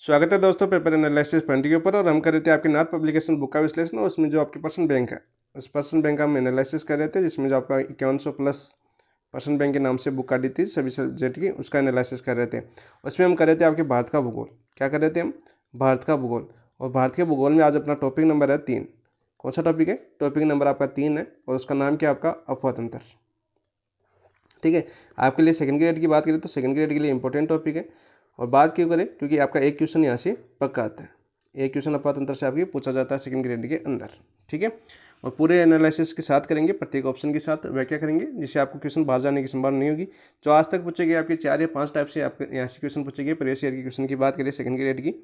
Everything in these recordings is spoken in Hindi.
स्वागत है दोस्तों पेपर एनालिसिस पॉइंट के ऊपर। और हम कर रहे थे आपकी नाथ पब्लिकेशन बुक का विश्लेषण, और उसमें जो आपकी पर्सन बैंक है उस पर्सन बैंक का हम एनालिसिस कर रहे थे, जिसमें जो आपका 5100 प्लस पर्सन बैंक के नाम से बुक काटी थी सभी सब्जेक्ट की, उसका एनालिसिस कर रहे थे। उसमें हम कर रहे थे आपके भारत का भूगोल। क्या कर रहे थे हम? भारत का भूगोल। और भारत के भूगोल में आज अपना टॉपिक नंबर है 3। कौन सा टॉपिक है? टॉपिक नंबर आपका 3 है, और उसका नाम क्या आपका? अफवातंत्र। ठीक है, आपके लिए सेकंड ग्रेड की बात करें तो सेकंड ग्रेड के लिए इंपॉर्टेंट टॉपिक है। और बात क्यों करें? क्योंकि आपका एक क्वेश्चन यहाँ से पक्का आता है। एक क्वेश्चन अपातंत्र से आपकी पूछा जाता है सेकंड ग्रेड के अंदर। ठीक है, और पूरे एनालिसिस के साथ करेंगे, प्रत्येक ऑप्शन के साथ व्याख्या करेंगे, जिससे आपको क्वेश्चन बाहर जाने की संभावना नहीं होगी। जो आज तक पूछे गए आपके 4 या 5 टाइप से आपके यहाँ से क्वेश्चन पूछे गए प्रीवियस ईयर के क्वेश्चन की बात करें सेकंड ग्रेड की,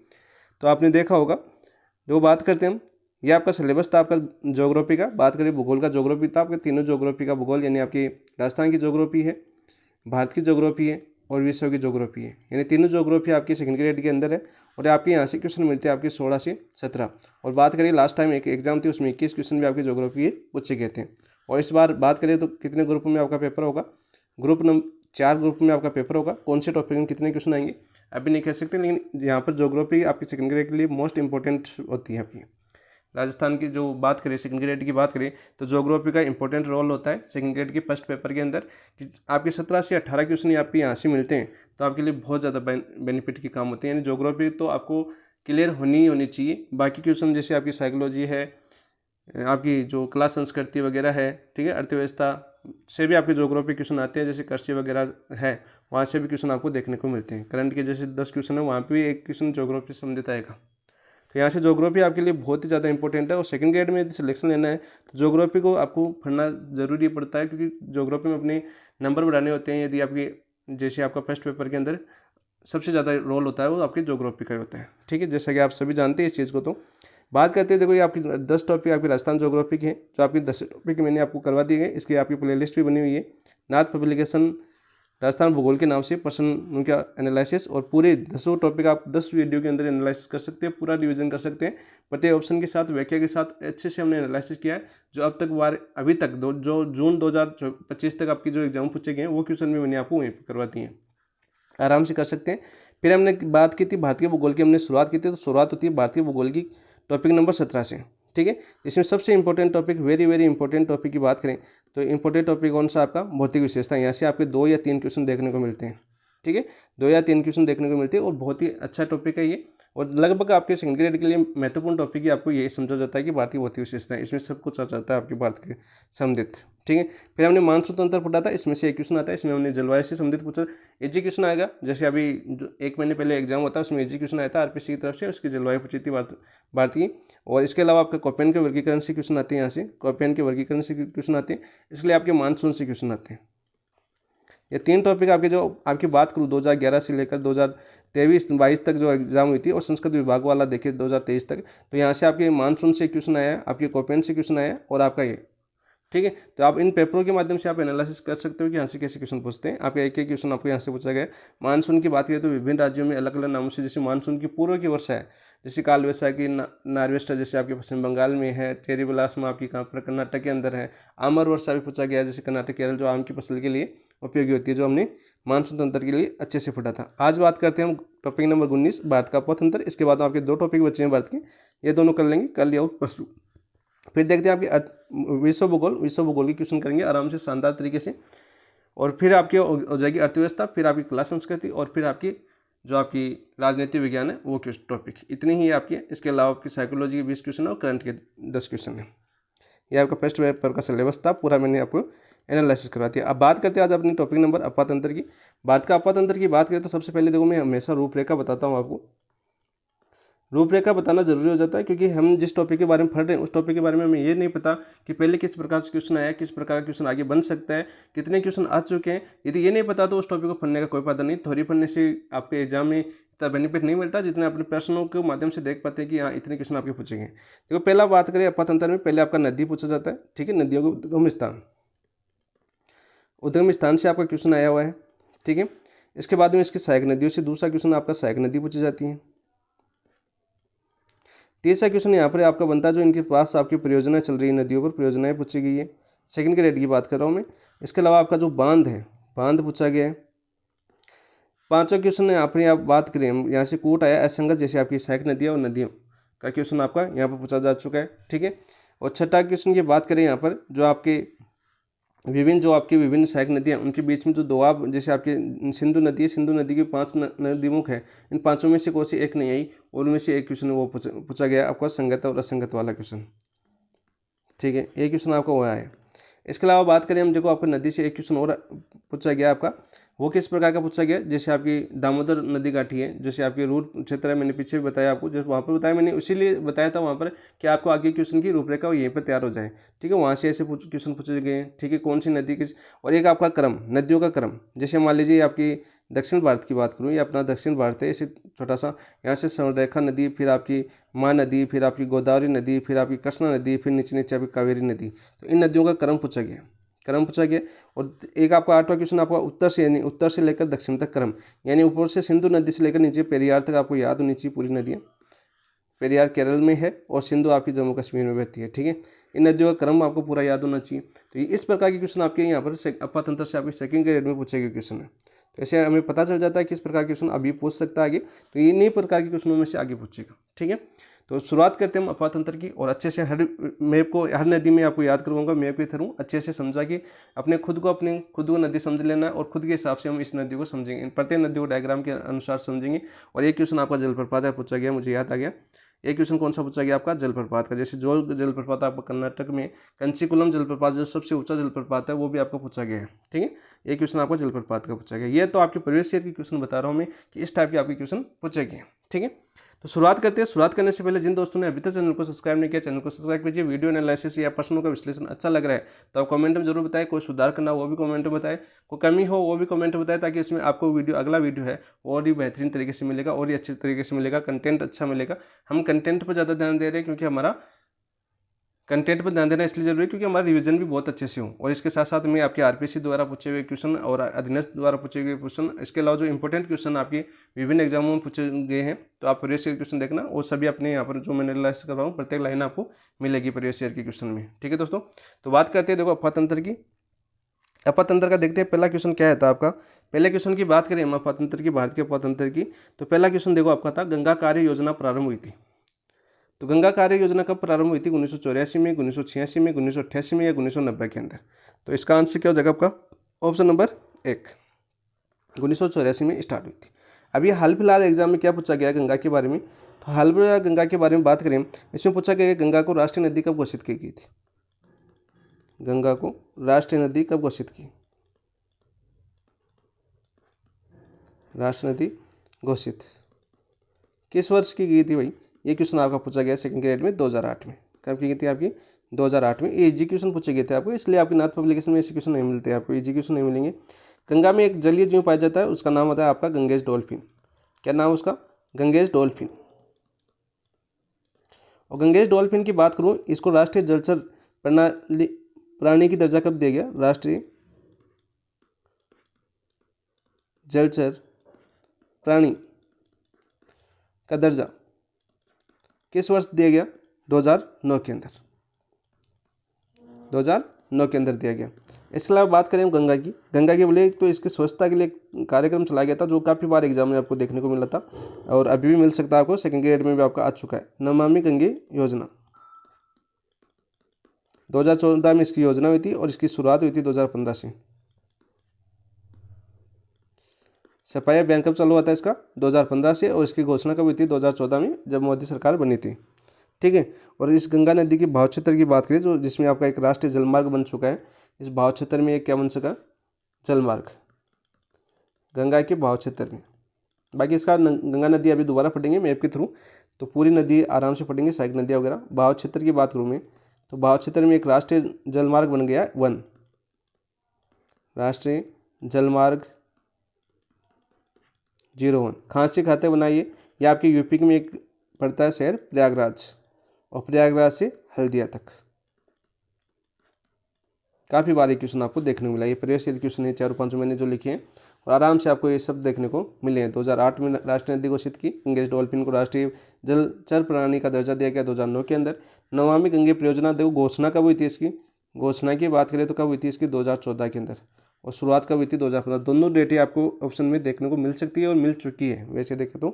तो आपने देखा होगा। दो बात करते हैं हम, ये आपका सिलेबस था आपका ज्योग्राफी का। बात करें भूगोल का, ज्योग्राफी था आपके तीनों ज्योग्राफी का भूगोल, यानी आपकी राजस्थान की ज्योग्राफी है, भारत की ज्योग्राफी है और विश्व की ज्योग्राफी है, यानी तीनों ज्योग्राफी आपकी सेकंड ग्रेड के अंदर है। और आपके यहाँ से क्वेश्चन मिलते हैं आपके 16 से 17। और बात करें लास्ट टाइम एक एग्जाम थी, उसमें 21 क्वेश्चन भी आपकी ज्योग्राफी पूछे गए थे। और इस बार बात करें तो कितने ग्रुप में आपका पेपर होगा? ग्रुप नंबर 4 ग्रुप में आपका पेपर होगा। कौन से टॉपिक में कितने क्वेश्चन आएंगे अभी नहीं कह सकते, लेकिन यहाँ पर ज्योग्राफी आपकी सेकंड ग्रेड के लिए मोस्ट इंपॉर्टेंट होती है। आपकी राजस्थान की जो बात करें, सेकंड ग्रेड की बात करें, तो ज्योग्राफी का इंपॉर्टेंट रोल होता है सेकंड ग्रेड के फर्स्ट पेपर के अंदर। कि आपके 17 से 18 क्वेश्चन आपके यहाँ से मिलते हैं, तो आपके लिए बहुत ज़्यादा बेनिफिट के काम होते हैं। यानी ज्योग्राफी तो आपको क्लियर होनी ही होनी चाहिए। बाकी क्वेश्चन जैसे आपकी साइकोलॉजी है, आपकी जो कला संस्कृति वगैरह है, ठीक है, अर्थव्यवस्था से भी आपके ज्योग्राफी क्वेश्चन आते हैं। जैसे कृषि वगैरह है, वहाँ से भी क्वेश्चन आपको देखने को मिलते हैं। करंट के जैसे 10 क्वेश्चन है, वहाँ पर भी एक क्वेश्चन ज्योग्राफी से संबंधित आएगा। तो यहाँ से ज्योग्राफी आपके लिए बहुत ही ज़्यादा इंपॉर्टेंट है। और सेकंड ग्रेड में यदि सिलेक्शन लेना है तो ज्योग्राफी को आपको पढ़ना ज़रूरी पड़ता है, क्योंकि ज्योग्राफी में अपने नंबर बढ़ाने होते हैं। यदि आपकी जैसे आपका फर्स्ट पेपर के अंदर सबसे ज़्यादा रोल होता है वो आपके ज्योग्राफी का होता है। ठीक है, जैसा कि आप सभी जानते हैं इस चीज़ को। तो बात करते हैं, देखो ये आपकी 10 टॉपिक आपकी राजस्थान ज्योग्राफी की है। जो आपकी 10 टॉपिक मैंने आपको करवा दिए गए, इसकी आपकी प्ले लिस्ट भी बनी हुई है नाथ पब्लिकेशन राजस्थान भूगोल के नाम से। पर्सन उनका एनालिसिस और पूरे 10 टॉपिक आप 10 वीडियो के अंदर एनालिसिस कर सकते हैं, पूरा डिवीजन कर सकते हैं, प्रत्येक ऑप्शन के साथ व्याख्या के साथ अच्छे से हमने एनालिसिस किया है। जो अब तक अभी तक जो जून 2025 तक आपकी जो एग्जाम पूछे गए हैं वो क्वेश्चन भी मैंने आपको वहीं पर करवा दिए हैं, आराम से कर सकते हैं। फिर हमने बात की थी भारतीय भूगोल की, हमने शुरुआत की थी, तो शुरुआत होती है भारतीय भूगोल की टॉपिक नंबर 17 से। ठीक है, इसमें सबसे important topic, very very important topic की बात करें तो इंपॉर्टेंट टॉपिक कौन सा? आपका भौतिक विशेषता। यहाँ से आपके 2 या 3 क्वेश्चन देखने को मिलते हैं। ठीक है, 2 या 3 क्वेश्चन देखने को मिलते हैं, और बहुत ही अच्छा टॉपिक है ये। और लगभग आपके सेकंड ग्रेड के लिए महत्वपूर्ण टॉपिक ही आपको यही समझा जाता है कि भारतीय भौतिक विशेषताएं, इसमें सब कुछ आ जाता है आपके भारत के संबंधित। ठीक है, फिर हमने मानसून तंत्र पढ़ा था, इसमें से एक क्वेश्चन आता है, इसमें हमने जलवायु से संबंधित पूछा। एजुकेशन आएगा, जैसे अभी जो 1 महीने पहले एग्जाम होता है उसमें एजुकेशन आया था आरपीसी की तरफ से, उसकी जलवायु पूछी थी भारतीय। और इसके अलावा आपका कॉपियन के वर्गीकरण से क्वेश्चन आते हैं, यहाँ से कॉपियन के वर्गीकरण से क्वेश्चन आते हैं, इसलिए आपके मानसून से क्वेश्चन आते हैं। ये 3 टॉपिक आपके, जो आपकी बात करूँ 2011 से लेकर 2023-22 तक जो एग्जाम हुई थी, और संस्कृत विभाग वाला देखिए 2023 तक, तो यहाँ से आपके मानसून से क्वेश्चन आया, आपके कॉपियन से क्वेश्चन आया, और आपका ये। ठीक है, तो आप इन पेपरों के माध्यम से आप एनालिसिस कर सकते हो कि यहाँ से कैसे क्वेश्चन पूछते हैं। आपका एक एक क्वेश्चन आपको यहाँ से पूछा गया है। मानसून की बात करें तो विभिन्न राज्यों में अलग अलग नामों से, जैसे मानसून की पूर्व की वर्षा है, जैसे काल वैसाखी, नार्वेस्टर जैसे आपके पश्चिम बंगाल में है, चेरी ब्लासम आपकी कहाँ पर? कर्नाटक के अंदर है। आमर वर्षा भी पूछा गया है, जैसे कर्नाटक केरल, जो आम की फसल के लिए उपयोगी होती है, जो हमने मानसून तंत्र के लिए अच्छे से पढ़ा था। आज बात करते हैं हम टॉपिक नंबर 19 भारत का पथंत्र। इसके बाद आपके 2 टॉपिक बचे हैं भारत के, ये दोनों कर लेंगे, कल या परसों। फिर देखते हैं आपकी विश्व भूगोल की क्वेश्चन करेंगे आराम से शानदार तरीके से। और फिर आपकी हो जाएगी अर्थव्यवस्था, फिर आपकी कला संस्कृति, और फिर आपकी जो आपकी राजनीति विज्ञान है वो टॉपिक। इतनी ही आपकी है। इसके अलावा आपकी साइकोलॉजी के 20 क्वेश्चन है और करंट के 10 क्वेश्चन है। ये आपका फर्स्ट पेपर का सिलेबस था, पूरा मैंने आपको एनालिसिस करवा दिया। अब बात करते हैं आज अपनी टॉपिक नंबर अपातंत्र की। भारत का अपातंत्र की बात करें तो सबसे पहले देखो, मैं हमेशा रूपरेखा बताता हूँ आपको। रूपरेखा बताना जरूरी हो जाता है, क्योंकि हम जिस टॉपिक के बारे में पढ़ रहे हैं उस टॉपिक के बारे में हमें ये नहीं पता कि पहले किस प्रकार से क्वेश्चन आया, किस प्रकार का क्वेश्चन आगे बन सकता है, कितने क्वेश्चन आ चुके हैं। यदि ये नहीं पता तो उस टॉपिक को पढ़ने का कोई फायदा नहीं। थ्योरी पढ़ने से आपके एग्जाम में इतना बेनिफिट नहीं मिलता जितने अपने प्रश्नों के माध्यम से देख पाते हैं कि हाँ इतने क्वेश्चन आपके पूछेंगे। देखो पहला बात करें अपातंत्र में, पहले आपका नदी पूछा जाता है। ठीक है, नदियों का उद्गम स्थान से आपका क्वेश्चन आया हुआ है। ठीक है, इसके बाद में इसकी सहायक नदियों से दूसरा क्वेश्चन आपका सहायक नदी पूछी जाती है। तीसरा क्वेश्चन यहाँ पर आपका बनता है जो इनके पास आपकी परियोजना चल रही है, नदियों पर परियोजनाएं पूछी गई है, सेकंड ग्रेड की बात कर रहा हूँ मैं। इसके अलावा आपका जो बांध है, बांध पूछा गया है। पांचवा क्वेश्चन यहाँ पर आप बात करें, हम यहाँ से कोट आया असंगत, जैसे आपकी सहायक नदियाँ और नदियों का क्वेश्चन आपका यहाँ पर पूछा जा चुका है। ठीक है, और छठा क्वेश्चन की बात करें यहाँ पर जो आपकी विभिन्न सहायक नदियाँ उनके बीच में जो दोआब, जैसे आपकी सिंधु नदी है, सिंधु नदी के 5 नदीमुख है, इन पांचों में से कोई सी एक नहीं आई और उनमें से एक क्वेश्चन वो पूछा गया आपका संगत और असंगत वाला क्वेश्चन। ठीक है, ये क्वेश्चन आपका हुआ है। इसके अलावा बात करें हम, देखो आपको नदी से एक क्वेश्चन और पूछा गया आपका, वो किस प्रकार का पूछा गया, जैसे आपकी दामोदर नदी घाटी है, जैसे आपकी रूट क्षेत्र है, मैंने पीछे भी बताया आपको, जब वहाँ पर बताया मैंने इसीलिए बताया था वहाँ पर कि आपको आगे क्वेश्चन की रूपरेखा यहीं पर तैयार हो जाए। ठीक है, वहाँ से ऐसे क्वेश्चन पूछे गए। ठीक है, कौन सी नदी किस, और एक आपका क्रम, नदियों का क्रम, जैसे मान लीजिए आपकी दक्षिण भारत की बात करूँ, ये अपना दक्षिण भारत है, इसे छोटा सा यहाँ से स्वर्णरेखा नदी, फिर आपकी माँ नदी, फिर आपकी गोदावरी नदी, फिर आपकी कृष्णा नदी, फिर नीचे नीचे आपकी कावेरी नदी, तो इन नदियों का क्रम पूछा गया, क्रम पूछा गया। और एक आपका आठवां क्वेश्चन आपका उत्तर से, यानी उत्तर से लेकर दक्षिण तक क्रम, यानी ऊपर से सिंधु नदी से लेकर नीचे पेरियार तक आपको याद होनी चाहिए पूरी नदियाँ। पेरियार केरल में है और सिंधु आपकी जम्मू कश्मीर में बहती है। ठीक है, इन नदियों का क्रम आपको पूरा याद होना चाहिए। तो इस प्रकार के क्वेश्चन आपके यहाँ पर अपातंत्र से आपके सेकंड ग्रेड में पूछे गए क्वेश्चन है। तो ऐसे हमें पता चल जाता है किस प्रकार के क्वेश्चन अभी पूछ सकता है आगे, तो इन्हीं प्रकार के क्वेश्चनों में से आगे पूछेगा। ठीक है, तो शुरुआत करते हैं हम अपातंत्र की, और अच्छे से हर मैप को, हर नदी में आपको याद करवाऊंगा मैप के थ्रू, अच्छे से समझा के अपने खुद को नदी समझ लेना है, और खुद के हिसाब से हम इस नदी को समझेंगे, प्रत्येक नदी को डायग्राम के अनुसार समझेंगे। और एक क्वेश्चन आपका जलप्रपात है पूछा गया, मुझे याद आ गया। एक क्वेश्चन कौन सा पूछा गया आपका, जलप्रपात का, जैसे जो जलप्रपात आपका कर्नाटक में कंचीकुलम जलप्रपात जो सबसे ऊंचा जलप्रपात है वो भी आपको पूछा गया है। ठीक है, ये क्वेश्चन आपको जलप्रपात का पूछा गया। ये तो आपके प्रीवियस ईयर की क्वेश्चन बता रहा हूँ मैं कि इस टाइप के आपके क्वेश्चन पूछे गए। ठीक है, तो शुरुआत करते हैं। शुरुआत करने से पहले जिन दोस्तों ने अभी तक चैनल को सब्सक्राइब नहीं किया, चैनल को सब्सक्राइब कीजिए। वीडियो एनालिसिस या प्रश्नों का विश्लेषण अच्छा लग रहा है तो आप कमेंट में जरूर बताएं, कोई सुधार करना वो भी कमेंट में बताएं, कोई कमी हो वो भी कमेंट में बताएं, ताकि इसमें आपको अगला वीडियो है और भी बेहतरीन तरीके से मिलेगा और ही अच्छे तरीके से मिलेगा, कंटेंट अच्छा मिलेगा। हम कंटेंट पर ज़्यादा ध्यान दे रहे हैं क्योंकि हमारा कंटेंट पर ध्यान देना इसलिए जरूरी है क्योंकि हमारा रिवीजन भी बहुत अच्छे से हो, और इसके साथ साथ में आपके आरपीएससी द्वारा पूछे हुए क्वेश्चन और अधीनस्थ द्वारा पूछे गए क्वेश्चन, इसके अलावा जो इंपॉर्टेंट क्वेश्चन आपके विभिन्न एग्जामों में पूछे गए हैं, तो आप प्रीवियस ईयर क्वेश्चन देखना, और सभी अपने यहाँ पर जो मैंने एनालाइसिस कर रहा हूँ प्रत्येक लाइन आपको मिलेगी प्रीवियस ईयर के क्वेश्चन में। ठीक है दोस्तों, तो बात करते हैं देखो अपातंत्र की। अपातंत्र का देखते हैं पहला क्वेश्चन क्या था आपका। पहले क्वेश्चन की बात करें हम अपातंत्र की, भारत के अपातंत्र की, तो पहला क्वेश्चन देखो आपका था, गंगा कार्य योजना प्रारंभ हुई थी। तो गंगा कार्य योजना कब प्रारंभ हुई थी, 1984 में, 1986 में, 1988 में या 1990 के अंदर। तो इसका आंसर क्या हो जाएगा आपका, ऑप्शन नंबर 1, 1984 में स्टार्ट हुई थी। अभी हाल फिलहाल एग्जाम में क्या पूछा गया गंगा के बारे में, तो हाल फिलहाल गंगा के बारे में बात करें, इसमें पूछा गया कि गंगा को राष्ट्रीय नदी कब घोषित की गई थी। गंगा को राष्ट्रीय नदी कब घोषित की, राष्ट्रीय नदी घोषित किस वर्ष की गई थी भाई, ये क्वेश्चन आपका पूछा गया सेकंड ग्रेड में 2008 में। कब की गई थी आपकी, 2008 में। इजी क्वेश्चन पूछे गए थे आपको, इसलिए आपकी नाथ पब्लिकेशन में ऐसे क्वेश्चन नहीं मिलते, आपको इजी क्वेश्चन नहीं मिलेंगे। गंगा में एक जलीय जीव पाया जाता है, उसका नाम होता है आपका गंगेश डॉल्फिन। क्या नाम है उसका, गंगेश डॉल्फिन। और गंगेश डॉल्फिन की बात करूँ, इसको राष्ट्रीय जलचर प्राणी की दर्जा कब दिया गया, राष्ट्रीय जलचर प्राणी का दर्जा किस वर्ष दिया गया, 2009 के अंदर, 2009 के अंदर दिया गया। इसके अलावा बात करें गंगा की, गंगा के बोले तो इसकी स्वच्छता के लिए कार्यक्रम चलाया गया था, जो काफ़ी बार एग्जाम में आपको देखने को मिला था और अभी भी मिल सकता है आपको, सेकंड ग्रेड में भी आपका आ चुका है। नमामि गंगे योजना 2014 में इसकी योजना हुई थी और इसकी शुरुआत हुई थी 2015 से। सफाई अभियान कब चालू हुआ था इसका, 2015 से, और इसकी घोषणा कब हुई थी, 2014 में, जब मोदी सरकार बनी थी। ठीक है, और इस गंगा नदी के भाव क्षेत्र की बात करें, जो जिसमें आपका एक राष्ट्रीय जलमार्ग बन चुका है, इस भाव क्षेत्र में एक क्या बन सका, जलमार्ग, गंगा के भाव क्षेत्र में। बाकी इसका गंगा नदी अभी दोबारा पढ़ेंगे मैप के थ्रू, तो पूरी नदी आराम से पढ़ेंगे, सहायक नदियाँ वगैरह। भाव क्षेत्र की बात करूँ मैं, तो भाव क्षेत्र में एक राष्ट्रीय जलमार्ग बन गया 1, राष्ट्रीय जलमार्ग 01, खांसी खाते बनाइए। यह आपके यूपी में एक पड़ता है शहर प्रयागराज, और प्रयागराज से हल्दिया तक। काफ़ी बार क्वेश्चन आपको देखने को मिला, ये प्रीवियस ईयर क्वेश्चन है, 4-5 महीने जो लिखे हैं, और आराम से आपको ये सब देखने को मिले हैं। 2008 में राष्ट्रीय नदी घोषित की, गंगेश डॉल्फिन को राष्ट्रीय जलचर प्राणी का दर्जा दिया गया 2009 के अंदर। नमामि गंगे परियोजना देखो घोषणा कब हुई थी इसकी, घोषणा की बात करें तो कब हुई थी इसकी, 2014 के अंदर। और शुरुआत कब हुई थी 2015। दोनों डेटें आपको ऑप्शन में देखने को मिल सकती है और मिल चुकी है वैसे देखें तो।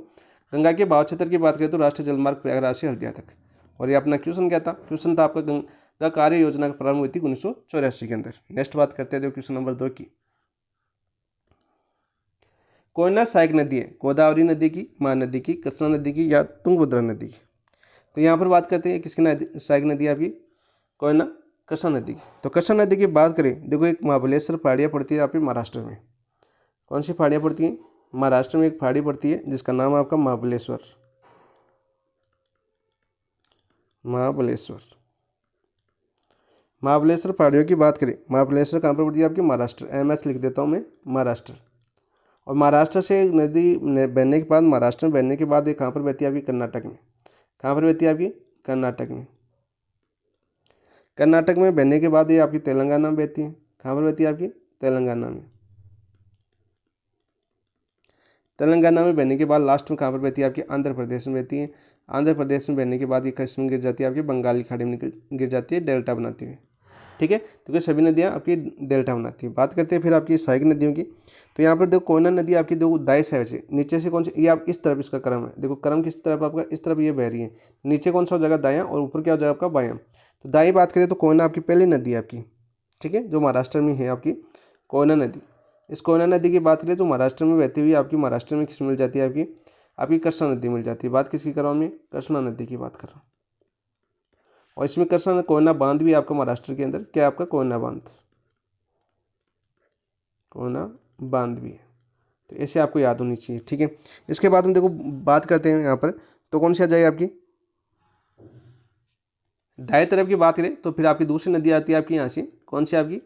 गंगा के बहाव क्षेत्र की बात करें तो राष्ट्रीय जलमार्ग प्रयागराज से हल्दिया तक। और ये अपना क्वेश्चन क्या था, क्वेश्चन था आपका गंगा कार्य योजना का प्रारंभ हुई थी 1984 के अंदर। नेक्स्ट बात करते हैं क्वेश्चन नंबर 2 की। कोयना सहायक नदी है गोदावरी नदी की, महानदी की, कृष्णा नदी की या तुंगभद्रा नदी की। तो यहाँ पर बात करते हैं किसकी नदी सहायक नदी आपकी, कोयना कृष्णा नदी की। तो कृष्णा नदी की बात करें, देखो एक महाबलेश्वर पहाड़ियाँ पड़ती है आपकी महाराष्ट्र में। कौन सी पहाड़ियाँ पड़ती हैं, महाराष्ट्र में एक पहाड़ी पड़ती है जिसका नाम है आपका महाबलेश्वर। महाबलेश्वर महाबलेश्वर पहाड़ियों की बात करें, महाबलेश्वर कहाँ पर पड़ती है आपकी, महाराष्ट्र। MS लिख देता हूँ मैं, महाराष्ट्र। और महाराष्ट्र से नदी बहने के बाद, महाराष्ट्र में बहने के बाद ये कहाँ पर बहती है आपकी, कर्नाटक में। कहाँ पर बहती है आपकी, कर्नाटक में। कर्नाटक में बहने के बाद ये आपकी तेलंगाना में बहती है। कहाँ पर बहती है आपकी, तेलंगाना में। तेलंगाना में बहने के बाद लास्ट में कहाँ पर बहती है आपकी, आंध्र प्रदेश में बहती है। आंध्र प्रदेश में बहने के बाद ये कश्मीर गिर जाती है आपकी बंगाल की खाड़ी में गिर जाती है, डेल्टा बनाती है। ठीक है, तो ये सभी नदियाँ आपकी डेल्टा बनाती है। बात करते हैं फिर आपकी सहायक नदियों की। तो यहाँ पर देखो कोयना नदी आपकी देखो दाएं साइड से, नीचे से कौन सी, ये आप इस तरफ इसका क्रम है, देखो क्रम किस तरफ आपका, इस तरफ ये बह रही है। नीचे कौन सा जगह दायां और ऊपर क्या हो जाएगा आपका बायां। तो दाएं बात करें तो कोयना आपकी पहली नदी है आपकी, ठीक है, जो महाराष्ट्र में है आपकी कोयना नदी। इस कोयना नदी की बात करें तो महाराष्ट्र में बहती हुई आपकी महाराष्ट्र में किस मिल जाती है आपकी, आपकी कृष्णा नदी मिल जाती है। बात किसकी कर रहा हूँ मैं, कृष्णा नदी की बात कर रहा हूँ। और इसमें कृष्णा कोयना बांध भी आपका महाराष्ट्र के अंदर, क्या आपका कोयना बांध, कोयना बांध भी है। तो ऐसे आपको याद होनी चाहिए। ठीक है, इसके बाद हम देखो बात करते हैं यहाँ पर, तो कौन सी आ जाएगी आपकी, दाएं तरफ की बात करें तो फिर आपकी दूसरी नदी आती है आपकी यहाँ से, कौन सी आपकी,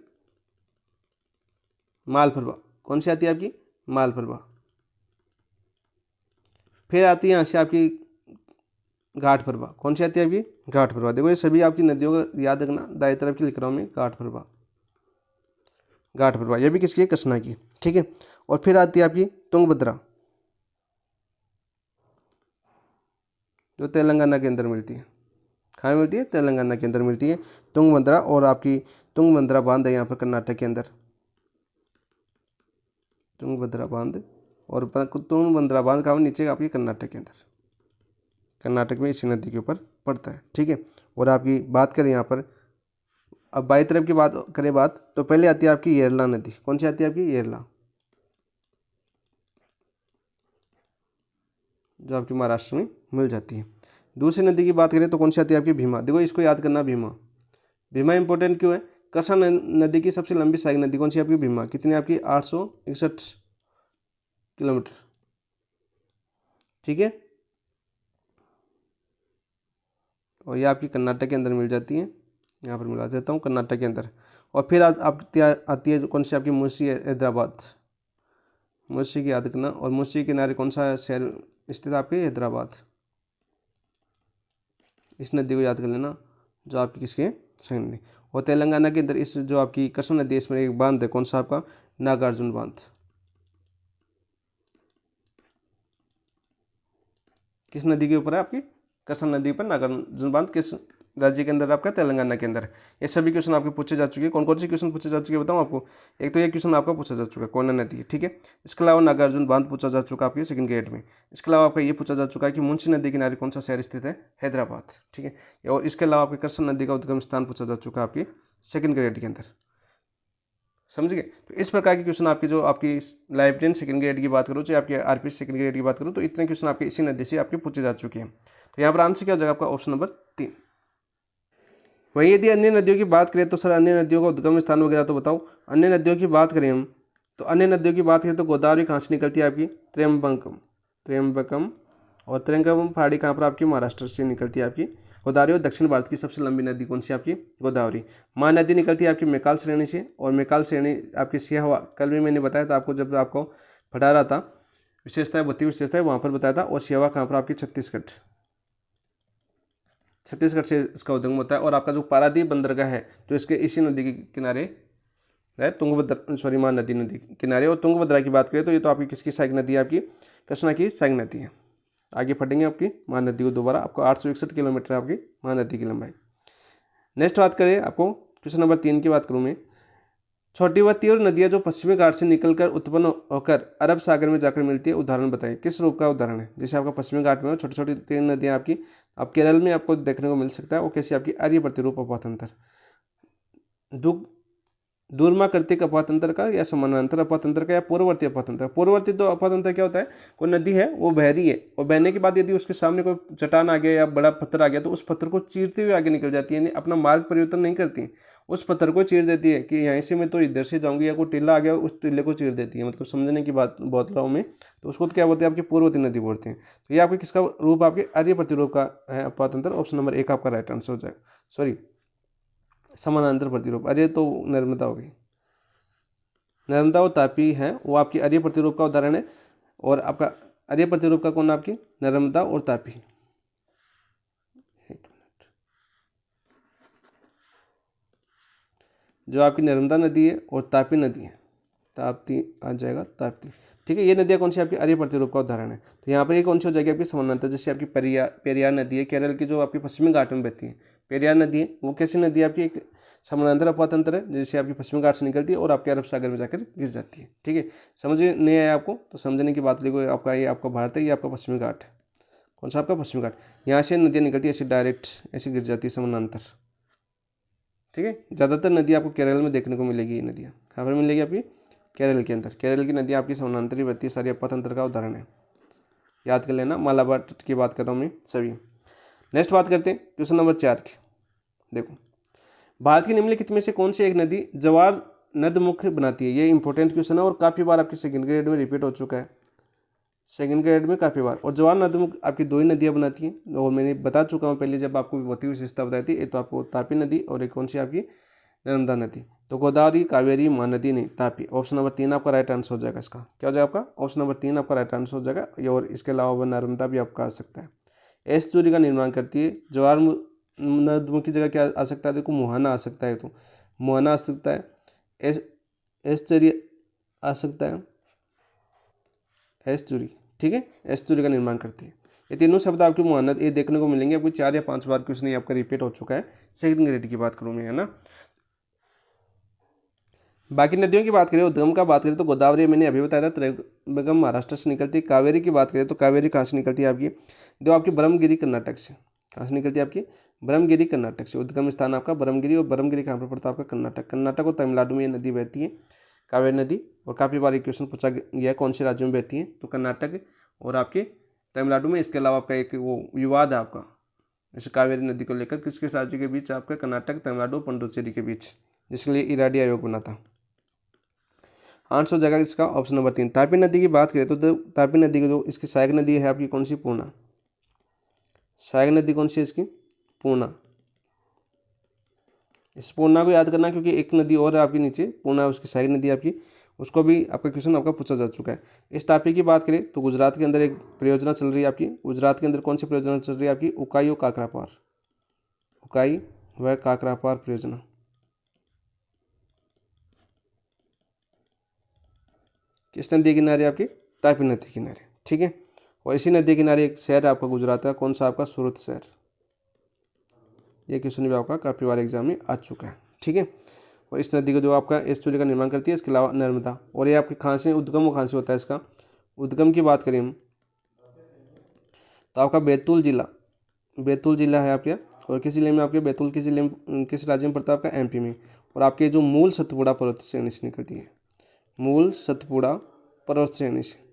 मालप्रभा। कौन सी आती है आपकी, मालप्रभा। फिर आती है यहाँ से आपकी घाटप्रभा। कौन सी आती है आपकी, घाटप्रभा। देखो ये सभी आपकी नदियों का याद रखना, दाएं तरफ की लिख रहा हूँ मैं, घाटप्रभा। घाटप्रभा ये भी किसकी है, कृष्णा की। ठीक है, और फिर आती है आपकी तुंगभद्रा, जो तेलंगाना के अंदर मिलती है। कहाँ मिलती है, तेलंगाना के अंदर मिलती है तुंगभद्रा। और आपकी तुंगभद्रा बांध है यहाँ पर कर्नाटक के अंदर, तुंगभद्रा बांध। और तुंगभद्रा बांध कहाँ नीचे आपकी कर्नाटक के अंदर, कर्नाटक में इसी नदी के ऊपर पड़ता है। ठीक है, और आपकी बात करें यहाँ पर, अब बाई तरफ की बात करें बात, तो पहले आती है आपकी येरला नदी। कौन सी आती है आपकी, येरला, जो आपकी महाराष्ट्र में मिल जाती है। दूसरी नदी की बात करें तो कौन सी आती है आपकी, भीमा। देखो इसको याद करना, भीमा। भीमा इंपॉर्टेंट क्यों है, कृष्णा नदी की सबसे लंबी सहायक नदी कौन सी आपकी, भीमा। कितनी आपकी, 861 किलोमीटर। ठीक है, और ये आपकी कर्नाटक के अंदर मिल जाती है, यहाँ पर मिला देता हूँ कर्नाटक के अंदर। और फिर आती है कौन सी आपकी, मुंशी हैदराबाद। मुंशी की याद करना, और मुंशी के किनारे कौन सा शहर स्थित आपके, हैदराबाद। इस नदी को याद कर लेना, जो आपकी किसके, सही नदी। और तेलंगाना के अंदर इस जो आपकी कृष्णा नदी, इसमें एक बांध है, कौन सा आपका, नागार्जुन बांध। किस नदी के ऊपर है आपकी, कृष्णा नदी पर नागार्जुन बांध। किस राज्य के अंदर आपका, तेलंगाना के अंदर। ये सभी क्वेश्चन आपके पूछे जा चुके हैं। कौन कौन से क्वेश्चन पूछे जा चुके हैं बताऊँ आपको, एक तो ये क्वेश्चन आपका पूछा जा चुका है कोयना नदी, ठीक है। इसके अलावा नागार्जुन बांध पूछा जा चुका है आपके सेकंड ग्रेड में। इसके अलावा आपका ये पूछा जा चुका है कि मुंशी नदी किनारे कौन सा शहर स्थित है, हैदराबाद, ठीक है। और इसके अलावा आपके कृष्णा नदी का उद्गम स्थान पूछा जा चुका है आपके सेकंड ग्रेड के अंदर, समझ गए। तो इस प्रकार के क्वेश्चन आपकी, जो आपकी लाइब्रेरियन सेकंड ग्रेड की बात करूँ, चाहे आपके RP सेकंड ग्रेड की बात करूँ, तो इतने क्वेश्चन आपके इसी नदी से आपके पूछे जा चुके हैं। तो यहाँ पर आंसर क्या हो जाएगा आपका, ऑप्शन नंबर 3। वहीं यदि अन्य नदियों की बात करें तो सर अन्य नदियों का उद्गम स्थान वगैरह तो बताओ। अन्य नदियों की बात करें हम, तो अन्य नदियों की बात करें तो गोदावरी कहाँ से निकलती है आपकी, त्र्यंबकम। और त्र्यंबकम पहाड़ी कहाँ पर आपकी, महाराष्ट्र से निकलती है आपकी गोदावरी। और दक्षिण भारत की सबसे लंबी नदी कौन सी आपकी, गोदावरी। महानदी निकलती है आपकी मैकाल श्रेणी से, और मैकाल श्रेणी आपकी सियाहवा, कल भी मैंने बताया था आपको जब आपको पढ़ा रहा था विशेषताएं, बत्ती विशेषताएं वहाँ पर बताया था। और सियाहवा कहाँ पर आपकी, छत्तीसगढ़ से इसका उद्गम होता है। और आपका जो पारादीप बंदरगाह है, तो इसके इसी नदी के किनारे है, तुंगभद्रा, महानदी नदी किनारे। और तुंगभद्रा की बात करें तो ये तो आपकी किसकी सहायक नदी है, आपकी कृष्णा की सहायक नदी है। आगे पढ़ेंगे आपकी महानदी को दोबारा। आपको 861 किलोमीटर है आपकी महानदी की लंबाई। नेक्स्ट बात करें आपको क्वेश्चन नंबर 3 की बात करूँ मैं, छोटी व तीव्र नदियाँ जो पश्चिमी घाट से निकलकर उत्पन्न होकर अरब सागर में जाकर मिलती है, उदाहरण बताइए। किस रूप का उदाहरण है? जैसे आपका पश्चिमी घाट में छोटी छोटी 3 नदियाँ आपकी आप केरल में आपको देखने को मिल सकता है, वो कैसी आपकी आर्य प्रतिरूप अपातंत्र, दूरमा कर्तिक अपातंत्र का या समानांतर अपातंत्र का या पूर्ववर्ती अपातंत्र। पूर्ववर्ती तो अपातंत्र क्या होता है, कोई नदी है वो बह रही है और बहने के बाद यदि उसके सामने कोई चट्टान आ गया या बड़ा पत्थर आ गया तो उस पत्थर को चीरते हुए आगे निकल जाती है, यानी अपना मार्ग परिवर्तन नहीं करती, उस पत्थर को चीर देती है कि यहाँ से मैं तो इधर से जाऊंगी, या कोई टीला आ गया उस टीले को चीर देती है। मतलब समझने की बात बहुत रहा हूँ मैं, तो उसको तो क्या बोलते हैं, आपकी पूर्ववर्ती नदी बोलते हैं। तो ये आपके किसका रूप, आपके आर्य प्रतिरूप का है अपातंत्र। ऑप्शन नंबर 1 आपका राइट आंसर हो जाएगा। सॉरी, समानांतर प्रतिरूप, अरे तो नर्मदा होगी, नर्मदा और तापी है वो आपकी आर्य प्रतिरूप का उदाहरण है। और आपका आर्य प्रतिरूप का कौन, आपकी नर्मदा और तापी। जो आपकी नर्मदा नदी है और तापी नदी है, ताप्ती आ जाएगा, ताप्ती, ठीक है। ये नदियाँ कौन सी आपकी आर्य प्रतिरूप का उदाहरण है। तो यहाँ पर ये कौन सी हो जाएगी आपकी समानांतर। जैसे आपकी पेरियार नदी है, केरल की जो आपकी पश्चिमी घाट में बहती है, पेरियार नदी है, वो कैसी नदी है आपकी, एक समानांतर अपातंत्र है, जैसे आपकी पश्चिमी घाट से निकलती है और आपके अरब सागर में जाकर गिर जाती है, ठीक है। समझ नहीं आया आपको, तो समझने की बात देखो, आपका ये आपका भारत है, ये आपका पश्चिमी घाट है, कौन सा आपका पश्चिमी घाट। यहाँ से नदियाँ निकलती है ऐसे डायरेक्ट, ऐसे गिर जाती है समानांतर, ठीक है। ज़्यादातर नदी आपको केरल में देखने को मिलेगी, ये नदियाँ कहाँ पर मिलेगी आपकी, केरल के अंदर। केरल की नदियाँ आपकी समानांतर ही बहती है, सारी अपातंत्र का उदाहरण है, याद कर लेना। मालाबार की बात कर रहा हूँ मैं सभी। नेक्स्ट बात करते हैं क्वेश्चन नंबर 4 की। देखो, भारत की निम्नलिखित में से कौन सी एक नदी जवार नदमुख बनाती है। ये इंपॉर्टेंट क्वेश्चन है और काफ़ी बार आपके सेकंड ग्रेड में रिपीट हो चुका है, सेकंड ग्रेड में काफ़ी बार। और जवार नदमुख आपकी 2 ही नदियाँ बनाती हैं, और मैंने बता चुका हूँ पहले जब आपको विभूति विशेषता बताई थी। एक तो आपको तापी नदी और एक कौन सी आपकी नर्मदा नदी। तो गोदावरी, कावेरी, महानदी नहीं, तापी। ऑप्शन नंबर 3 आपका राइट आंसर हो जाएगा। इसका क्या हो जाएगा आपका, ऑप्शन नंबर 3 आपका राइट आंसर हो जाएगा। और इसके अलावा नर्मदा भी आपका आ सकता है। एस्चुरी का निर्माण करती है। जवार नदमुख की जगह क्या आ सकता है, देखो मुहाना आ सकता है, तो मुहाना आ सकता है, एस्चुरी आ सकता है, एस्चुरी, ठीक है, एस्चुरी का निर्माण करती है। ये तीनों शब्द आपकी मुहानत ये देखने को मिलेंगे आपको 4 या 5 बार क्वेश्चन ये आपका रिपीट हो चुका है, सेकंड ग्रेड की बात करूँ मैं, है ना। बाकी नदियों की बात करें, उद्गम का बात करें तो गोदावरी मैंने अभी बताया था, त्रैगम महाराष्ट्र से निकलती है। कावेरी की बात करें तो कावेरी कहाँ से निकलती है आपकी, जो आपकी ब्रह्मगिरी कर्नाटक से, कहाँ से निकलती है आपकी ब्रह्मगिरी कर्नाटक से। उद्गम स्थान आपका ब्रह्मगिरी, और ब्रह्मगिरी कहाँ पर पड़ता है आपका कर्नाटक। कर्नाटक और तमिलनाडु में ये नदी बहती है, कावेरी नदी। और काफ़ी बार एक क्वेश्चन पूछा गया कौन से राज्यों में बहती है, तो कर्नाटक और आपके तमिलनाडु में। इसके अलावा आपका एक वो विवाद है आपका इस कावेरी नदी को लेकर, किस किस राज्य के बीच, आपका कर्नाटक, तमिलनाडु, पुडुचेरी के बीच, जिसके लिए इराडी आयोग बना था। आंसर हो जाएगा इसका ऑप्शन नंबर 3। तापी नदी की बात करें तो तापी नदी की जो इसकी सहायक नदी है आपकी कौन सी, पूर्णा। सहायक नदी कौन सी है इसकी, पूर्णा। इस पूर्णा को याद करना क्योंकि एक नदी और है आपकी नीचे, पूर्णा उसकी सहायक नदी आपकी, उसको भी आपका क्वेश्चन आपका पूछा जा चुका है। इस तापी की बात करें तो गुजरात के अंदर एक परियोजना चल रही है आपकी। गुजरात के अंदर कौन सी परियोजना चल रही है आपकी, उकाई और काकरापार, उकाई व काकरापार परियोजना। किस नदी किनारे आपकी, तापी नदी किनारे, ठीक है। और इसी नदी किनारे एक शहर है आपका गुजरात का, कौन सा आपका, सूरत शहर। ये क्वेश्चन भी आपका काफ़ी बार एग्जाम में आ चुका है, ठीक है। और इस नदी को जो आपका एस्चुरी का निर्माण करती है, इसके अलावा नर्मदा। और ये आपकी कहाँ से उद्गम, वो कहाँ से होता है इसका उद्गम की बात करें हम तो आपका बैतूल जिला, बैतूल जिला है आपके। और किस जिले में आपके बैतूल, किस जिले में, किस राज्य में पड़ता है आपका, एमपी में। और आपके जो मूल सतपुड़ा पर्वत श्रेणी से निकलती है, मूल सतपुड़ा पर्वत श्रेणी से।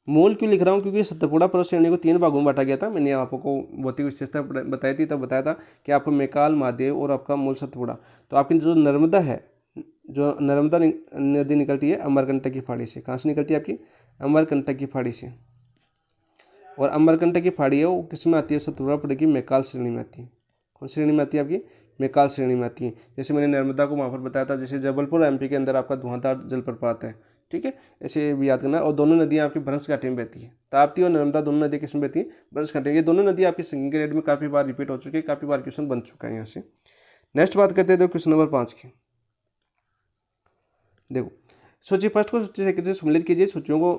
मूल क्यों लिख रहा हूँ, क्योंकि सतपुड़ा पर्वत श्रेणी को 3 भागों में बांटा गया था। मैंने आपको भौतिक विशेषता बताई थी, तब बताया था कि आपको मैकाल, महादेव और आपका मूल सतपुड़ा। तो आपकी जो नर्मदा है, जो नर्मदा नदी निकलती है अमरकंटक की फाड़ी से। कहाँ से निकलती है आपकी, अमरकंटक की फाड़ी से। और अमरकंटक की फाड़ी है वो किस में आती है, सतपुड़ा पर्वत की मैकाल श्रेणी में आती है। कौन श्रेणी में आती है आपकी, मैकाल श्रेणी में आती है। जैसे मैंने नर्मदा को वहाँ पर बताया था, जैसे जबलपुर एमपी के अंदर आपका धुआंधार जलप्रपात है, ठीक है, ऐसे भी याद करना। और दोनों नदियाँ आपकी भ्रंश घाटी में बहती है, ताप्ती और नर्मदा दोनों नदियाँ किस में बहती है, भ्रंश घाटी। ये दोनों नदियाँ आपकी सेकंड ग्रेड में काफ़ी बार रिपीट हो चुकी है, काफ़ी बार क्वेश्चन बन चुका है यहाँ से। नेक्स्ट बात करते हैं क्वेश्चन नंबर 5 की। देखो, सूची फर्स्ट को सूची सेकंड से सम्मिलित कीजिए। सूचियों को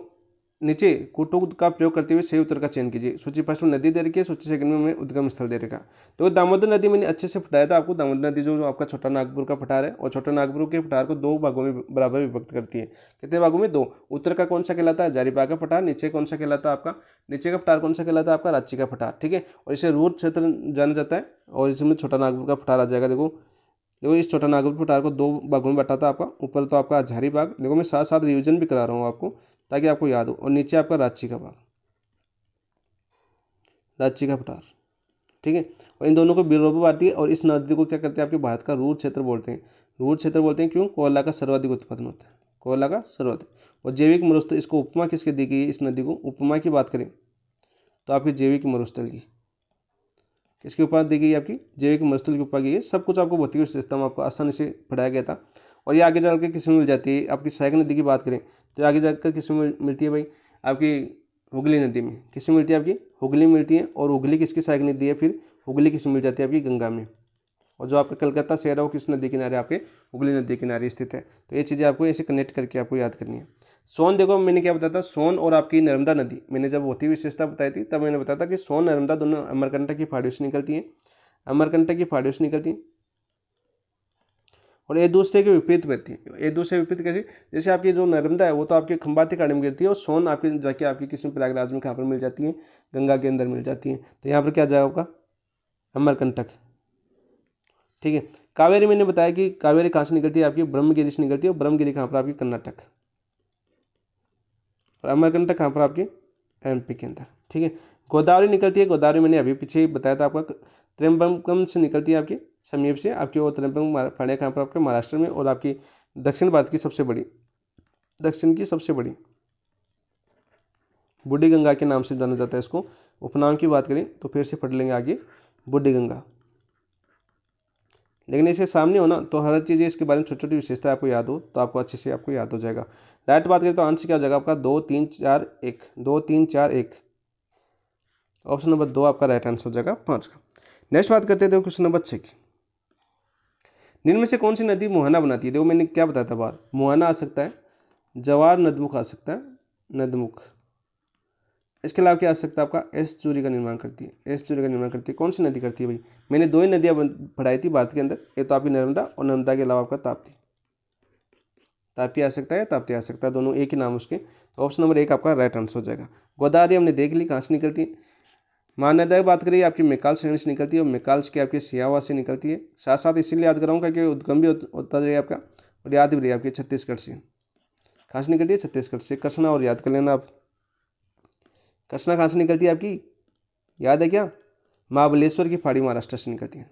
नीचे कोटों का प्रयोग करते हुए सही उत्तर का चयन कीजिए। सूची फर्स्ट में नदी दे रखी है, सूची सेकंड में हमें उद्गम स्थल दे रखा। तो दामोदर नदी मैंने अच्छे से फटाया था आपको। दामोदर नदी जो आपका छोटा नागपुर का पठार है, और छोटा नागपुर के पठार को दो भागों में बराबर विभक्त करती है। कितने भागों में? दो। उत्तर का कौन सा कहलाता है? हजारीबाग का पठार। नीचे कौन सा कहलाता है आपका? नीचे का पठार कौन सा कहलाता है आपका? रांची का पठार। ठीक है, और इसे रूर क्षेत्र जाना जाता है, और इसमें छोटा नागपुर का पठार आ जाएगा। देखो इस छोटा नागपुर पठार को दो भागों में बटा था आपका। ऊपर तो आपका हजारीबाग, देखो मैं साथ साथ रिवीजन भी करा रहा हूँ आपको ताकि आपको याद हो, और नीचे आपका रांची का भाग, रांची का पठार। ठीक है, और इन दोनों को बिरोबा बांटती है। और इस नदी को क्या करते हैं आपके भारत का रूर क्षेत्र बोलते हैं। रूर क्षेत्र बोलते हैं क्यों? कोयला का सर्वाधिक उत्पादन होता है, कोयला का सर्वाधिक। और जैविक मरुस्थल, इसको उपमा किसके दी गई है? इस नदी को उपमा की बात करें तो आपकी जैविक मरुस्थल की। किसकी उपमा दी गई है? आपकी जैविक मरुस्थल की उपमा की है। सब कुछ आपको भौतिक विशेषता में आपको आसानी से पढ़ाया गया था। और ये आगे जाकर किस में मिल जाती है? आपकी सहायक नदी की बात करें तो आगे जाकर किस में मिलती है भाई? आपकी हुगली नदी में। किस में मिलती है? आपकी हुगली में मिलती है। और हुगली किसकी सहायक नदी है? फिर हुगली किस में मिल जाती है? आपकी गंगा में। और जो आपका कलकत्ता शहर है वो किस नदी किनारे? आपके हुगली नदी किनारे स्थित है। तो ये चीज़ें आपको ऐसे कनेक्ट करके आपको याद करनी है। सोन, देखो मैंने क्या बताया था, सोन और आपकी नर्मदा नदी, मैंने जब भौतिक विशेषता बताई थी तब मैंने बताया था कि सोन नर्मदा दोनों अमरकंटक की फाड़ियों से निकलती हैं, अमरकंटक की फाड़ियों से निकलती हैं, और एक दूसरे के विपरीत बहती है। एक दूसरे के विपरीत कैसे? जैसे आपकी जो नर्मदा है वो तो आपके खंबाती खाड़ी में गिरती है, और सोन आपकी जाके आपकी किसी प्रयागराज में कहाँ पर मिल जाती है? गंगा के अंदर मिल जाती है। तो यहाँ पर क्या जाएगा आपका? अमरकंटक। ठीक है, कावेरी मैंने बताया कि कावेरी कहाँ से निकलती है? आपकी ब्रह्मगिरी से निकलती है। और ब्रह्मगिरी कहाँ पर? आपकी कर्नाटक। और अमरकंटक कहाँ पर? आपकी एमपी के अंदर। ठीक है, गोदावरी निकलती है। गोदावरी मैंने अभी पीछे ही बताया था आपका, त्र्यंबकम से निकलती है आपकी समीप से। आपकी वो त्र्यंबकम फाड़ियाँ कहाँ पर? आपके महाराष्ट्र में। और आपकी दक्षिण भारत की सबसे बड़ी, दक्षिण की सबसे बड़ी बूढ़ी गंगा के नाम से जाना जाता है इसको। उपनाम की बात करें तो फिर से पढ़ लेंगे आगे, बूढ़ी गंगा। लेकिन इसके सामने हो ना तो हर चीज़ इसके बारे में छोटी छोटी विशेषता आपको याद हो तो आपको अच्छे से आपको याद हो जाएगा। डायरेक्ट बात करें तो आंसर क्या हो जाएगा आपका? 2 3 4 1, 2 3 4 1। ऑप्शन नंबर 2 आपका राइट आंसर हो जाएगा 5 का। नेक्स्ट बात करते हैं क्वेश्चन नंबर 6 की। निम्न में से कौन सी नदी मुहाना बनाती है? देखो मैंने क्या बताया था बाहर, मुहाना आ सकता है, जवार नदमुख आ सकता है, नदमुख। इसके अलावा क्या आ सकता है आपका? एस चूरी का निर्माण करती है, एस चूरी का निर्माण करती है। कौन सी नदी करती है भाई? मैंने दो ही नदियाँ पढ़ाई थी भारत के अंदर, एक तो आपकी नर्मदा, और नर्मदा के अलावा आपका ताप्ती। तापी आ सकता है, ताप्ती आ सकता है, दोनों एक ही नाम उसके। तो ऑप्शन नंबर 1 आपका राइट आंसर हो जाएगा। गोदावरी हमने देख ली कहाँ से निकलती है। महानदा की बात करिए आपकी मेकाल श्रेणी से निकलती है, और मेकाल की आपकी सियावा से निकलती है। साथ साथ इसीलिए याद कराऊंगा कि उद्गम भी होता रही आपका, और याद भी रही आपकी छत्तीसगढ़ से। कहाँ से निकलती है? छत्तीसगढ़ से। कृष्णा, और याद कर लेना आप, कृष्णा कहाँ से निकलती है आपकी? याद है क्या? महाबलेश्वर की फाड़ी महाराष्ट्र से निकलती है,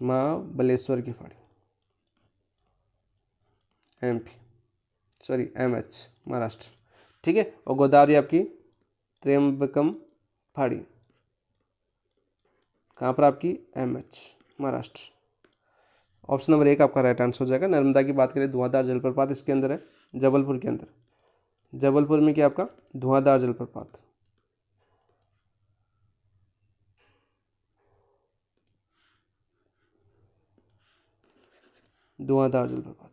महाबलेश्वर की फाड़ी, एमपी, सॉरी एमएच, महाराष्ट्र। ठीक है, और गोदावरी आपकी त्र्यंबकम फाड़ी कहाँ पर? आपकी एमएच, महाराष्ट्र। ऑप्शन नंबर 1 आपका राइट आंसर हो जाएगा। नर्मदा की बात करें, धुआंधार जलप्रपात इसके अंदर है, जबलपुर के अंदर। जबलपुर में क्या आपका? धुआंधार जलप्रपात। धुआंधार जलप्रपात।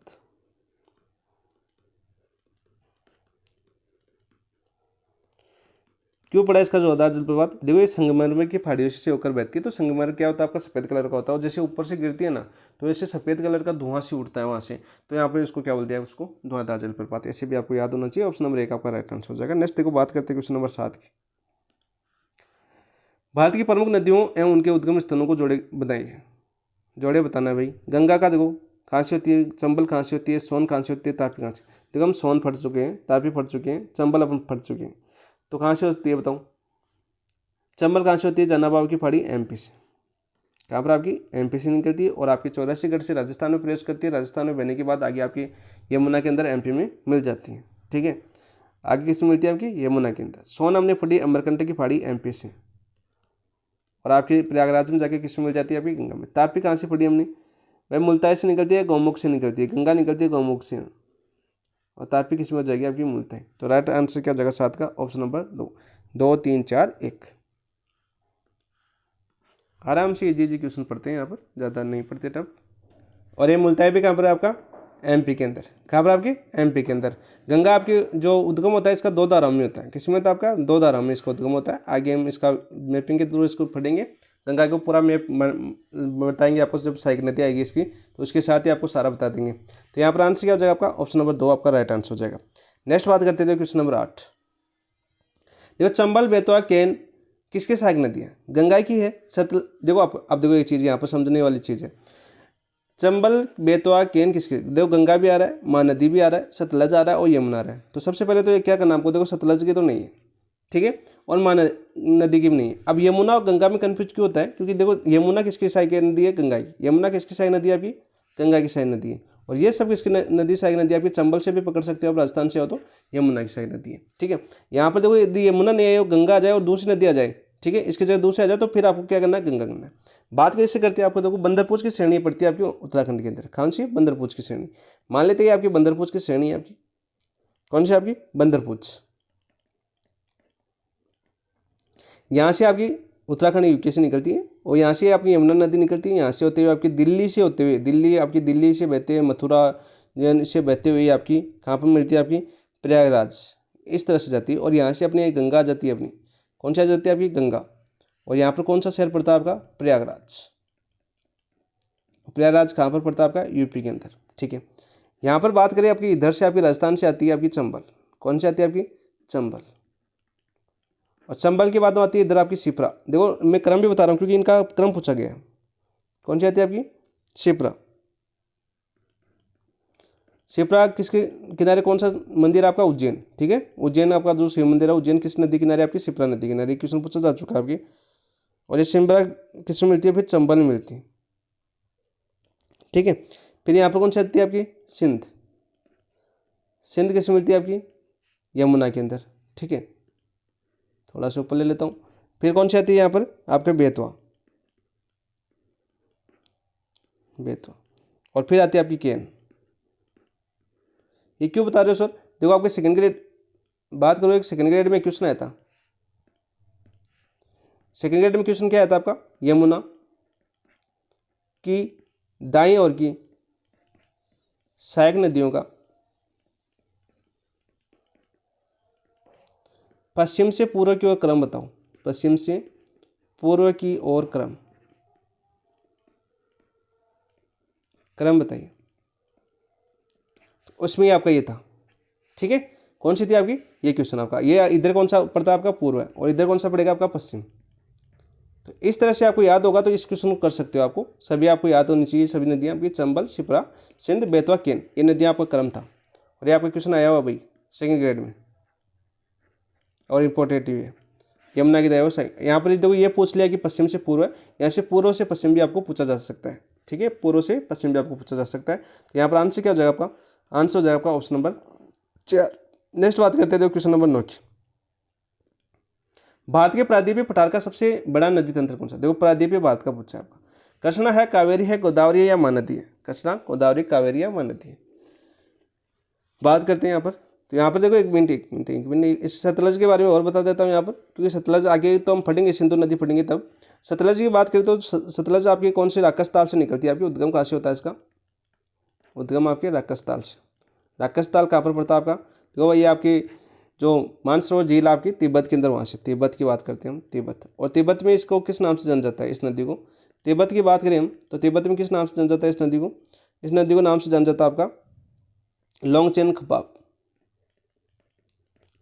क्यों पड़ा इसका धुआंधार जलप्रपात? देखो ये संगमरमर की फाड़ियों से होकर बहती है। तो संगमरमर क्या होता है आपका? सफेद कलर का होता है, और जैसे ऊपर से गिरती है ना तो ऐसे सफेद कलर का धुआं से उठता है वहां से। तो यहाँ पर इसको क्या बोलते हैं? उसको धुआंधार जलप्रपात। ऐसे भी आपको याद होना चाहिए। ऑप्शन नंबर 1 आपका राइट आंसर हो जाएगा। नेक्स्ट देखो बात करते हैं क्वेश्चन नंबर 7 की। भारत की प्रमुख नदियों एवं उनके उद्गम स्थलों को जोड़े बताइए। जोड़े बताना है भाई। गंगा का देखो कहाँ से होती है? चंबल कहाँ से होती है? सोन कहाँ से होती है? तापी कहाँ से? देखो हम सोन फट चुके हैं, तापी फट चुके हैं, चंबल अपन फट चुके हैं। तो कहाँ से होती है बताओ? चंबल कहाँ से होती है? जनाबाव की फाड़ी एमपी से। कहाँ पर? आपकी एमपी से निकलती है, और आपकी 84 गढ़ से राजस्थान में प्रवेश करती है। राजस्थान में बहने के बाद आगे आपकी यमुना के अंदर एमपी में मिल जाती है। ठीक है, आगे किसमें मिलती है? आपकी यमुना के अंदर। सोन हमने फटी अमरकंटक की फाड़ी एमपी से, और आपकी प्रयागराज में जाके किसमें मिल जाती है? आपकी गंगा में। तापी कहाँ से पड़ी हमने? भाई मुल्ताई से निकलती है, गौमुख से निकलती है। गंगा निकलती है गौमुख से, और तापी किसमें हो जाएगी? आपकी मुल्ताई। तो राइट आंसर क्या हो जाएगा 7 का? Option number 2, 2 3 4 1। आराम से इजी क्वेश्चन पढ़ते हैं यहाँ पर, ज़्यादा नहीं पढ़ते टफ। और ये मुल्ताई भी कहाँ पर है आपका? एमपी के अंदर। कहाँ पर आपकी? एमपी के अंदर। गंगा आपकी जो उद्गम होता है इसका दो धाराओं में होता है। किसमें होता है आपका? दो धाराओं में इसका उद्गम होता है। आगे हम इसका मैपिंग के थ्रू इसको पढ़ेंगे। गंगा को पूरा मैप बताएंगे आपको, जब सहायक नदी आएगी इसकी तो उसके साथ ही आपको सारा बता देंगे। तो यहाँ पर आंसर क्या हो जाएगा आपका? ऑप्शन नंबर 2 आपका राइट आंसर हो जाएगा। नेक्स्ट बात करते थे क्वेश्चन नंबर 8। देखो चंबल, बेतवा, केन किसके सहायक नदी है? गंगा की है। देखो आप, अब देखो ये चीज़ यहाँ पर समझने वाली चीज़ है। चंबल, बेतवा, केन किसके? देखो गंगा भी आ रहा है, महानदी भी आ रहा है, सतलज आ रहा है और यमुना आ रहा है। तो सबसे पहले तो ये क्या करना आपको, देखो सतलज की तो नहीं है, ठीक है, और महानदी की भी नहीं है। अब यमुना और गंगा में कन्फ्यूज क्यों होता है? क्योंकि देखो यमुना किसकी सहायक नदी है? गंगा की। यमुना किसकी सहायक नदी है आपकी? गंगा की सहायक नदी है। और ये सब किसकी नदी सहायक नदी आपकी? चंबल से भी पकड़ सकते हो आप, राजस्थान से हो तो यमुना की सहायक नदी है, ठीक है। यहाँ पर देखो यदि यमुना नहीं आए, गंगा आ जाए और दूसरी नदी आ जाए, ठीक है, इसके जगह दूसरे आ जाए, तो फिर आपको क्या करना है? गंगा करना है। बात कैसे करते हैं आपको? देखो बंदरपूछ की श्रेणी पड़ती है आपकी उत्तराखंड के अंदर। कौन सी? बंदरपूछ की श्रेणी। मान लेते हैं आपकी बंदरपूछ की श्रेणी है आपकी, कौन सी आपकी? बंदरपूछ। यहाँ से आपकी उत्तराखंड यूके से निकलती है और यहाँ से आपकी यमुना नदी निकलती है। यहाँ से होते हुए आपकी दिल्ली से होते हुए, दिल्ली से बहते हुए मथुरा से बहते हुए आपकी कहाँ पर मिलती है? आपकी प्रयागराज। इस तरह से जाती है और यहाँ से अपनी गंगा आ जाती है अपनी। कौन सी आ जाती है आपकी? गंगा। और यहाँ पर कौन सा शहर पड़ता है आपका? प्रयागराज। प्रयागराज कहाँ पर पड़ता है आपका? यूपी के अंदर, ठीक है। यहाँ पर बात करें आपकी, इधर से आपकी राजस्थान से आती है आपकी चंबल। कौन सी आती है आपकी? चंबल। और चंबल के बाद में आती है इधर आपकी शिप्रा। देखो मैं क्रम भी बता रहा हूँ क्योंकि इनका क्रम पूछा गया है। कौन सी आती है आपकी? शिप्रा। शिप्रा किसके किनारे? कौन सा मंदिर आपका? उज्जैन, ठीक है। उज्जैन आपका जो शिव मंदिर है, उज्जैन किस नदी किनारे आपकी? शिप्रा नदी किनारे। क्वेश्चन पूछा जा चुका है आपकी। और ये शिप्रा किसमें मिलती है? फिर चंबल में मिलती है, ठीक है। फिर यहाँ पर कौन सी आती है आपकी? सिंध। सिंध किसमें मिलती है आपकी? यमुना के अंदर, ठीक है। थोड़ा सा ऊपर ले लेता हूँ। फिर कौन सी आती है यहाँ पर? आपके बेतवा। बेतवा। और फिर आती है आपकी केन। ये क्यों बता रहे हो सर? देखो आपके सेकंड ग्रेड बात करो, एक सेकंड ग्रेड में क्वेश्चन आया था। सेकंड ग्रेड में क्वेश्चन क्या आया था आपका? यमुना की दाईं ओर की सहायक नदियों का पश्चिम से पूर्व की ओर क्रम बताओ। पश्चिम से पूर्व की ओर क्रम बताइए। उसमें आपका ये था, ठीक है। कौन सी थी आपकी? ये क्वेश्चन आपका, ये इधर कौन सा पड़ता है आपका? पूर्व है, और इधर कौन सा पड़ेगा आपका? पश्चिम। तो इस तरह से आपको याद होगा तो इस क्वेश्चन को कर सकते हो। आपको सभी आपको याद होनी चाहिए, सभी नदियाँ आपकी चंबल, शिप्रा, सिंध, बेतवा, केन, ये नदियाँ आपका क्रम था। और ये आपका क्वेश्चन आया हुआ भाई सेकंड ग्रेड में, और इम्पोर्टेंट है। यमुना की दया से यहाँ पर देखो ये पूछ लिया कि पश्चिम से पूर्व है, यहाँ से पूर्व से पश्चिम भी आपको पूछा जा सकता है, ठीक है। पूर्व से पश्चिम भी आपको पूछा जा सकता है। तो यहाँ पर आंसर क्या हो जाएगा आपका? आंसर हो जाएगा आपका ऑप्शन नंबर 4। नेक्स्ट बात करते हैं क्वेश्चन नंबर 9 की। भारत के प्रायद्वीपीय पठार का सबसे बड़ा नदी तंत्र कौन सा? देखो प्रायद्वीपीय भारत का पूछा है आपका। कृष्णा है, कावेरी है, गोदावरी है या महानदी है? कृष्णा, गोदावरी, कावेरी या महानदी है? बात करते हैं यहाँ पर। तो यहाँ पर देखो एक मिनट इस सतलज के बारे में और बता देता हूँ यहाँ पर, क्योंकि सतलज आगे तो हम पढ़ेंगे, सिंधु नदी पढ़ेंगे तब। सतलज की बात करें तो सतलज आपकी कौन से राकसताल से निकलती है? आपकी उद्गम कहाँ से होता है इसका? उद्गम आपके राकसताल से। राकसताल कहाँ पर पड़ता है आपका? देखो ये आपकी जो मानसरोवर झील आपकी तिब्बत के अंदर, वहाँ से तिब्बत की बात करते हैं हम, तिब्बत। और तिब्बत में इसको किस नाम से जाना जाता है? इस नदी को, तिब्बत की बात करें हम तो तिब्बत में किस नाम से जाना जाता है इस नदी को? इस नदी को नाम से जाना जाता है आपका लोंगचेन खबाब।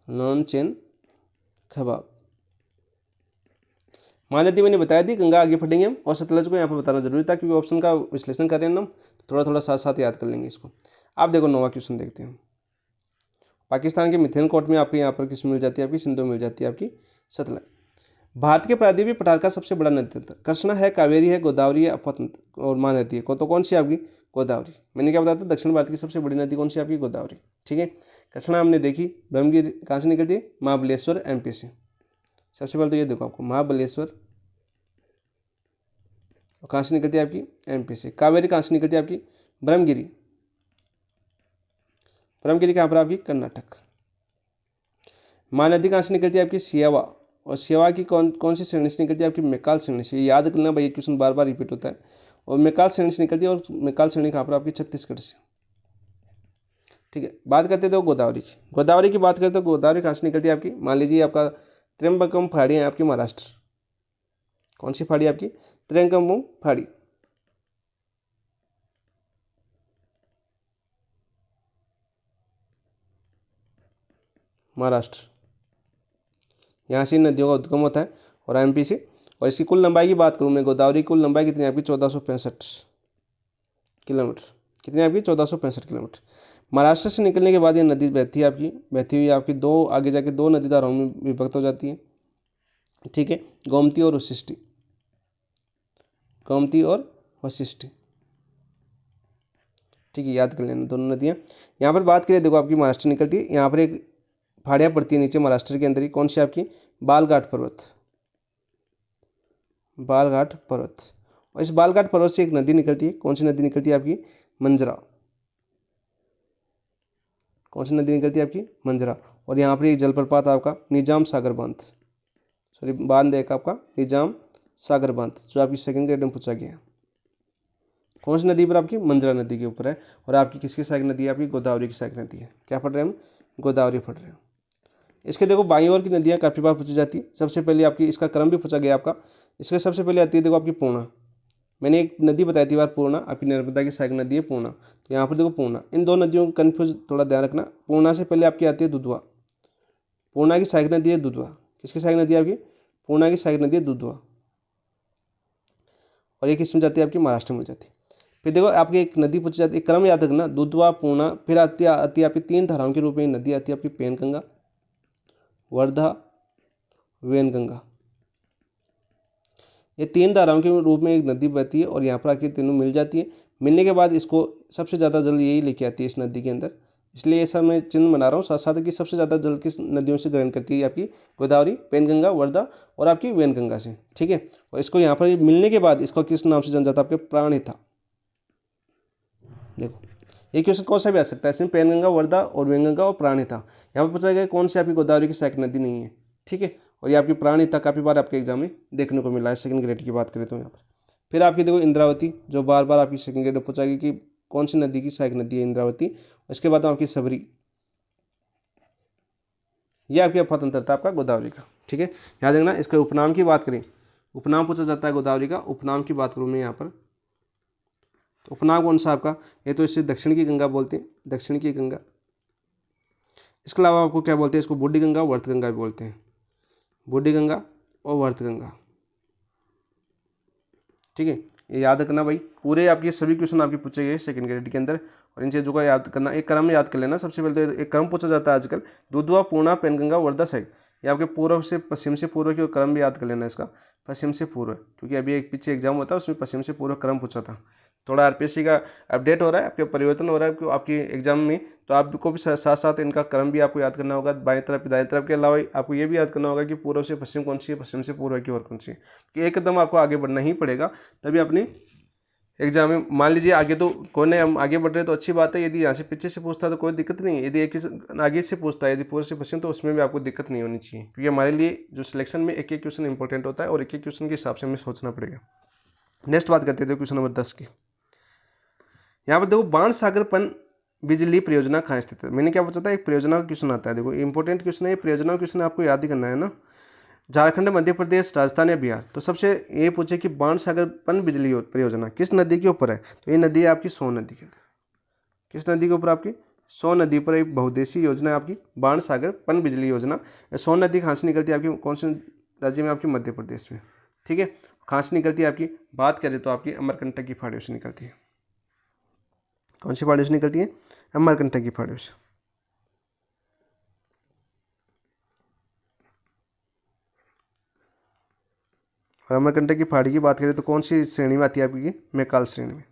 लोंगचेन खबाब। महानदी मैंने बताया थी, गंगा आगे पढ़ेंगे हम, और सतलज को यहाँ पर बताना जरूरी था क्योंकि ऑप्शन का विश्लेषण कर रहे हैं हम, थोड़ा थोड़ा साथ साथ याद कर लेंगे इसको। आप देखो 9वां क्वेश्चन देखते हैं। पाकिस्तान के मिथेन कोट में आपके यहाँ पर किस मिल जाती है? आपकी सिंधु मिल जाती है आपकी सतलज। भारत के प्रायद्वीपीय पठार का सबसे बड़ा नदी तंत्र कृष्णा है, कावेरी है, गोदावरी है और महानदी है। तो कौन सी आपकी? गोदावरी। मैंने क्या बताया था? दक्षिण भारत की सबसे बड़ी नदी कौन सी आपकी? गोदावरी, ठीक है। कृष्णा हमने देखी, ब्रह्मगिरी कहाँ से निकलती है? महाबलेश्वर एमपी से। सबसे पहले तो ये देखो आपको महाबलेश्वर कहाँ से निकलती है? आपकी एमपी से। कावेरी कहाँ से निकलती है? आपकी ब्रह्मगिरी। ब्रह्मगिरी कहाँ पर? आपकी कर्नाटक। महानदी कहाँ से निकलती है? आपकी सियावा। और सियावा की कौन सी श्रेणी से निकलती है? आपकी मैकाल श्रेणी से। याद करना भाई, क्वेश्चन बार बार रिपीट होता है। और मैकाल श्रेणी से निकलती है, और मैकाल श्रेणी कहाँ पर? आपकी छत्तीसगढ़ से। ठीक है। बात करते तो गोदावरी की, गोदावरी की बात करते तो गोदावरी कहाँ से निकलती है आपकी, मान लीजिए आपका त्र्यंबकम पहाड़ी है आपकी महाराष्ट्र, कौन सी पहाड़ी आपकी, त्र्यंबकम पहाड़ी, महाराष्ट्र, यहाँ से नदियों का उद्गम होता है और एमपी से। और इसकी कुल लंबाई की बात करूँ मैं, गोदावरी की कुल लंबाई कितनी है आपकी, 1465 किलोमीटर, कितनी है आपकी, 1465 किलोमीटर। महाराष्ट्र से निकलने के बाद ये नदी बहती है आपकी, बहती हुई आपकी दो आगे जाके दो नदी धाराओं में विभक्त हो जाती है, ठीक है, गोमती और वशिष्ठी, गोमती और वशिष्ठी, ठीक है, याद कर लेना दोनों नदियाँ। यहाँ पर बात करें, देखो आपकी महाराष्ट्र निकलती है, यहाँ पर एक पहाड़ियाँ पड़ती है नीचे महाराष्ट्र के अंदर ही, कौन सी आपकी, बालघाट पर्वत, बालघाट पर्वत। और इस बालघाट पर्वत से एक नदी निकलती है, कौन सी नदी निकलती है आपकी, मंजरा, कौन सी नदी निकलती है आपकी, मंजरा। और यहाँ पर एक जलप्रपात आपका निजाम सागर बांध, सॉरी बांध एक आपका निजाम सागर बांध, जो आपकी सेकंड ग्रेड में पूछा गया है। कौन सी नदी पर आपकी, मंजरा नदी के ऊपर है। और आपकी किसकी सहायक नदी है आपकी, गोदावरी की सहायक नदी है। क्या पढ़ रहे हैं हम, गोदावरी पढ़ रहे हैं। इसके देखो बाईं ओर की नदियाँ काफ़ी बार पूछी जाती है। सबसे पहले आपकी इसका क्रम भी पूछा गया आपका, इसके सबसे पहले आती है देखो आपकी पूर्णा, मैंने एक नदी बताई थी बार पूर्णा, आपकी नर्मदा की सहायक नदी है पूर्णा, तो यहाँ पर देखो पूर्णा, इन दो नदियों को कन्फ्यूज थोड़ा ध्यान रखना। पूर्णा से पहले आपकी आती है दुधवा, पूर्णा की सहायक नदी है दुधवा, किसकी सहायक नदी है आपकी, पूर्णा की सहायक नदी है दुधवा, और ये किस में जाती है आपकी, महाराष्ट्र में जाती है। फिर देखो आपकी एक नदी पूछी जाती है, क्रम याद रखना, दुधवा पूर्णा, फिर आती है आपकी तीन धाराओं के रूप में नदी आती है आपकी पेनगंगा, वर्धा, वेनगंगा। ये तीन धाराओं के रूप में एक नदी बहती है और यहाँ पर आके तीनों मिल जाती है। मिलने के बाद इसको सबसे ज़्यादा जल यही लेके आती है इस नदी के अंदर, इसलिए ऐसा मैं चिन्ह बना रहा हूँ। साथ साथ कि सबसे ज़्यादा जल किस नदियों से ग्रहण करती है आपकी, गोदावरी, पेनगंगा, वर्धा और आपकी वेनगंगा से, ठीक है। और इसको यहाँ पर मिलने के बाद इसको किस नाम से जाना जाता है आपके, प्राणहिता। देखो ये क्वेश्चन कौन सा भी आ सकता है, इसमें पेनगंगा, वर्धा और वेनगंगा और प्राणहिता। यहाँ पर पूछा गया कौन सी आपकी गोदावरी की सहायक नदी नहीं है, ठीक है। और ये आपकी प्राणहिता काफ़ी बार आपके एग्जाम में देखने को मिला है, सेकंड ग्रेड की बात करें तो यहाँ पर। फिर आपकी देखो इंद्रावती, जो बार बार आपकी सेकंड ग्रेड में पूछा गया कि कौन सी नदी की सहायक नदी है, इंद्रावती। उसके बाद आपकी सबरी, ये आपकी स्वतंत्रता आपका गोदावरी का, ठीक है, याद रखना। इसके उपनाम की बात करें, उपनाम पूछा जाता है गोदावरी का, उपनाम की बात करूँ मैं यहाँ पर, तो उपनाम कौन सा आपका, ये तो इसे दक्षिण की गंगा बोलते हैं, दक्षिण की गंगा। इसके अलावा आपको क्या बोलते हैं, इसको बूढ़ी गंगा, वर्त गंगा भी बोलते हैं, बूढ़ी गंगा और वर्त गंगा, ठीक है। ये याद रखना भाई, पूरे आपके सभी क्वेश्चन आपके पूछे गए सेकंड ग्रेड के अंदर, और इन चीज़ों का याद करना, एक क्रम याद कर लेना। सबसे पहले तो एक क्रम पूछा जाता है आजकल, दुधवा, पूर्णा, पेनगंगा, वर्धा, सहायक। ये आपके पूर्व से पश्चिम से पूर्व की क्रम भी याद कर लेना इसका, पश्चिम से पूर्व, क्योंकि अभी एक पीछे एग्जाम होता है उसमें पश्चिम से पूर्व क्रम पूछा था। थोड़ा आरपीएससी का अपडेट हो रहा है, आपके परिवर्तन हो रहा है आपकी एग्जाम में, तो आपको भी साथ साथ इनका क्रम भी आपको याद करना होगा। बाएं तरफ दाएं तरफ के अलावा आपको ये भी याद करना होगा कि पूर्व से पश्चिम कौन सी है, पश्चिम से पूर्व की ओर कौन सी है, कि एक कदम आपको आगे बढ़ना ही पड़ेगा तभी अपनी एग्जाम में। मान लीजिए आगे तो कोई नहीं, हम आगे बढ़ रहे हैं तो अच्छी बात है, यदि यहाँ से पीछे से पूछता है तो कोई दिक्कत नहीं है, यदि एक आगे से पूछता है, यदि पूर्व से पश्चिम, तो उसमें भी आपको दिक्कत नहीं होनी चाहिए, क्योंकि हमारे लिए जो सिलेक्शन में एक एक क्वेश्चन इंपॉर्टेंट होता है और एक एक क्वेश्चन के हिसाब से हमें सोचना पड़ेगा। नेक्स्ट बात करते थे क्वेश्चन नंबर 10 की। यहाँ पर देखो बाणसागर पन बिजली परियोजना कहाँ स्थित है, मैंने क्या पूछा था, एक परियोजना का क्वेश्चन आता है। देखो इंपॉर्टेंट क्वेश्चन है, परियोजना का क्वेश्चन आपको याद ही करना है ना। झारखंड, मध्य प्रदेश, राजस्थान या बिहार, तो सबसे ये पूछे कि बाणसागर पन बिजली परियोजना किस नदी के ऊपर है, तो ये नदी है आपकी सोन नदी के, किस नदी के ऊपर, आपकी सोन नदी पर एक बहुउद्देशीय योजना है आपकी बाणसागर पन बिजली योजना। सोन नदी कहाँ से निकलती है आपकी, कौन से राज्य में, आपकी मध्य प्रदेश में, ठीक है। कहाँ से निकलती है आपकी, बात करें तो आपकी अमरकंटक की पहाड़ियों से निकलती है। कौन सी पहाड़ियों से निकलती है, अमरकंटक की पहाड़ियों से। और अमरकंटक की पहाड़ी की बात करें तो कौन सी श्रेणी में आती है आपकी, मैकाल श्रेणी में,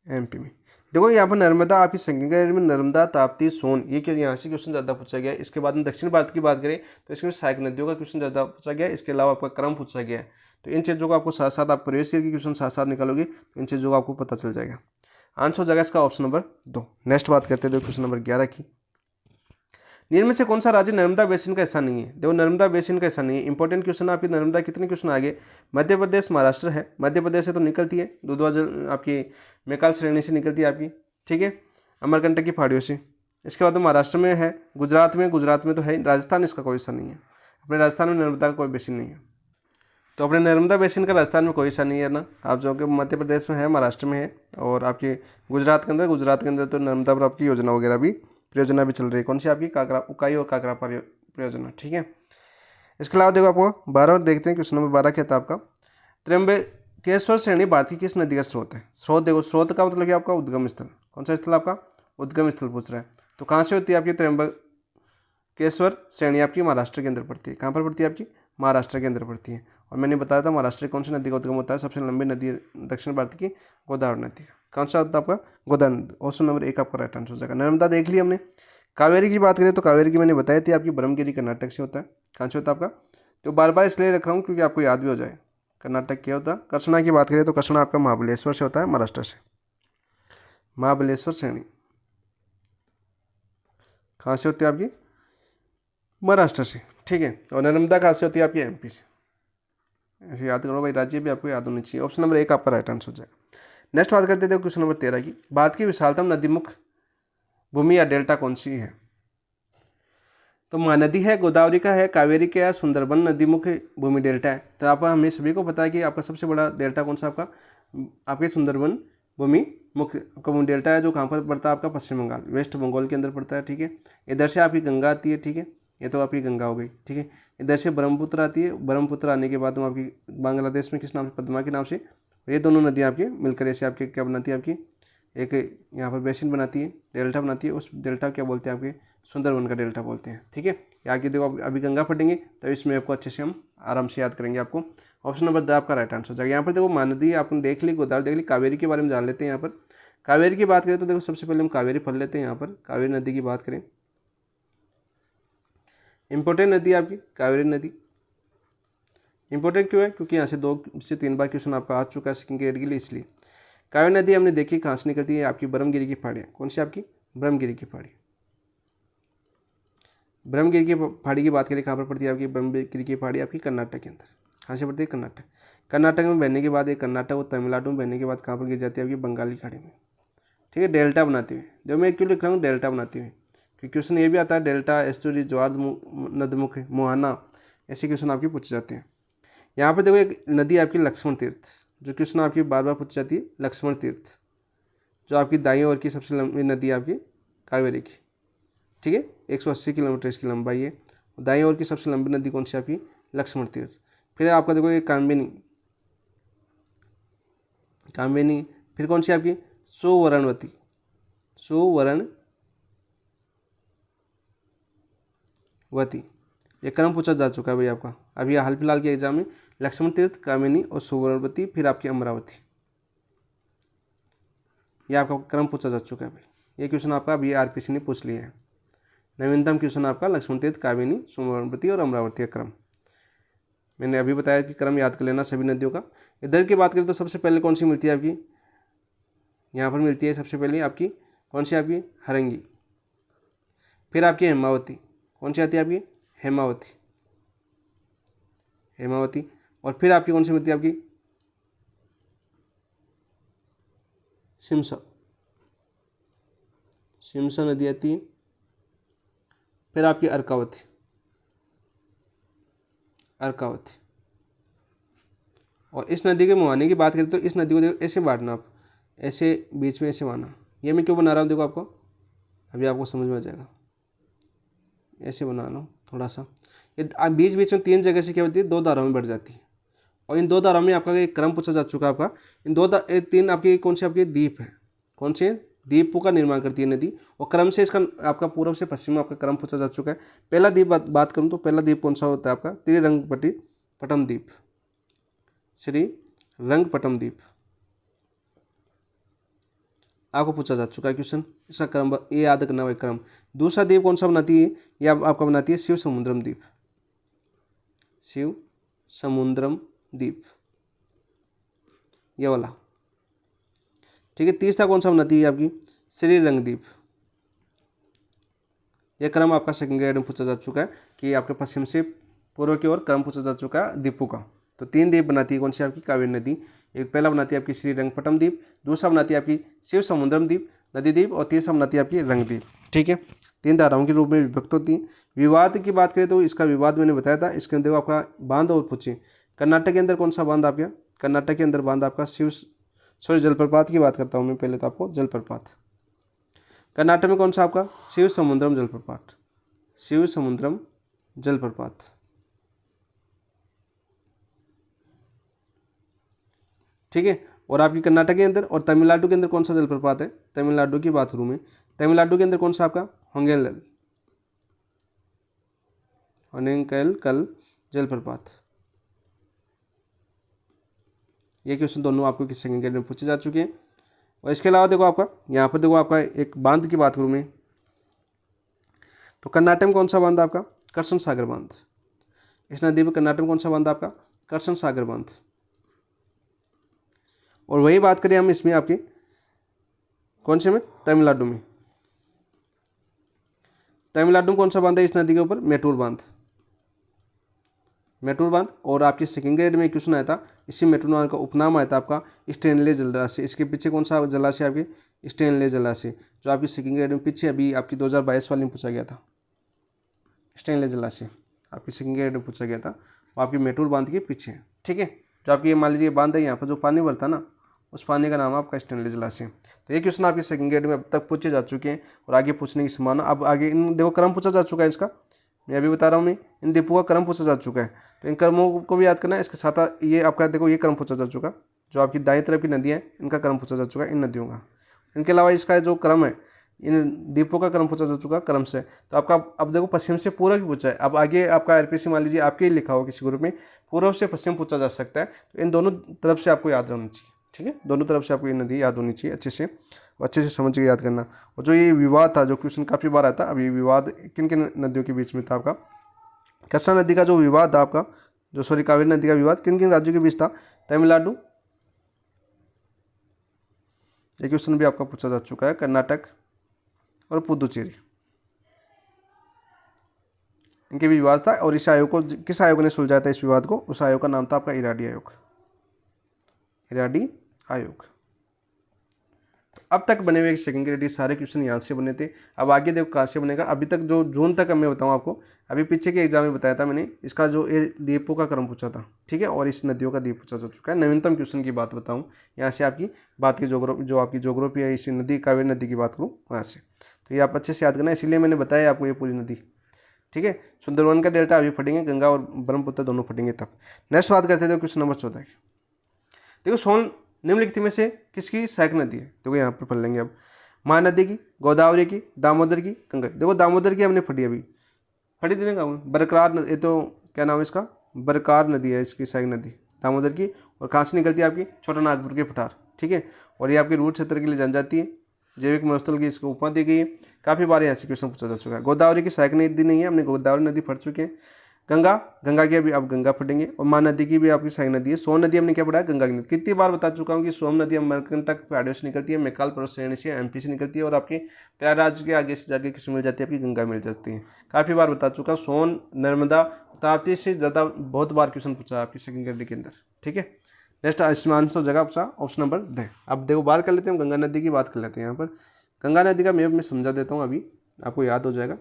एमपी में। देखो यहाँ पर नर्मदा आपकी सेकंड ग्रेड में, नर्मदा, ताप्ती, सोन, ये क्या यहाँ से क्वेश्चन ज़्यादा पूछा गया है। इसके बाद में दक्षिण भारत की बात करें तो इसमें सहायक नदियों का क्वेश्चन ज़्यादा पूछा गया है। इसके अलावा आपका क्रम पूछा गया है, तो इन चीज़ों को आपको साथ साथ आप प्रीवियस ईयर की क्वेश्चन साथ साथ निकालोगे तो इन चीज़ों का आपको पता चल जाएगा। आंसर हो जाएगा इसका ऑप्शन नंबर 2। नेक्स्ट बात करते हैं क्वेश्चन नंबर 11 की। निम्न में से कौन सा राज्य नर्मदा बेसिन का हिस्सा नहीं है, देखो नर्मदा बेसिन का हिस्सा नहीं है, इंपॉर्टेंट क्वेश्चन आपकी। नर्मदा कितने क्वेश्चन आगे, मध्य प्रदेश, महाराष्ट्र है, मध्य प्रदेश से तो निकलती है दुधवा जल आपकी मैकाल श्रेणी से निकलती है आपकी, ठीक है, अमरकंटक की पहाड़ियों से। इसके बाद महाराष्ट्र में है, गुजरात में तो है, राजस्थान इसका कोई हिस्सा नहीं है। अपने राजस्थान में नर्मदा का कोई बेसिन नहीं है, तो अपने नर्मदा बेसिन का राजस्थान में कोई हिस्सा नहीं है ना। आप जो कि मध्य प्रदेश में है, महाराष्ट्र में है, और आपकी गुजरात के अंदर तो नर्मदा पर आपकी योजना वगैरह भी परियोजना भी चल रही है। कौन सी आपकी काकरा उकाई और काकरा परियोजना, ठीक है। इसके अलावा देखो आपको 12 देखते हैं, क्वेश्चन नंबर 12 क्या था आपका, त्र्यंबकेश्वर श्रेणी भारत की किस नदी का स्रोत है। स्रोत देखो, स्रोत का मतलब क्या आपका उद्गम स्थल, कौन सा स्थल आपका उद्गम स्थल पूछ रहा है। तो कहाँ से होती है आपकी त्र्यंबकेश्वर श्रेणी, आपकी महाराष्ट्र के अंदर पड़ती है। कहाँ पर पड़ती है आपकी, महाराष्ट्र के अंदर पड़ती है। और मैंने बताया था महाराष्ट्र की कौन सी नदी का उद्गम होता है, सबसे लंबी नदी दक्षिण भारत की गोदावरी नदी। कौन सा होता है आपका गोदावरी। ऑप्शन नंबर 1 आपका राइट आंसर हो जाएगा। नर्मदा देख लिया हमने। कावेरी की बात करें तो कावेरी की मैंने बताई थी आपकी ब्रह्मगिरी कर्नाटक से होता है। कहाँ से होता है आपका, तो बार बार इसलिए रख रहा हूँ क्योंकि आपको याद भी हो जाए। कर्नाटक क्या होता है। कृष्णा की बात करें तो कृष्णा आपका महाबलेश्वर से होता है, महाराष्ट्र से। महाबलेश्वर श्रेणी कहाँ से होती है आपकी, महाराष्ट्र से, ठीक है। और नर्मदा कहाँ से होती है आपकी, एमपी से। ऐसे याद करो भाई, राज्य भी आपको याद होनी चाहिए। ऑप्शन नंबर 1 आपका राइट आंसर हो जाएगा। नेक्स्ट बात करते थे क्वेश्चन नंबर 13 की। भारत की विशालतम नदीमुख भूमि या डेल्टा कौन सी है। तो महानदी है, गोदावरी का है, कावेरी का है, सुंदरबन नदीमुख भूमि डेल्टा है। तो आप हमें सभी को पता है कि आपका सबसे बड़ा डेल्टा कौन सा आपका, आपके सुंदरबन भूमि मुख्य आपका भूमि डेल्टा है, जो कहाँ पर पड़ता है आपका, पश्चिम बंगाल, वेस्ट बंगाल के अंदर पड़ता है, ठीक है। इधर से आपकी गंगा आती है, ठीक है, ये तो आपकी गंगा हो गई, ठीक है। इधर से ब्रह्मपुत्र आती है, ब्रह्मपुत्र आने के बाद में आपकी बांग्लादेश में किस नाम से, पद्मा के नाम से। ये दोनों नदियाँ आपकी मिलकर ऐसे आपके क्या बनाती है, आपकी एक यहाँ पर बेसिन बनाती है, डेल्टा बनाती है। उस डेल्टा क्या बोलते हैं आपके, सुंदरबन का डेल्टा बोलते हैं, ठीक है। यहाँ की देखो अभी गंगा पढ़ेंगे तो इसमें आपको अच्छे से हम आराम से याद करेंगे आपको। ऑप्शन नंबर 2 आपका राइट आंसर हो जाएगा। यहाँ पर देखो महानदी आपने देख ली, गोदावरी देख ली, कावेरी के बारे में जान लेते हैं। यहाँ पर कावेरी की बात करें तो देखो सबसे पहले हम कावेरी पढ़ लेते हैं। यहाँ पर कावेरी नदी की बात करें, इंपॉर्टेंट नदी आपकी कावेरी नदी। इंपॉर्टेंट क्यों है, क्योंकि यहाँ से 2 से 3 बार क्वेश्चन आपका आ चुका है सेकंड ग्रेड के लिए, इसलिए। कावेरी नदी हमने देखी कहाँ से निकलती है, आपकी ब्रह्मगिरी की पहाड़ियाँ। कौन सी आपकी, ब्रह्मगिरी की पहाड़ी। ब्रह्मगिरी की पहाड़ी की बात करें कहाँ पर पड़ती है आपकी, ब्रह्मगिरी की पहाड़ी आपकी कर्नाटक के अंदर। कहाँ से पड़ती है, कर्नाटक। कर्नाटक में बहने के बाद एक कर्नाटक और तमिलनाडु में बहने के बाद कहाँ पर गिर जाती है आपकी, बंगाल की खाड़ी में, ठीक है। डेल्टा बनाती हुई, जब मैं क्यों लिख रहा हूँ डेल्टा बनाती हुई, क्योंकि क्वेश्चन ये भी आता है डेल्टा, एस्टुरी, ज्वार नदमुख, मोहाना, ऐसे क्वेश्चन आपके पूछे जाते हैं। यहाँ पर देखो एक नदी आपकी लक्ष्मण तीर्थ, जो क्वेश्चन आपकी बार बार पूछी जाती है, लक्ष्मण तीर्थ, जो आपकी दाईं ओर की सबसे लंबी नदी आपकी कावेरी की, ठीक है। 180 किलोमीटर इसकी लंबाई है। दाईं ओर की सबसे लंबी नदी कौन सी आपकी, लक्ष्मण तीर्थ। फिर आपका देखो ये कामिनी, फिर कौन सी आपकी, सुवर्णवती, सुवर्णवती। ये क्रम पूछा जा चुका है भाई आपका अभी हाल फिलहाल के एग्जाम में। लक्ष्मण तीर्थ, कामिनी और सुवर्णवती, फिर आपकी अमरावती, ये आपका क्रम पूछा जा चुका है भाई। ये क्वेश्चन आपका अभी आरपीसी ने पूछ लिया है। नवीनतम क्वेश्चन आपका लक्ष्मण तीर्थ, कामिनी, सुवर्णवती और अमरावती का क्रम। मैंने अभी बताया कि क्रम याद कर लेना सभी नदियों का। इधर की बात करें तो सबसे पहले कौन सी मिलती है आपकी, यहाँ पर मिलती है सबसे पहले आपकी कौन सी, आपकी हरंगी। फिर आपकी हेमावती, कौन सी आती है आपकी, हेमावती। और फिर आपकी कौन सी मिलती है आपकी, सिमसा नदी आती है। फिर आपकी अर्कावती, और इस नदी के मुहाने की बात करें तो इस नदी को देखो ऐसे बांटना आप, ऐसे बीच में ऐसे माना। ये मैं क्यों बना रहा हूँ देखो आपको अभी आपको समझ में आ जाएगा। ऐसे बना लो थोड़ा सा, ये बीच बीच में 3 जगह से क्या होती है, 2 धाराओं में बढ़ जाती है। और इन 2 धाराओं में आपका एक क्रम पूछा जा चुका है आपका। इन 3 आपकी कौन सी आपकी द्वीप है, कौन से द्वीपों का निर्माण करती है नदी। और क्रम से इसका आपका पूर्व से पश्चिम में आपका क्रम पूछा जा चुका है। पहला द्वीप बात करूँ तो पहला द्वीप कौन सा होता है आपका, त्रिरंगपट्टम द्वीप, श्रीरंगपट्टम द्वीप आपको पूछा जा चुका है क्वेश्चन। इसका क्रम ये याद करना है क्रम। दूसरा द्वीप कौन सा बनाती है, ये आपका बनाती है शिव समुद्रम द्वीप, ये वाला, ठीक है। तीसरा कौन सा बनाती है आपकी, श्रीरंग द्वीप। यह क्रम आपका सेकंड ग्रेड में पूछा जा चुका है कि आपके पश्चिम से पूर्व की ओर क्रम पूछा जा चुका है द्वीपों का। तो 3 द्वीप बनाती है कौन सी आपकी, कावेरी नदी। एक पहला बनाती है आपकी श्रीरंगपट्टम द्वीप, दूसरा बनाती है आपकी शिव समुद्रम द्वीप, नदीद्वीप और 3 समनती आपकी रंगद्वीप। ठीक है, 3 धाराओं के रूप में विभक्त होती हैं। विवाद की बात करें तो इसका विवाद मैंने बताया था, इसके अंदर आपका बांध और पूछे। कर्नाटक के अंदर कौन सा बांध आपका, कर्नाटक के अंदर बांध आपका जलप्रपात की बात करता हूँ मैं पहले तो आपको, जलप्रपात कर्नाटक में कौन सा आपका, शिव समुद्रम जलप्रपात, शिव समुद्रम जलप्रपात। ठीक है, और आपकी कर्नाटक के अंदर और तमिलनाडु के अंदर कौन सा जलप्रपात है, तमिलनाडु की बात करूँ मैं, तमिलनाडु के अंदर कौन सा आपका, होनेंकल जलप्रपात। ये क्वेश्चन दोनों आपको किस सेकंड ग्रेड में पूछे जा चुके हैं। और इसके अलावा देखो आपका यहाँ पर देखो आपका एक बांध की बात करूँ मैं, तो कर्नाटक में कौन सा बांध आपका, करसन सागर बांध। इस नदी में कर्नाटक में कौन सा बांध आपका, करसन सागर बांध। और वही बात करें हम इसमें आपके कौन से में, तमिलनाडु में, तमिलनाडु में कौन सा बांध है इस नदी के ऊपर, मेटूर बांध, मेटूर बांध। और आपके सेकंड ग्रेड में क्वेश्चन आया था, इसी मेटूर बांध का उपनाम आया था आपका स्टेनले जलाशय। इसके पीछे कौन सा जलाशय आपके, स्टेनले जलाशय, जो आपकी सेकंड ग्रेड में पीछे अभी आपकी 2022 वाले में पूछा गया था। स्टेनले जलाशय आपकी सेकंड ग्रेड में पूछा गया था, वो आपकी मेटूर बांध के पीछे है। ठीक है, जो आपकी मान लीजिए बांध है, यहाँ पर जो पानी भरता ना, उस पानी का नाम है आपका स्टेनले जलाशय। तो ये क्वेश्चन आपके सेकंड ग्रेड में अब तक पूछे जा चुके हैं और आगे पूछने की संभावना। अब आगे इन देखो क्रम पूछा जा चुका है इसका, मैं अभी बता रहा हूँ, मैं इन द्वीपों का क्रम पूछा जा चुका है, तो इन क्रमों को भी याद करना है। इसके साथ ये आपका देखो ये क्रम पूछा जा चुका, जो आपकी दाएं तरफ की नदियाँ हैं इनका क्रम पूछा जा चुका है, इन नदियों का। इनके अलावा इसका जो क्रम है, इन द्वीपों का क्रम पूछा जा चुका क्रम से। तो आपका अब देखो पश्चिम से पूर्व की पूछा है। अब आगे आपका आरपीसी मान लीजिए आपके ही लिखा हो किसी ग्रुप में, पूर्व से पश्चिम पूछा जा सकता है। तो इन दोनों तरफ से आपको याद रहना चाहिए। ठीक है, दोनों तरफ से आपको ये नदी याद होनी चाहिए अच्छे से समझ के याद करना। और जो ये विवाद था, जो क्वेश्चन काफ़ी बार आता है, अभी विवाद किन किन नदियों के बीच में था आपका, कृष्णा नदी का जो विवाद था आपका, जो सॉरी कावेरी नदी का विवाद किन किन राज्यों के बीच था, तमिलनाडु, ये क्वेश्चन भी आपका पूछा जा चुका है, कर्नाटक और पुदुचेरी, इनके भी विवाद था। और इस आयोग को किस आयोग ने सुलझाया था इस विवाद को, उस आयोग का नाम था आपका इराडी आयोग, इराडी आयोग। अब तक बने हुए सेकंड ग्रेड सारे क्वेश्चन यहाँ से बने थे। अब आगे देखो कहाँ से बनेगा। अभी तक जो जून तक मैं बताऊँ आपको, अभी पीछे के एग्जाम में बताया था मैंने, इसका जो द्वीपों का क्रम पूछा था। ठीक है, और इस नदियों का द्वीप पूछा जा चुका है। नवीनतम क्वेश्चन की बात बताऊँ, यहाँ से आपकी बात की जो आपकी जोग्राफी है, इसी नदी कावेरी नदी की बात करूँ वहाँ से, तो ये आप अच्छे से याद करना, इसीलिए मैंने बताया आपको ये पूरी नदी। ठीक है, सुंदरवन का डेल्टा अभी फटेंगे, गंगा और ब्रह्मपुत्र दोनों फटेंगे तब। नेक्स्ट बात करते थे क्वेश्चन नंबर 14 की। देखो सोन निम्नलिखित में से किसकी सहायक नदी है, देखो यहाँ पर पढ़ लेंगे अब, महानदी की, गोदावरी की, दामोदर की, गंगा। देखो दामोदर की हमने फटी, अभी फटी थी ना, बरकरार ये तो क्या नाम है इसका, बरकार नदी है इसकी सहायक नदी दामोदर की। और कहाँ से निकलती है आपकी, छोटा नागपुर के पठार। ठीक है, और ये आपकी रूट क्षेत्र के लिए जान जाती है, जैविक मरुस्थल की इसको उपमा दी गई है। काफ़ी बार यहाँ से क्वेश्चन पूछा जा चुका है। गोदावरी की सहायक नदी नहीं है, हमने गोदावरी नदी फट चुके हैं। गंगा की अभी अब गंगा फटेंगे। और महानदी की भी आपकी सहायक नदी है। सोन नदी हमने क्या पढ़ा है, गंगा की नदी। कितनी बार बता चुका हूँ कि सोन नदी अमरकंटक पहाड़ियों से निकलती है, मैकाल पर्वत श्रेणी से एमपी से निकलती है, और आपके प्रयागराज के आगे से जाके किस मिल जाती है, आपकी गंगा मिल जाती है। काफ़ी बार बता चुका, सोन, नर्मदा, ताप्ती से ज़्यादा बहुत बार क्वेश्चन पूछा है आपकी सेकंड ग्रेड के अंदर। ठीक है, नेक्स्ट इसमें आंसर जगह आपका ऑप्शन नंबर द। अब देखो बात कर लेते हैं, गंगा नदी की बात कर लेते हैं। यहाँ पर गंगा नदी का मैप मैं समझा देता हूँ, अभी आपको याद हो जाएगा।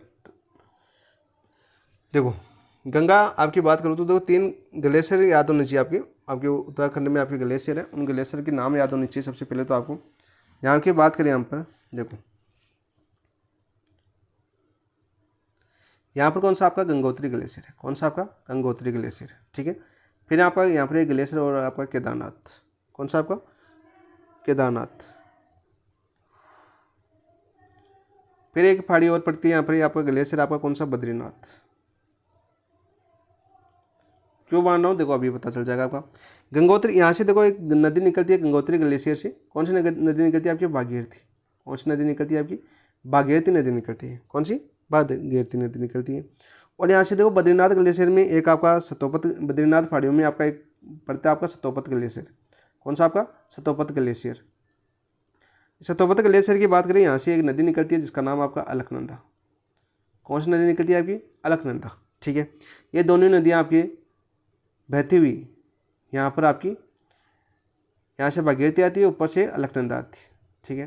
देखो गंगा आपकी बात करूँ तो देखो 3 ग्लेशियर याद होनी चाहिए आपके उत्तराखंड में आपके ग्लेशियर है, उन ग्लेशियर के नाम याद होने चाहिए सबसे पहले तो आपको। यहाँ की बात करें, यहाँ पर देखो यहाँ पर कौन सा आपका गंगोत्री ग्लेशियर है, कौन सा आपका गंगोत्री ग्लेशियर है। ठीक है, फिर आपका यहाँ पर एक ग्लेशियर और आपका केदारनाथ, कौन सा आपका केदारनाथ। फिर एक पहाड़ी और पड़ती है यहाँ पर आपका ग्लेशियर आपका कौन सा बद्रीनाथ। क्यों मान रहा हूँ देखो अभी पता चल जाएगा आपका। गंगोत्री यहाँ से देखो एक नदी निकलती है गंगोत्री ग्लेशियर से, कौन सी नदी निकलती है आपकी, भागीरथी। कौन सी नदी निकलती है आपकी, भागीरथी नदी निकलती है। कौन सी, भागीरथी नदी निकलती है। और यहाँ से देखो बद्रीनाथ ग्लेशियर में एक आपका सतोपत, बद्रीनाथ पहाड़ियों में आपका एक पड़ता है आपका सतोपत ग्लेशियर। कौन सा आपका सतोपत ग्लेशियर। सतोपत ग्लेशियर की बात करें, यहाँ से एक नदी निकलती है जिसका नाम आपका अलकनंदा। कौन सी नदी निकलती है आपकी, अलकनंदा। ठीक है, ये दोनों नदियाँ आपकी बहती हुई यहाँ पर आपकी यहाँ से भागीरथी आती है, ऊपर से अलकनंदा आती है। ठीक है,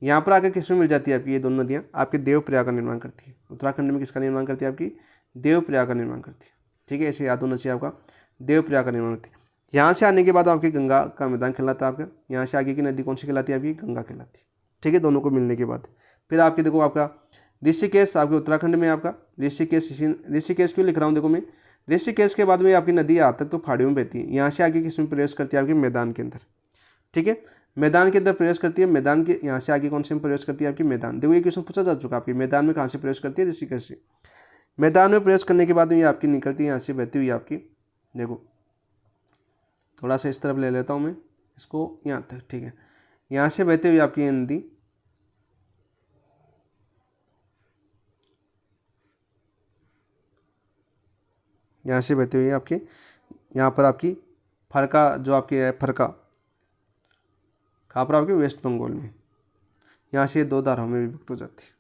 यहाँ पर आकर किस में मिल जाती है आपकी ये दोनों नदियाँ, आपके देवप्रयाग का निर्माण करती है। उत्तराखंड में किसका निर्माण करती है, आपकी देवप्रयाग का निर्माण करती है। ठीक है, ऐसे याद होना चाहिए आपका, देवप्रयाग का निर्माण करती है। यहाँ से आने के बाद आपकी गंगा का मैदान कहलाता है आपका। यहाँ से आगे की नदी कौन सी कहलाती है, आपकी गंगा कहलाती है। ठीक है, दोनों को मिलने के बाद फिर आपके देखो आपका ऋषिकेश आपके उत्तराखंड में आपका ऋषिकेश क्यों लिख रहा हूँ, देखो मैं ऋषिकेश के बाद में आपकी नदी आज तक तो पहाड़ियों में बहती है। यहाँ से आगे किस में प्रवेश करती है, आपके मैदान के अंदर। ठीक है, मैदान के अंदर प्रवेश करती है। मैदान के यहाँ से आगे कौन से में प्रवेश करती है, आपकी मैदान। देखो ये क्वेश्चन पूछा जा चुका है, आपकी मैदान में कहाँ से प्रवेश करती है, ऋषिकेश से। मैदान में प्रवेश करने के बाद ये आपकी निकलती है यहाँ से बहती हुई आपकी, देखो थोड़ा सा इस तरफ ले लेता हूँ मैं इसको यहाँ तक। ठीक है, यहाँ से बहती हुई आपकी ये नदी यहाँ से बहती हुई आपकी, यहाँ पर आपकी फरका जो आपकी है, फरका कहाँ पर आपके वेस्ट बंगाल में। यहाँ से 2 धाराओं में विभक्त हो जाती है।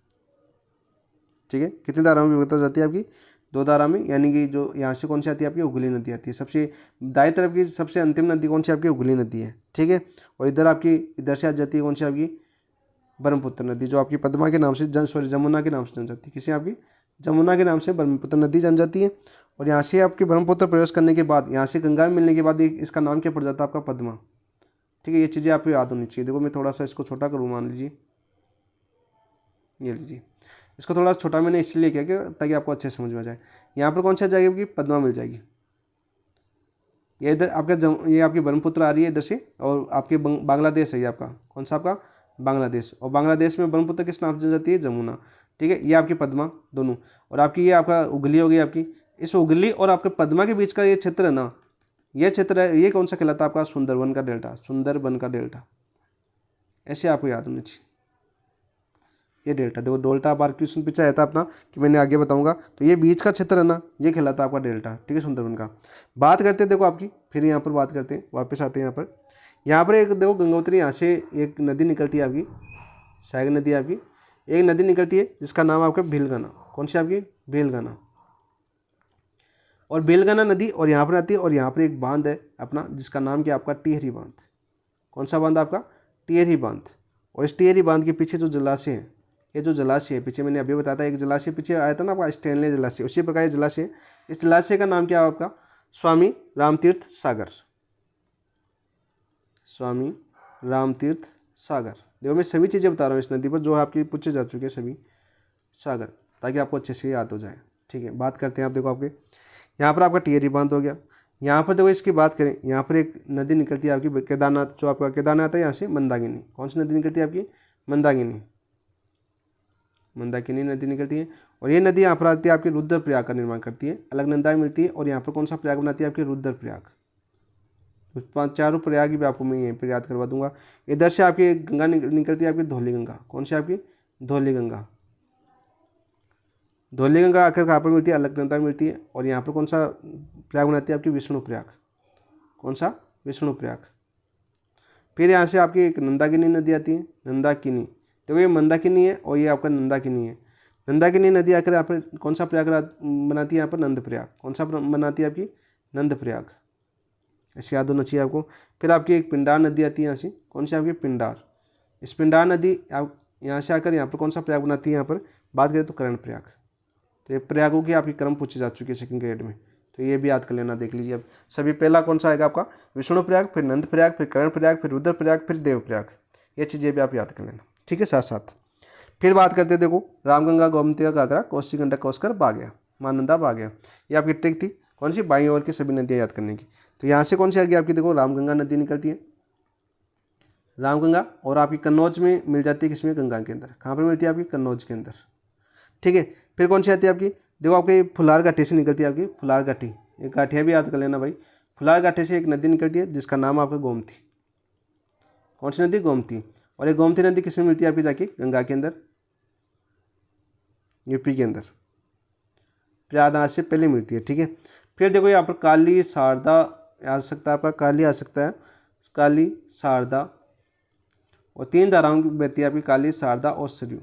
ठीक है, कितनी धाराओं में विभक्त हो जाती है, आपकी 2 धारा में। यानी कि जो यहाँ से कौन सी आती है, आपकी हुगली नदी आती है। सबसे दाएं तरफ की सबसे अंतिम नदी कौन सी, आपकी हुगली नदी है। ठीक है, और इधर से आ जाती है कौन सी, आपकी ब्रह्मपुत्र नदी, जो आपकी पद्मा के नाम से जमुना के नाम से जन जाती है। किसी आपकी जमुना के नाम से ब्रह्मपुत्र नदी जन जाती है। और यहाँ से आपकी ब्रह्मपुत्र प्रवेश करने के बाद, यहाँ से गंगा में मिलने के बाद इसका नाम क्या पड़ जाता है, आपका पद्मा। ठीक है, ये चीज़ें आपको याद होनी चाहिए। देखो मैं थोड़ा सा इसको छोटा करूँ, मान लीजिए ये लीजिए, इसको थोड़ा सा छोटा मैंने इसलिए किया कि ताकि आपको अच्छे समझ में आ जाए। यहाँ पर कौन सी आ जाएगी, आपकी पद्मा मिल जाएगी। ये इधर आपका ये आपकी ब्रह्मपुत्र आ रही है इधर से, और आपके बांग्लादेश है ये आपका, कौन सा आपका बांग्लादेश। और बांग्लादेश में ब्रह्मपुत्र किस नाम से जाती है, जमुना। ठीक है, ये आपकी पद्मा दोनों। और आपकी ये आपका उगली हो गई आपकी। इस उगली और आपके पद्मा के बीच का ये क्षेत्र है ना, ये क्षेत्र है, ये कौन सा कहलाता है, आपका सुंदरबन का डेल्टा। सुंदरबन का डेल्टा, ऐसे आपको याद होनी चाहिए ये डेल्टा। देखो डेल्टा बार क्वेश्चन पूछा है था अपना कि मैंने आगे बताऊंगा, तो ये बीच का क्षेत्र है ना, ये कहलाता है आपका डेल्टा। ठीक है, सुंदरबन का। बात करते हैं देखो आपकी, फिर यहाँ पर बात करते हैं, वापस आते हैं यहाँ पर एक देखो गंगोत्री, यहाँ से एक नदी निकलती है आपकी, सहायक नदी आपकी। एक नदी निकलती है जिसका नाम आपका भीलगना। कौन सी आपकी, भीलगना। और बेलगना नदी और यहाँ पर आती है। और यहाँ पर एक बांध है अपना जिसका नाम क्या, आपका टिहरी बांध। कौन सा बांध, आपका टिहरी बांध। और इस टिहरी बांध के पीछे जो जलाशय है, ये जो जलाशय है पीछे मैंने अभी बताया था, एक जलाशय पीछे आया था ना आपका, स्टेनले जलाशय। उसी प्रकार ये जलाशय, इस जलाशय का नाम क्या है, आपका स्वामी रामतीर्थ सागर। स्वामी रामतीर्थ सागर। देखो मैं सभी चीज़ें बता रहा हूँ इस नदी पर जो आपकी पूछे जा चुके हैं, सभी सागर, ताकि आपको अच्छे से याद हो जाए। ठीक है, बात करते हैं आप देखो आपके यहाँ पर आपका टिहरी बांध हो गया। यहाँ पर देखो इसकी बात करें, यहाँ पर एक नदी निकलती है आपकी केदारनाथ, जो आपका केदारनाथ है यहाँ से मंदाकिनी। कौन सी नदी निकलती है, आपकी मंदाकिनी। मंदाकिनी नदी निकलती है। और ये नदी यहाँ पर आती है आपकी रुद्रप्रयाग का निर्माण करती है, अलकनंदा मिलती है। और यहाँ पर कौन सा प्रयाग बनाती है, आपकी रुद्रप्रयाग। 4 प्रयाग भी आपको मैं यहीं पर याद करवा दूंगा। इधर से आपकी गंगा निकलती है, आपकी धौली गंगा। कौन सी, आपकी धौली गंगा। धौली गंगा आकर कहाँ पर मिलती है, अलकनंदा में मिलती है। और यहाँ पर कौन सा प्रयाग बनाती है, आपकी विष्णु प्रयाग। कौन सा, विष्णु प्रयाग। फिर यहाँ से आपकी एक नंदाकिनी नदी आती है, नंदाकिनी। देखो ये मंदाकिनी है और ये आपका नंदाकिनी है। नंदाकिनी नदी आकर यहाँ पर कौन सा प्रयाग बनाती है, यहाँ पर नंद प्रयाग। कौन सा बनाती है, आपकी नंद प्रयाग। ऐसे याद होना चाहिए आपको। फिर आपकी एक पिंडार नदी आती है यहाँ से। कौन सी, आपकी पिंडार। इस पिंडार नदी आप यहाँ से आकर यहाँ पर कौन सा प्रयाग बनाती है, यहाँ पर बात करें तो कर्ण प्रयाग। तो ये प्रयागों की आपकी क्रम पूछी जा चुकी है सेकंड ग्रेड में, तो ये भी याद कर लेना। देख लीजिए अब सभी, पहला कौन सा आएगा आपका, विष्णु प्रयाग, फिर नंद प्रयाग, फिर कर्ण प्रयाग, फिर रुद्र प्रयाग, फिर देव प्रयाग। ये चीज़ें भी आप याद कर लेना। ठीक है, साथ साथ फिर बात करते हैं देखो रामगंगा, गोमती घाघरा, कोसी, गंडक, कोसकर, बागया, महानंदा, बागया। ये आपकी ट्रिक थी कौन सी, बाईं ओर की सभी नदियाँ याद करने की। तो यहाँ से कौन सी आ गई आपकी, देखो रामगंगा नदी निकलती है, रामगंगा। और आपकी कन्नौज में मिल जाती है, किसमें, गंगा के अंदर। कहाँ पर मिलती है, आपकी कन्नौज के अंदर। ठीक है, फिर कौन सी आती है आपकी, देखो आपकी फुलार घाटी से निकलती है, आपकी फुलार घाटी। एक घाटियाँ भी याद कर लेना भाई। फुलार घाटी से एक नदी निकलती है जिसका नाम आपका गोमती। कौन सी नदी, गोमती। और ये गोमती नदी किसमें मिलती है, आपकी जाके गंगा के अंदर, यूपी के अंदर, प्रयागराज से पहले मिलती है। ठीक है, फिर देखो यहाँ पर काली, शारदा आ सकता है, आपका काली आ सकता है, काली, शारदा। और 3 धाराओं की बहती है आपकी, काली, शारदा और सरयू।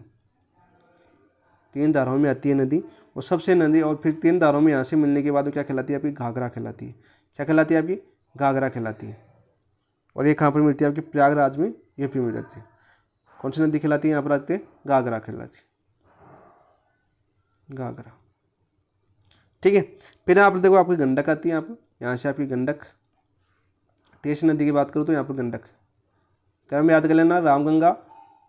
3 धाराओं में आती है नदी। और सबसे नदी, और फिर 3 धाराओं में यहाँ से मिलने के बाद क्या कहलाती है, आपकी घाघरा कहलाती है। क्या कहलाती है, आपकी घाघरा कहलाती है। और ये कहाँ पर मिलती है, आपकी प्रयागराज में, यूपी मिल जाती है। कौन सी नदी कहलाती है यहाँ पर आपके? घाघरा कहलाती है, घाघरा। ठीक है, फिर यहाँ पर देखो आपकी गंडक आती है, यहाँ से आपकी गंडक। तेज नदी की बात करूँ तो यहाँ पर गंडक, क्रम याद कर लेना, रामगंगा,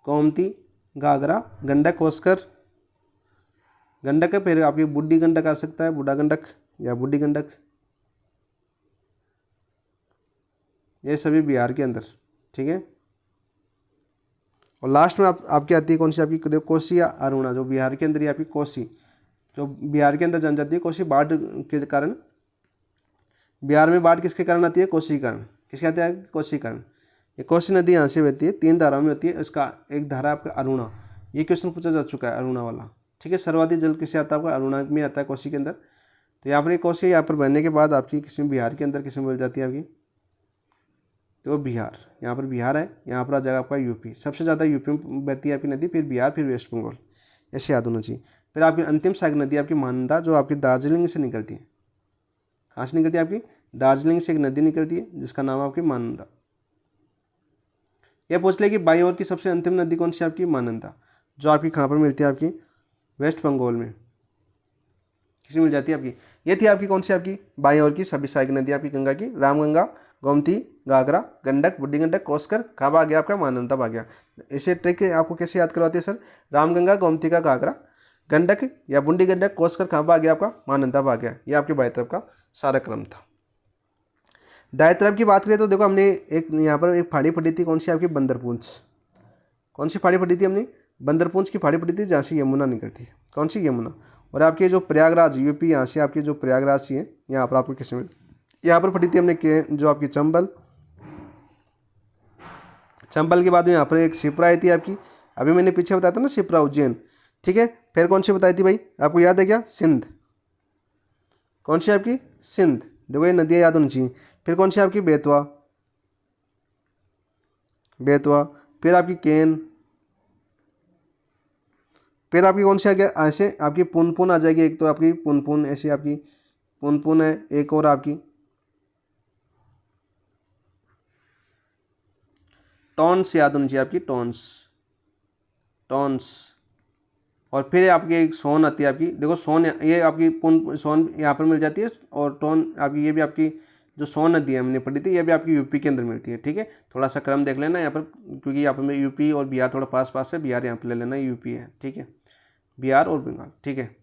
गोमती, घाघरा, गंडक, कोसकर, गंडक है। फिर आपकी बूढ़ी गंडक आ सकता है, बूढ़ा गंडक या बूढ़ी गंडक, ये सभी बिहार के अंदर। ठीक है, और लास्ट में आपकी आती है कौन सी? आपकी देखो कोसी या अरुणा, जो बिहार के अंदर ही आपकी कोसी, जो बिहार के अंदर जान जाती है कोसी, बाढ़ के कारण। बिहार में बाढ़ किसके कारण आती है? कोसी के कारण। किसके आती है? कोसी के कारण। ये कोसी नदी यहाँ से बहती है, 3 धाराओं में होती है, इसका एक धारा आपका अरुणा। ये क्वेश्चन पूछा जा चुका है, अरुणा वाला। ठीक है, सर्वाधिक जल किसे आता है? आपका अरुणा में आता है, कोसी के अंदर। तो यहाँ पर ये कोसी यहाँ पर बहने के बाद आपकी किसमें? बिहार के अंदर किसमें मिल जाती है आपकी? तो बिहार, यहाँ पर बिहार है, यहाँ पर आ जाएगा आपका यूपी। सबसे ज़्यादा यूपी में बहती है आपकी नदी, फिर बिहार, फिर वेस्ट बंगाल, ऐसे याद होना चाहिए। फिर आपकी अंतिम सहायक नदी आपकी महानंदा, जो आपकी दार्जिलिंग से निकलती है। कहाँ से निकलती है? आपकी दार्जिलिंग से एक नदी निकलती है जिसका नाम आपकी महानंदा। यह पूछ ले कि बाईं ओर की सबसे अंतिम नदी कौन सी? आपकी महानंदा, जो आपकी कहाँ पर मिलती है? आपकी वेस्ट बंगाल में किसी मिल जाती है आपकी। ये थी आपकी कौन सी? आपकी बाईं ओर की सभी सहायक नदी आपकी गंगा की, रामगंगा, गोमती, घाघरा, गंडक, बूढ़ी गंडक, कोसकर, कब आ गया आपका? महानंदा आ गया। इसे ट्रिक आपको कैसे याद करवाती है सर? रामगंगा, गोमती का घाघरा, गंडक या बूढ़ी गंडक, कोसकर, कहाँ आ गया आपका? महानंदा आ गया। ये आपके बाएं तरफ का सारा क्रम था। दाएं तरफ की बात करें तो देखो हमने एक यहाँ पर एक फाड़ी फटी थी, कौन सी? आपकी बंदरपूंछ। कौन सी फाड़ी फटी थी हमने? बंदरपूंछ की फाड़ी फटी थी, जहाँ से यमुना निकलती है। कौन सी? यमुना। और आपके जो प्रयागराज यूपी, यहाँ से आपकी जो प्रयागराज सी है, यहाँ पर आपको किसमें? यहाँ पर फटी थी हमने के जो आपकी चंबल। चंबल के बाद में यहाँ पर एक शिप्रा आई थी आपकी, अभी मैंने पीछे बताया था ना, शिप्रा उज्जैन। ठीक है, फिर कौन सी बताई थी भाई? आपको याद है क्या? सिंध। कौन सी? आपकी सिंध। देखो ये नदियाँ याद होनी चाहिए। फिर कौन सी? आपकी बेतवा, बेतवा। फिर आपकी केन। फिर आपकी कौन सी आ गया? ऐसे आपकी पुनपुन आ जाएगी एक, तो आपकी पुनपुन, ऐसी आपकी पुनपुन है एक, और आपकी टॉन्स याद होनी चाहिए, आपकी टॉन्स, टॉन्स। और फिर आपकी एक सोन आती है आपकी, देखो सोन, ये आपकी पुन सोन यहाँ पर मिल जाती है, और टॉन आपकी, ये भी आपकी जो सोन नदी है हमने पढ़ी थी, ये भी आपकी यूपी के अंदर मिलती है। ठीक है, थोड़ा सा क्रम देख लेना यहाँ पर, क्योंकि यहाँ पर यूपी और बिहार थोड़ा पास पास है, बिहार यहाँ पर ले लेना, यूपी है। ठीक है, बिहार और बंगाल। ठीक है,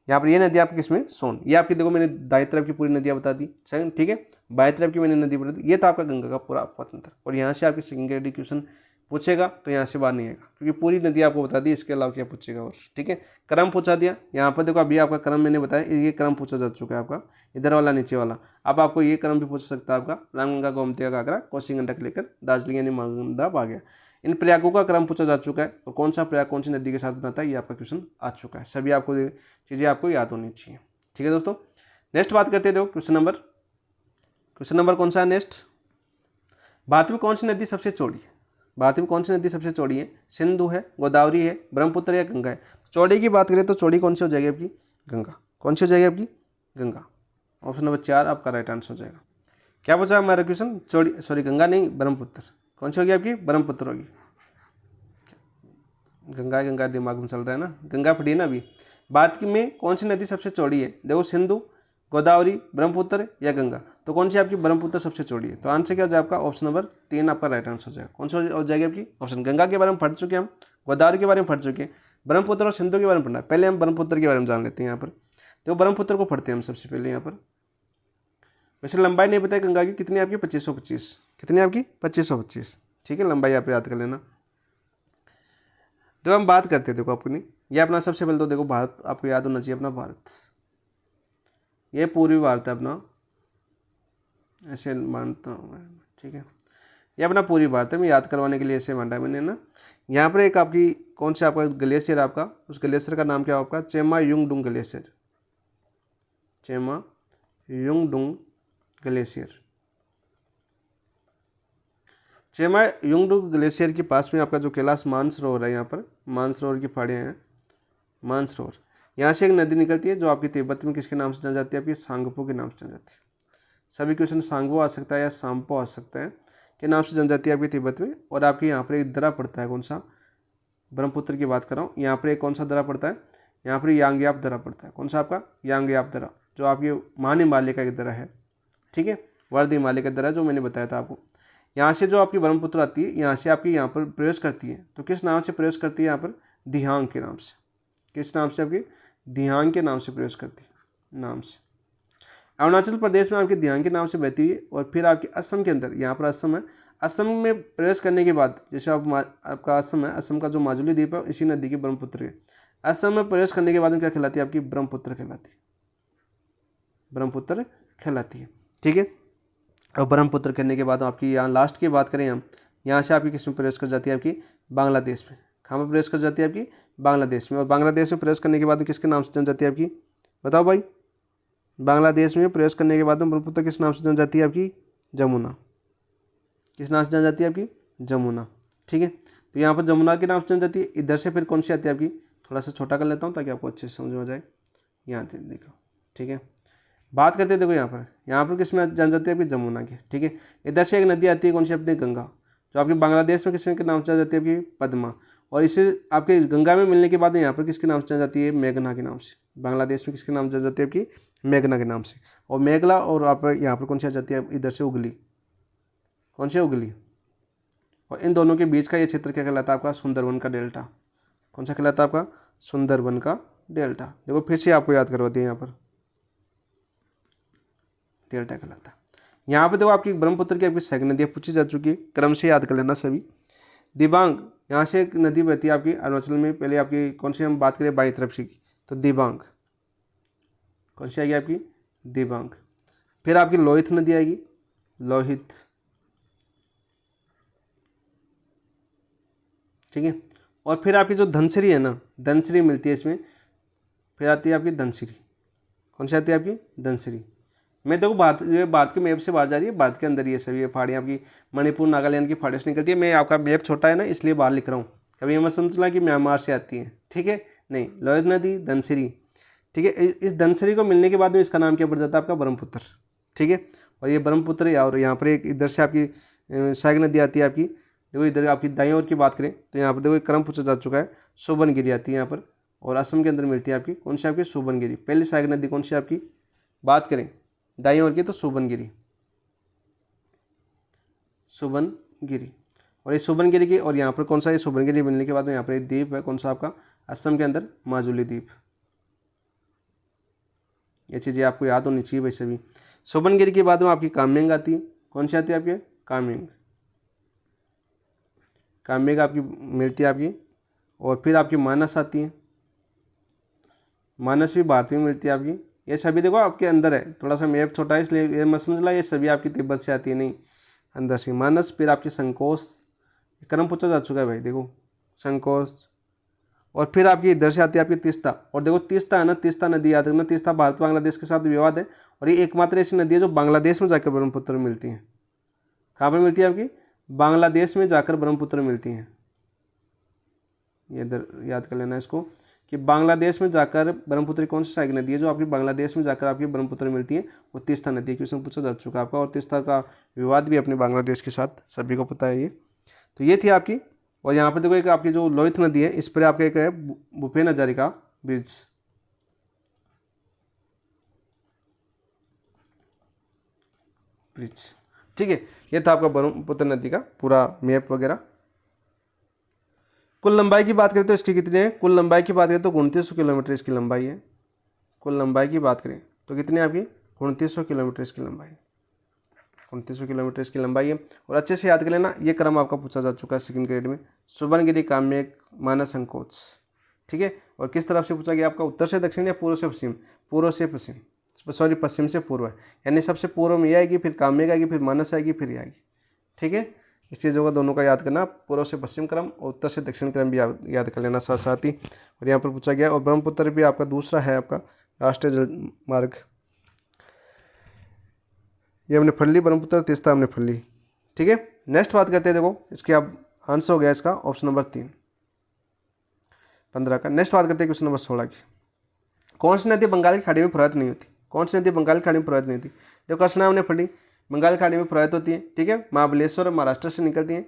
यहाँ पर ये नदी आपकी किसमें? सोन। ये आपकी देखो मैंने दाएं तरफ की पूरी नदियाँ बता दी, सही। ठीक है, बाएं तरफ की मैंने नदी बता दी। ये था आपका गंगा का पूरा स्वतंत्र। और यहाँ से आपकी सेकेंडरी क्वेश्चन पूछेगा तो यहाँ से बाहर नहीं आएगा, क्योंकि पूरी नदी आपको बता दी, इसके अलावा क्या पूछेगा और। ठीक है, क्रम पूछा दिया यहाँ पर, देखो अभी आपका क्रम मैंने बताया, ये क्रम पूछा जा चुका है आपका, इधर वाला नीचे वाला। अब आपको ये क्रम भी पूछ सकता है आपका, रामगंगा, गोमती, घाघरा, कोसी, गंडक लेकर दार्जिलिंग यानी महानंदा आ गया। इन प्रयागों का क्रम पूछा जा चुका है, और कौन सा प्रयाग कौन सी नदी के साथ बनाता है, ये आपका क्वेश्चन आ चुका है। सभी आपको चीज़ें आपको याद होनी चाहिए। ठीक है दोस्तों, नेक्स्ट बात करते हैं। देखो क्वेश्चन नंबर कौन सा है नेक्स्ट? भारत में कौन सी नदी सबसे चौड़ी है? भारत में कौन सी नदी सबसे चौड़ी है? सिंधु है, गोदावरी है, ब्रह्मपुत्र या गंगा है? चौड़ी की बात करें तो चौड़ी कौन सी हो जाएगी आपकी? गंगा। कौन सी हो जाएगी आपकी? गंगा। ऑप्शन नंबर 4 आपका राइट आंसर हो जाएगा। क्या पूछा हमारा क्वेश्चन? चौड़ी, सॉरी गंगा नहीं, ब्रह्मपुत्र। कौन सी होगी आपकी? ब्रह्मपुत्र होगी। गंगा गंगा दिमाग में चल रहा है ना, गंगा फटी ना अभी। भारत में कौन सी नदी सबसे चौड़ी है? देखो सिंधु, गोदावरी, ब्रह्मपुत्र या गंगा। तो कौन सी आपकी? ब्रह्मपुत्र सबसे चौड़ी है। तो आंसर क्या हो जाएगा आपका? ऑप्शन नंबर 3 आपका राइट आंसर हो जाएगा। कौन सा हो जाएगी आपकी? ऑप्शन। गंगा के बारे में पढ़ चुके हैं हम, गोदावरी के बारे में पढ़ चुके हैं, ब्रह्मपुत्र और सिंधु के बारे में पढ़ना है। पहले हम ब्रह्मपुत्र के बारे में जान लेते हैं यहाँ पर। तो ब्रह्मपुत्र को पढ़ते हैं हम सबसे पहले यहाँ पर। वैसे लंबाई नहीं बताई गंगा की, कितनी आपकी? 2525। कितनी आपकी? 2525। ठीक है, लंबाई आप याद कर लेना। तो हम बात करते हैं, देखो अपनी ये अपना सबसे पहले तो देखो भारत आपको याद होना चाहिए, अपना भारत, ये पूर्वी भारत है अपना, ऐसे मानता हूँ मैं। ठीक है, ये अपना पूर्वी भारत है, मैं याद करवाने के लिए ऐसे माना है मैंने ना। यहाँ पर एक आपकी कौन सा आपका ग्लेशियर आपका, उस ग्लेशियर का नाम क्या है आपका? चेमा-युंगडुंग ग्लेशियर। चेमा-युंगडुंग ग्लेशियर। चेमा-युंगडुंग ग्लेशियर के पास में आपका जो कैलाश मानसरोवर है, यहाँ पर मानसरोवर की पहाड़ियाँ हैं, मानसरोवर। यहाँ से एक नदी निकलती है जो आपकी तिब्बत में किसके नाम से जानी जाती है? आपकी सांगपो के नाम से जानी जाती है। सभी क्वेश्चन सांगपो आ सकता है या सांपो आ सकता है, के नाम से जानी जाती है आपकी तिब्बत में। और आपके यहाँ पर एक दर्रा पड़ता है, कौन सा? ब्रह्मपुत्र की बात कर रहा हूँ। यहाँ पर एक कौन सा दर्रा पड़ता है, यहाँ पर यांग्याप दर्रा पड़ता है। कौन सा आपका, यांग्याप दर्रा, जो आपके महान हिमालय का एक दर्रा है, ठीक है, वर्ध हिमालय का दर्रा जो मैंने बताया था आपको। यहाँ से जो आपकी ब्रह्मपुत्र आती है, यहाँ से आपकी यहाँ पर प्रवेश करती है, तो किस नाम से प्रवेश करती है, यहाँ पर दिहांग के नाम से। किस नाम से, आपकी दिहांग के नाम से प्रवेश करती है, नाम से। अरुणाचल प्रदेश में आपके दिहांग के नाम से बहती है, और फिर आपके असम के अंदर, यहाँ पर असम है, असम में प्रवेश करने के बाद, जैसे आपका असम है, असम का जो माजुली द्वीप है इसी नदी की ब्रह्मपुत्र है। असम में प्रवेश करने के बाद में क्या कहलाती है, आपकी ब्रह्मपुत्र कहलाती है, ब्रह्मपुत्र कहलाती है, ठीक है। और ब्रह्मपुत्र करने के बाद आपकी यहाँ लास्ट की बात करें हम, यहाँ से आपकी किस में प्रवेश कर जाती है, आपकी बांग्लादेश में। कहाँ पर प्रवेश कर जाती है, आपकी बांग्लादेश में। और बांग्लादेश में प्रवेश करने के बाद किसके नाम से जान जाती है, आपकी बताओ भाई, बांग्लादेश में प्रवेश करने के बाद में ब्रह्मपुत्र किस नाम से जान जाती है, आपकी जमुना। किस नाम से जान जाती है, आपकी जमुना, ठीक है। तो यहाँ पर जमुना के नाम से जान जाती है। इधर से फिर कौन सी आती है, आपकी थोड़ा सा छोटा कर लेता हूँ ताकि आपको अच्छे से समझ में आ जाए। यहाँ देखो, ठीक है, बात करते हैं, देखो यहाँ पर किस में जान जाती है, आपकी जमुना की, ठीक है। इधर से एक नदी आती है, कौन सी, अपनी गंगा, जो आपकी बांग्लादेश में किसके नाम से जान जाती है, आपकी पद्मा। और इसे आपके गंगा में मिलने के बाद यहाँ पर किसके नाम से जान जाती है, मेघना के नाम से। बांग्लादेश में किसके नाम से जान जाती है, आपकी मेघना के नाम से। और मेघला और आप यहाँ पर कौन सी आ जाती है, इधर से उगली, कौन सी उगली। और इन दोनों के बीच का ये क्षेत्र क्या कहलाता है, आपका सुंदरवन का डेल्टा। कौन सा कहलाता है, आपका सुंदरवन का डेल्टा। देखो फिर से आपको याद करवाते हैं, यहाँ पर डेल्टा कहलाता है। यहाँ पे देखो आपकी ब्रह्मपुत्र की आपकी सैकड़ों नदियाँ पूछी जा चुकी है, क्रम से याद कर लेना सभी। दिबांग, यहाँ से एक नदी बहती है आपकी अरुणाचल में। पहले आपकी कौन सी हम बात करें, बाई तरफ से की, तो दिबांग, कौन सी आएगी, आपकी दिबांग। फिर आपकी लोहित नदी आएगी, लोहित, ठीक है। और फिर आपकी जो धनसिरी है ना, धनसिरी मिलती है इसमें। फिर आती है आपकी धनसिरी, कौन सी आती है, आपकी धनसिरी। मैं देखो भारत के मैप से बाहर जा रही है, भारत के अंदर ये सभी पहाड़ियाँ आपकी मणिपुर नागालैंड की पहाड़ियों से निकलती है। मैं आपका मैप छोटा है ना, इसलिए बाहर लिख रहा हूँ, कभी ये मत समझना कि म्यांमार से आती है, ठीक है, नहीं। लोहित नदी, धनसिरी, ठीक है। इस धनसिरी को मिलने के बाद में इसका नाम क्या पड़ जाता है, आपका ब्रह्मपुत्र, ठीक है। और ये ब्रह्मपुत्र, और यहाँ पर एक इधर से आपकी सहायक नदी आती है आपकी। देखो इधर आपकी दाईं ओर की बात करें तो यहाँ पर देखो एक क्रम पूछा जा चुका है, सोबनगिरी आती है यहाँ पर। और असम के अंदर मिलती है आपकी कौन सी, आपकी सोबनगिरी। पहली सहायक नदी कौन सी आपकी, बात करें दाईं ओर की, तो सोबनगिरी, सोबनगिरी। और ये सोबनगिरी की, और यहाँ पर कौन सा, ये सोबनगिरी मिलने के बाद यहाँ पर एक द्वीप है, कौन सा आपका, असम के अंदर माजुली द्वीप। ये चीज़ें आपको याद होनी चाहिए भाई सभी। सोबनगिरी के बाद में आपकी कामेंग आती है, कौन सी आती है, आपकी कामेंग, कामेंग आपकी मिलती है आपकी। और फिर आपकी मानस आती है, मानस भी भारत में मिलती है आपकी। ये सभी देखो आपके अंदर है, थोड़ा सा मैप छोटा है इसलिए ये मत समझ ला, ये सभी आपकी तिब्बत से आती है, नहीं, अंदर से मानस। फिर आपकी संकोच, क्रम पूछा जा चुका है भाई, देखो संकोच। और फिर आपकी इधर से आती है आपकी तीस्ता। और देखो तीस्ता है ना, तीस्ता नदी याद रखना, तीस्ता भारत बांग्लादेश के साथ विवाद है, और ये एकमात्र ऐसी नदी है जो बांग्लादेश में जाकर ब्रह्मपुत्र में मिलती है। कहाँ पर मिलती है, आपकी बांग्लादेश में जाकर ब्रह्मपुत्र मिलती हैं। ये इधर याद कर लेना इसको कि बांग्लादेश में जाकर ब्रह्मपुत्र कौन सी सहायक नदी है जो आपकी बांग्लादेश में जाकर आपकी ब्रह्मपुत्र मिलती है, वो तीस्ता नदी है। क्वेश्चन पूछा जा चुका है आपका। और तीस्ता का विवाद भी अपने बांग्लादेश के साथ, सभी को पता है ये। तो ये थी आपकी। और यहाँ पर देखो एक आपकी जो लोहित नदी है, इस पर आपका एक है भूपेन हजारिका ब्रिज, ठीक है। ये था आपका ब्रह्मपुत्र नदी का पूरा मैप वगैरह। कुल लंबाई की बात करें तो इसकी कितनी है, कुल लंबाई की बात करें तो 2900 किलोमीटर इसकी लंबाई है। कुल लंबाई की बात करें तो कितनी है आपकी, 2900 किलोमीटर इसकी लंबाई, 2900 किलोमीटर इसकी लंबाई है। और अच्छे से याद कर लेना, ये क्रम आपका पूछा जा चुका है सेकंड ग्रेड में। सोबनगिरी, कामेंग, मानस, संकोच, ठीक है। और किस तरफ से पूछा गया आपका, उत्तर से दक्षिण या पूर्व से पश्चिम, पूर्व से पश्चिम, सॉरी पश्चिम से पूर्व है, यानी सबसे पूर्व में ये आएगी, फिर कामेंग आएगी, फिर मानस आएगी, फिर ये आएगी, ठीक है। इस चीज़ों का दोनों का याद करना, पूर्व से पश्चिम क्रम और उत्तर से दक्षिण क्रम भी याद कर लेना साथ साथ ही। और यहाँ पर पूछा गया। और ब्रह्मपुत्र भी आपका दूसरा है आपका राष्ट्रीय जल मार्ग। ये हमने पढ़ ली ब्रह्मपुत्र, तीस्ता हमने पढ़ ली, ठीक है। नेक्स्ट बात करते हैं, देखो इसके अब आंसर हो गया इसका ऑप्शन नंबर 3 15 का। नेक्स्ट बात करते हैं क्वेश्चन नंबर 16 की। कौन सी नदी बंगाल की खाड़ी में प्रवाहित नहीं होती, कौन सी नदी बंगाल की खाड़ी में प्रवाहित नहीं होती। देखो कृष्णा हमने पढ़ी, बंगाल की खाड़ी में प्रवाहित होती है, ठीक है। महाबलेश्वर और महाराष्ट्र से निकलती हैं,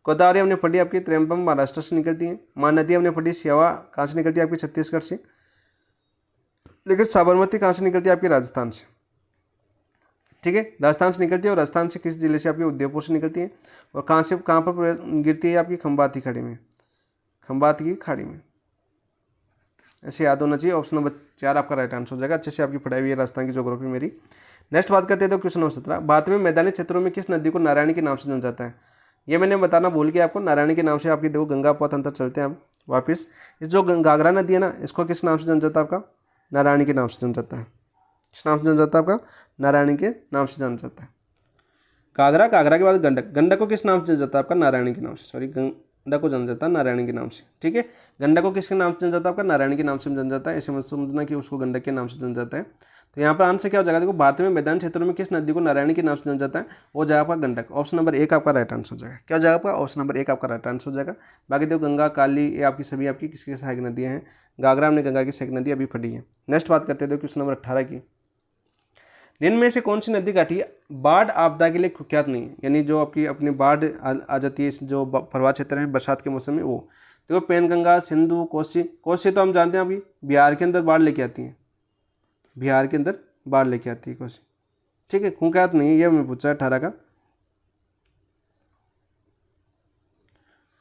गोदावरी हमने पढ़ी आपकी त्र्यंबकम महाराष्ट्र से निकलती है। महानदी हमने पढ़ी स्यावा कहाँ से निकलती है आपकी छत्तीसगढ़ से। लेकिन साबरमती कहाँ से निकलती है आपकी राजस्थान से। ठीक है, राजस्थान से निकलती है। और राजस्थान से किस जिले से आपकी उदयपुर से निकलती है। और कहाँ से कहाँ पर गिरती है आपकी खंबात की खाड़ी में, खंबात की खाड़ी में। ऐसे याद होना चाहिए। ऑप्शन नंबर 4 आपका राइट आंसर हो जाएगा। अच्छे से आपकी पढ़ाई हुई है राजस्थान की ज्योग्राफी मेरी। नेक्स्ट बात करते हैं तो क्वेश्चन नंबर 17, भारत में मैदानी क्षेत्रों में किस नदी को नारायणी के नाम से जाना जाता है। ये मैंने बताना भूल गया आपको। नारायणी के नाम से आपकी देखो गंगा पथ अंतर चलते हैं आप वापिस। इस जो घाघरा नदी है ना, इसको किस नाम से जाना जाता है आपका, नारायणी के नाम से जाना जाता है। किस नाम से जाना जाता है आपका, नारायणी के नाम से जाना जाता है। घाघरा, घाघरा के बाद गंडक, गंडक को किस नाम से जाना जाता है आपका, नारायणी के नाम से। सॉरी, गंडक को जाना जाता है नारायणी के नाम से। ठीक है, गंडक को किसके नाम से जाना जाता है आपका, नारायणी के नाम से जाना जाता है। ऐसे मत समझना कि उसको गंडक के नाम से जाना जाता है। तो यहाँ पर आंसर क्या हो जाएगा, देखो भारत में मैदानी क्षेत्रों में किस नदी को नारायणी के नाम से जाना जाता है, वो जाएगा आपका गंडक। ऑप्शन नंबर 1 आपका राइट आंसर हो जाएगा। क्या हो जाएगा आपका, ऑप्शन नंबर 1 आपका राइट आंसर हो जाएगा। बाकी देखो गंगा, काली, ये आपकी सभी आपकी किसकी सहायक नदियाँ हैं। घाघरा हमने गंगा की सहायक नदी अभी पढ़ी है। नेक्स्ट बात करते हैं देखो क्वेश्चन नंबर 18 की, निम्न में से कौन सी नदी घाटी बाढ़ आपदा के लिए कुख्यात नहीं है। यानी जो आपकी अपनी बाढ़ आ जाती है जो प्रवाह क्षेत्र है बरसात के मौसम में, वो देखो पेनगंगा, सिंधु, कोसी। कोसी तो हम जानते हैं अभी बिहार के अंदर बाढ़ लेके आती है, बिहार के अंदर बाढ़ लेके आती है कोसी। ठीक है, कुख्यात नहीं है, ये मैं पूछा 18 का।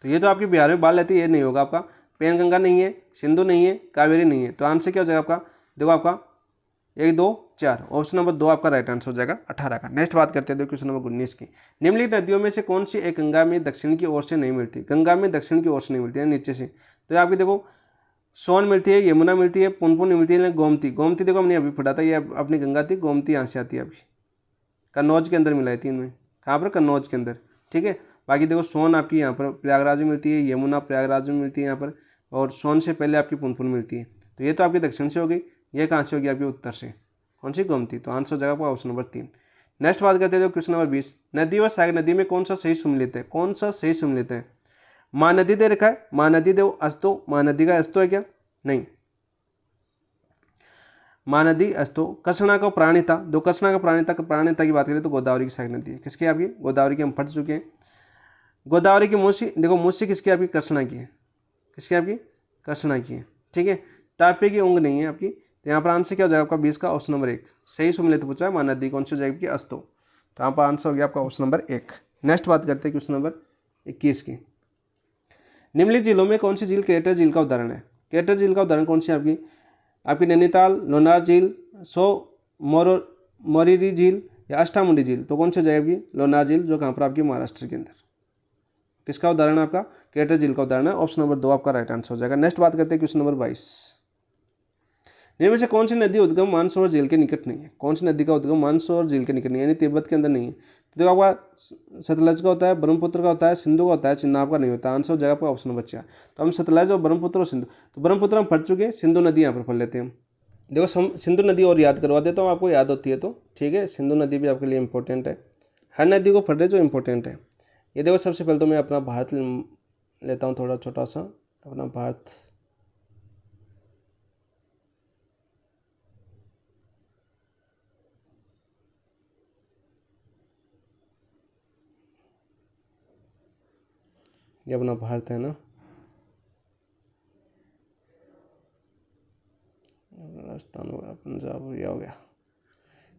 तो ये तो आपकी बिहार में बाढ़ लेती है, ये नहीं होगा आपका। पेनगंगा नहीं है, सिंधु नहीं है, कावेरी नहीं है। तो आंसर क्या हो जाएगा आपका, देखो आपका 1, 2, 4, ऑप्शन नंबर 2 आपका राइट आंसर हो जाएगा 18 का। नेक्स्ट बात करते हैं क्वेश्चन नंबर 19 की, निम्नलिखित नदियों में से कौन सी एक गंगा में दक्षिण की ओर से नहीं मिलती। गंगा में दक्षिण की ओर से नहीं मिलती है, नीचे से। तो आपकी देखो सोन मिलती है, यमुना मिलती है, पुनपुन मिलती है, गोमती। गोमती देखो हमने अभी पढ़ा था, ये अपनी गंगा थी, गोमती यहाँ से आती है अभी कन्नौज के अंदर मिलाई थी इनमें। कहाँ पर, कन्नौज के अंदर। ठीक है, बाकी देखो सोन आपकी यहाँ पर प्रयागराज में मिलती है, यमुना प्रयागराज में मिलती है यहाँ पर, और सोन से पहले आपकी पुनपुन मिलती है। तो ये तो आपकी दक्षिण से हो गई, ये कहाँ से होगी आपकी उत्तर से, कौन सी, गोमती। तो आंसर हो जाएगा आपका ऑप्शन नंबर 3। नेक्स्ट बात करते हैं क्वेश्चन नंबर 20, नदी व सहायक नदी में कौन सा सही सम्मिलित है। कौन सा सही सम्मिलित है, महानदी दे रखा है, महानदी देखो अस्तो, महानदी का अस्तो है क्या, नहीं। महानदी अस्तो, कृष्णा का प्राणी था, दो कृष्णा का प्राणी था की बात करें तो गोदावरी की सहायक नदी है। किसकी आपकी, गोदावरी की हम पढ़ चुके हैं। गोदावरी की मूसी, देखो मूसी किसकी आपकी, कृष्णा की है। किसकी आपकी, कृष्णा की है। ठीक है, ताप्य की उंग नहीं है आपकी। तो यहाँ पर आंसर क्या हो जाएगा आपका 20 का, ऑप्शन नंबर 1 सही सम्मिलित पूछा है। महानदी कौन सी हो जाएगी, अस्तो। तो यहाँ पर आंसर हो गया आपका ऑप्शन नंबर 1। नेक्स्ट बात करते हैं क्वेश्चन नंबर 21 की, निम्नलिखित जिलों में कौन सी झील क्रेटर झील का उदाहरण है। क्रेटर झील का उदाहरण कौन सी आपकी, आपकी नैनीताल, लोनार झील, मोरीरी झील या अष्टामुंडी झील। तो कौन सी जाएगी, लोनार झील, जो कहाँ पर आपकी महाराष्ट्र के अंदर। किसका उदाहरण है आपका, क्रेटर झील का उदाहरण है। ऑप्शन नंबर 2 आपका राइट आंसर हो जाएगा। नेक्स्ट बात करते हैं क्वेश्चन नंबर 22, इनमें से कौन सी नदी उद्गम मानसरोवर झील के निकट नहीं है। कौन सी नदी का उद्गम मानसरोवर झील के निकट नहीं है, यानी तिब्बत के अंदर नहीं है। तो देखो आपका सतलज का होता है, ब्रह्मपुत्र का होता है, सिंधु का होता है, चिनाब का नहीं होता। आंसर हो जाएगा आपका ऑप्शन नंबर 4। तो हम सतलज और ब्रह्मपुत्र और सिंधु, तो ब्रह्मपुत्र हम पढ़ चुके हैं, सिंधु नदी यहाँ पर पढ़ लेते हैं हम। देखो सिंधु नदी और याद करवा देता हूँ आपको, याद होती है तो। ठीक है, सिंधु नदी भी आपके लिए इंपॉर्टेंट है, हर नदी को पढ़ रहे जो इंपॉर्टेंट है। ये देखो सबसे पहले तो मैं अपना भारत लेता हूँ, थोड़ा छोटा सा अपना भारत। ये अपना भारत है ना, राजस्थान हो गया, पंजाब ये हो गया,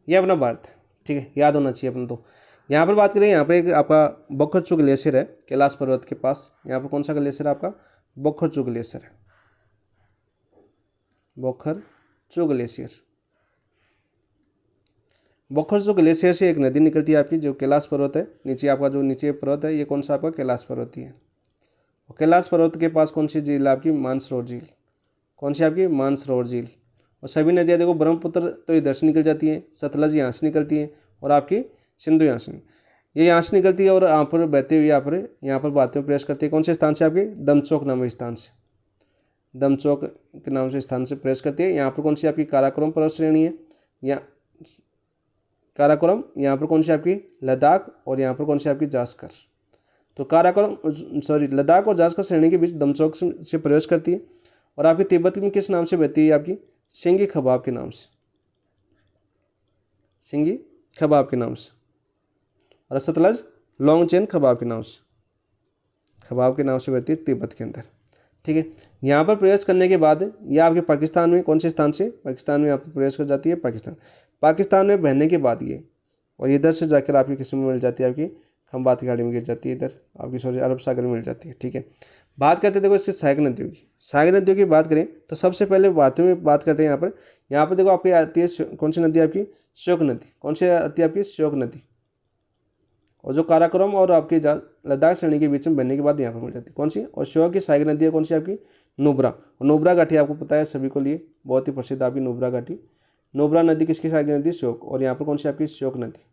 ये अपना भारत है। ठीक है, याद होना चाहिए अपन तो। यहाँ पर बात करें, यहाँ पर एक आपका बोखरचू ग्लेशियर है कैलाश पर्वत के पास। यहाँ पर कौन सा ग्लेशियर है आपका, बोखरचू ग्लेशियर है, बोखरचू ग्लेशियर। बोखरचू ग्लेशियर से एक नदी निकलती है आपकी, जो कैलाश पर्वत है नीचे आपका, जो नीचे पर्वत है ये कौन सा आपका, कैलाश पर्वत ही है। और कैलाश पर्वत के पास कौन सी झील है आपकी, मानसरोवर झील। कौन सी आपकी, मानसरोवर झील। और सभी नदियाँ देखो ब्रह्मपुत्र तो इधर से निकल जाती हैं, सतलज यहाँ से निकलती है, और आपकी सिंधु यहाँ से, ये यहाँ से निकलती है और यहाँ पर बहते हुए यहाँ पर भारत में प्रवेश करती है। कौन से स्थान से आपकी, दमचौक नामक स्थान से, दमचौक के नाम से स्थान से प्रवेश करती है। यहाँ पर कौन सी आपकी, काराकोरम पर्वत श्रेणी है, या काराकोरम। यहाँ पर कौन सी आपकी, लद्दाख, और यहाँ पर कौन सी आपकी, जास्कर। तो काराकोरम सॉरी लद्दाख और जास्कर श्रेणी के बीच दमचौक से प्रवेश करती है। और आपकी तिब्बत में किस नाम से बहती है आपकी, सिंगी खबाब के नाम से, सिंगी खबाब के नाम से। और सतलज लॉन्ग चेन खबाब के नाम से। खबाब के नाम से बहती है तिब्बत के अंदर। ठीक है, यहाँ पर प्रवेश करने के बाद यह आपके पाकिस्तान में कौन से स्थान से, पाकिस्तान में यहाँ पर प्रवेश कर जाती है पाकिस्तान में बहने के बाद ये, और इधर से जाकर आपकी किस में मिल जाती है, आपकी खंबात की खाड़ी में गिर जाती है, इधर आपकी सॉरी अरब सागर में मिल जाती है। ठीक है, बात करते हैं देखो इसकी सहायक नदियों की। सहायक नदियों की बात करें तो सबसे पहले भारत में बात करते हैं यहाँ पर देखो आपकी आती है कौन सी नदी, आपकी श्योक नदी। कौन सी आती है, आपकी श्योक नदी, और जो काराकोरम और आपकी लद्दाख श्रेणी के बीच में बनने के बाद यहाँ पर मिल जाती है कौन सी, और श्योक की सहायक नदी है कौन सी, आपकी नुब्रा। और नुब्रा घाटी आपको पता है सभी को लिए बहुत ही प्रसिद्ध आपकी नुब्रा घाटी। नुब्रा नदी किसकी सहायक नदी, श्योक, और यहाँ पर कौन सी आपकी श्योक नदी।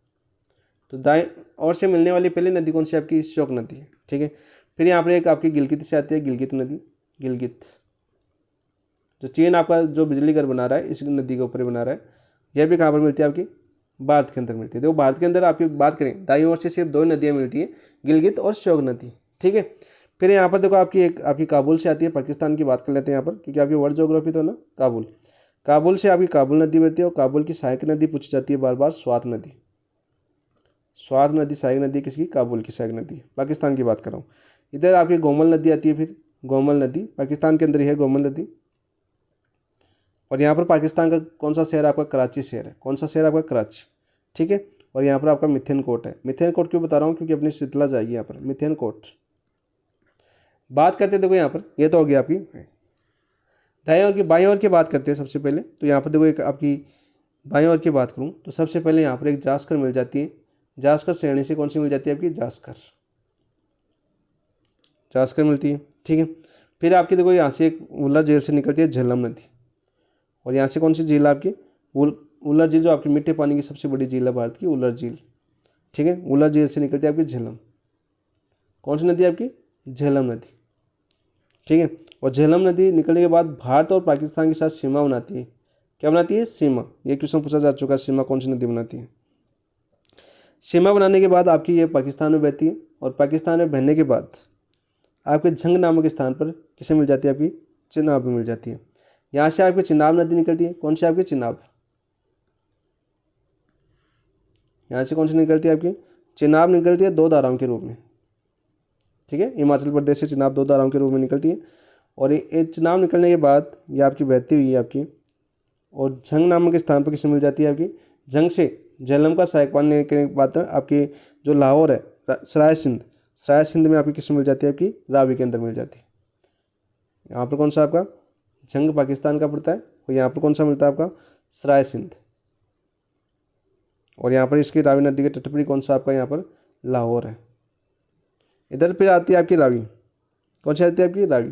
तो दाएं और से मिलने वाली पहली नदी कौन सी, आपकी श्योक नदी है। ठीक है, फिर यहाँ पर एक आपकी गिलगित से आती है गिलगित नदी। गिलगित जो चीन आपका जो बिजली घर बना रहा है इस नदी के ऊपर ही बना रहा है, यह भी कहाँ पर मिलती है, आपकी भारत के अंदर मिलती है। देखो भारत के अंदर आपकी बात करें दाईं ओर से सिर्फ दो नदियाँ मिलती हैं, गिलगित और श्योक नदी। ठीक है, फिर यहाँ पर देखो आपकी एक आपकी काबुल से आती है, पाकिस्तान की बात कर लेते हैं यहाँ पर, क्योंकि आपकी वर्ल्ड ज्योग्राफी तो ना काबुल से आपकी काबुल नदी मिलती है, और काबुल की सहायक नदी पूछी जाती है बार बार, स्वात नदी। स्वात नदी सहायक नदी किसकी, काबुल की सहायक नदी, पाकिस्तान की बात कर रहा हूँ। इधर आपकी गोमल नदी आती है, फिर गोमल नदी पाकिस्तान के अंदर ही है गोमल नदी। और यहाँ पर पाकिस्तान का कौन सा शहर, आपका कराची शहर है। कौन सा शहर, आपका कराची। ठीक है, और यहाँ पर आपका मिथेन कोट है। मिथेन कोट क्यों बता रहा हूँ, क्योंकि अपनी शीतला जाएगी यहाँ पर मिथेन कोट। बात करते देखो यहाँ पर, ये तो होगी आपकी दाएं ओर की। बाएं ओर की बात करते हैं सबसे पहले, तो यहाँ पर देखो एक आपकी बाएं ओर की बात करूँ तो सबसे पहले यहाँ पर एक जास्कर मिल जाती है। जास्कर श्रेणी से कौन सी मिल जाती है, आपकी जास्कर मिलती है। ठीक है, फिर आपकी देखो यहाँ से एक उल्ला झील से निकलती है झेलम नदी, और यहाँ से कौन सी झील है, आपकी उल्लर झील, जो आपकी मीठे पानी की सबसे बड़ी झील है भारत की, उल्लर झील। ठीक है, उल्लर झील से निकलती है आपकी झेलम। कौन सी नदी, आपकी झेलम नदी। ठीक है, और झेलम नदी निकलने के बाद भारत और पाकिस्तान के साथ सीमा बनाती है। क्या बनाती है, सीमा। ये क्वेश्चन पूछा जा चुका है, सीमा कौन सी नदी बनाती है। सीमा बनाने के बाद आपकी ये पाकिस्तान में बहती है, और पाकिस्तान में बहने के बाद आपके झंग नामक स्थान पर किसे मिल जाती है, आपकी चिनाब में मिल जाती है। यहाँ से आपकी चिनाब नदी निकलती है। कौन सी, आपकी चिनाब। यहाँ से कौन सी निकलती है, आपकी चिनाब निकलती है दो धाराओं के रूप में। ठीक है, हिमाचल प्रदेश से चिनाब दो धाराओं के रूप में निकलती है, और ये चिनाब निकलने के बाद ये आपकी बहती हुई है आपकी, और झंग नामक स्थान पर किसे मिल जाती है, आपकी झंग से झेलम का सहायक पानी के बाद आपकी जो लाहौर है सराय सिंध में आपकी किस मिल जाती है, आपकी रावी के अंदर मिल जाती है। यहाँ पर कौन सा आपका झंग पाकिस्तान का पड़ता है, और यहाँ पर कौन सा मिलता है, आपका सराय सिंध। और यहाँ पर इसकी रावी नदी के तट पर कौन सा आपका यहाँ पर लाहौर है। इधर पे आती है आपकी रावी। कौन सी आती है, आपकी रावी।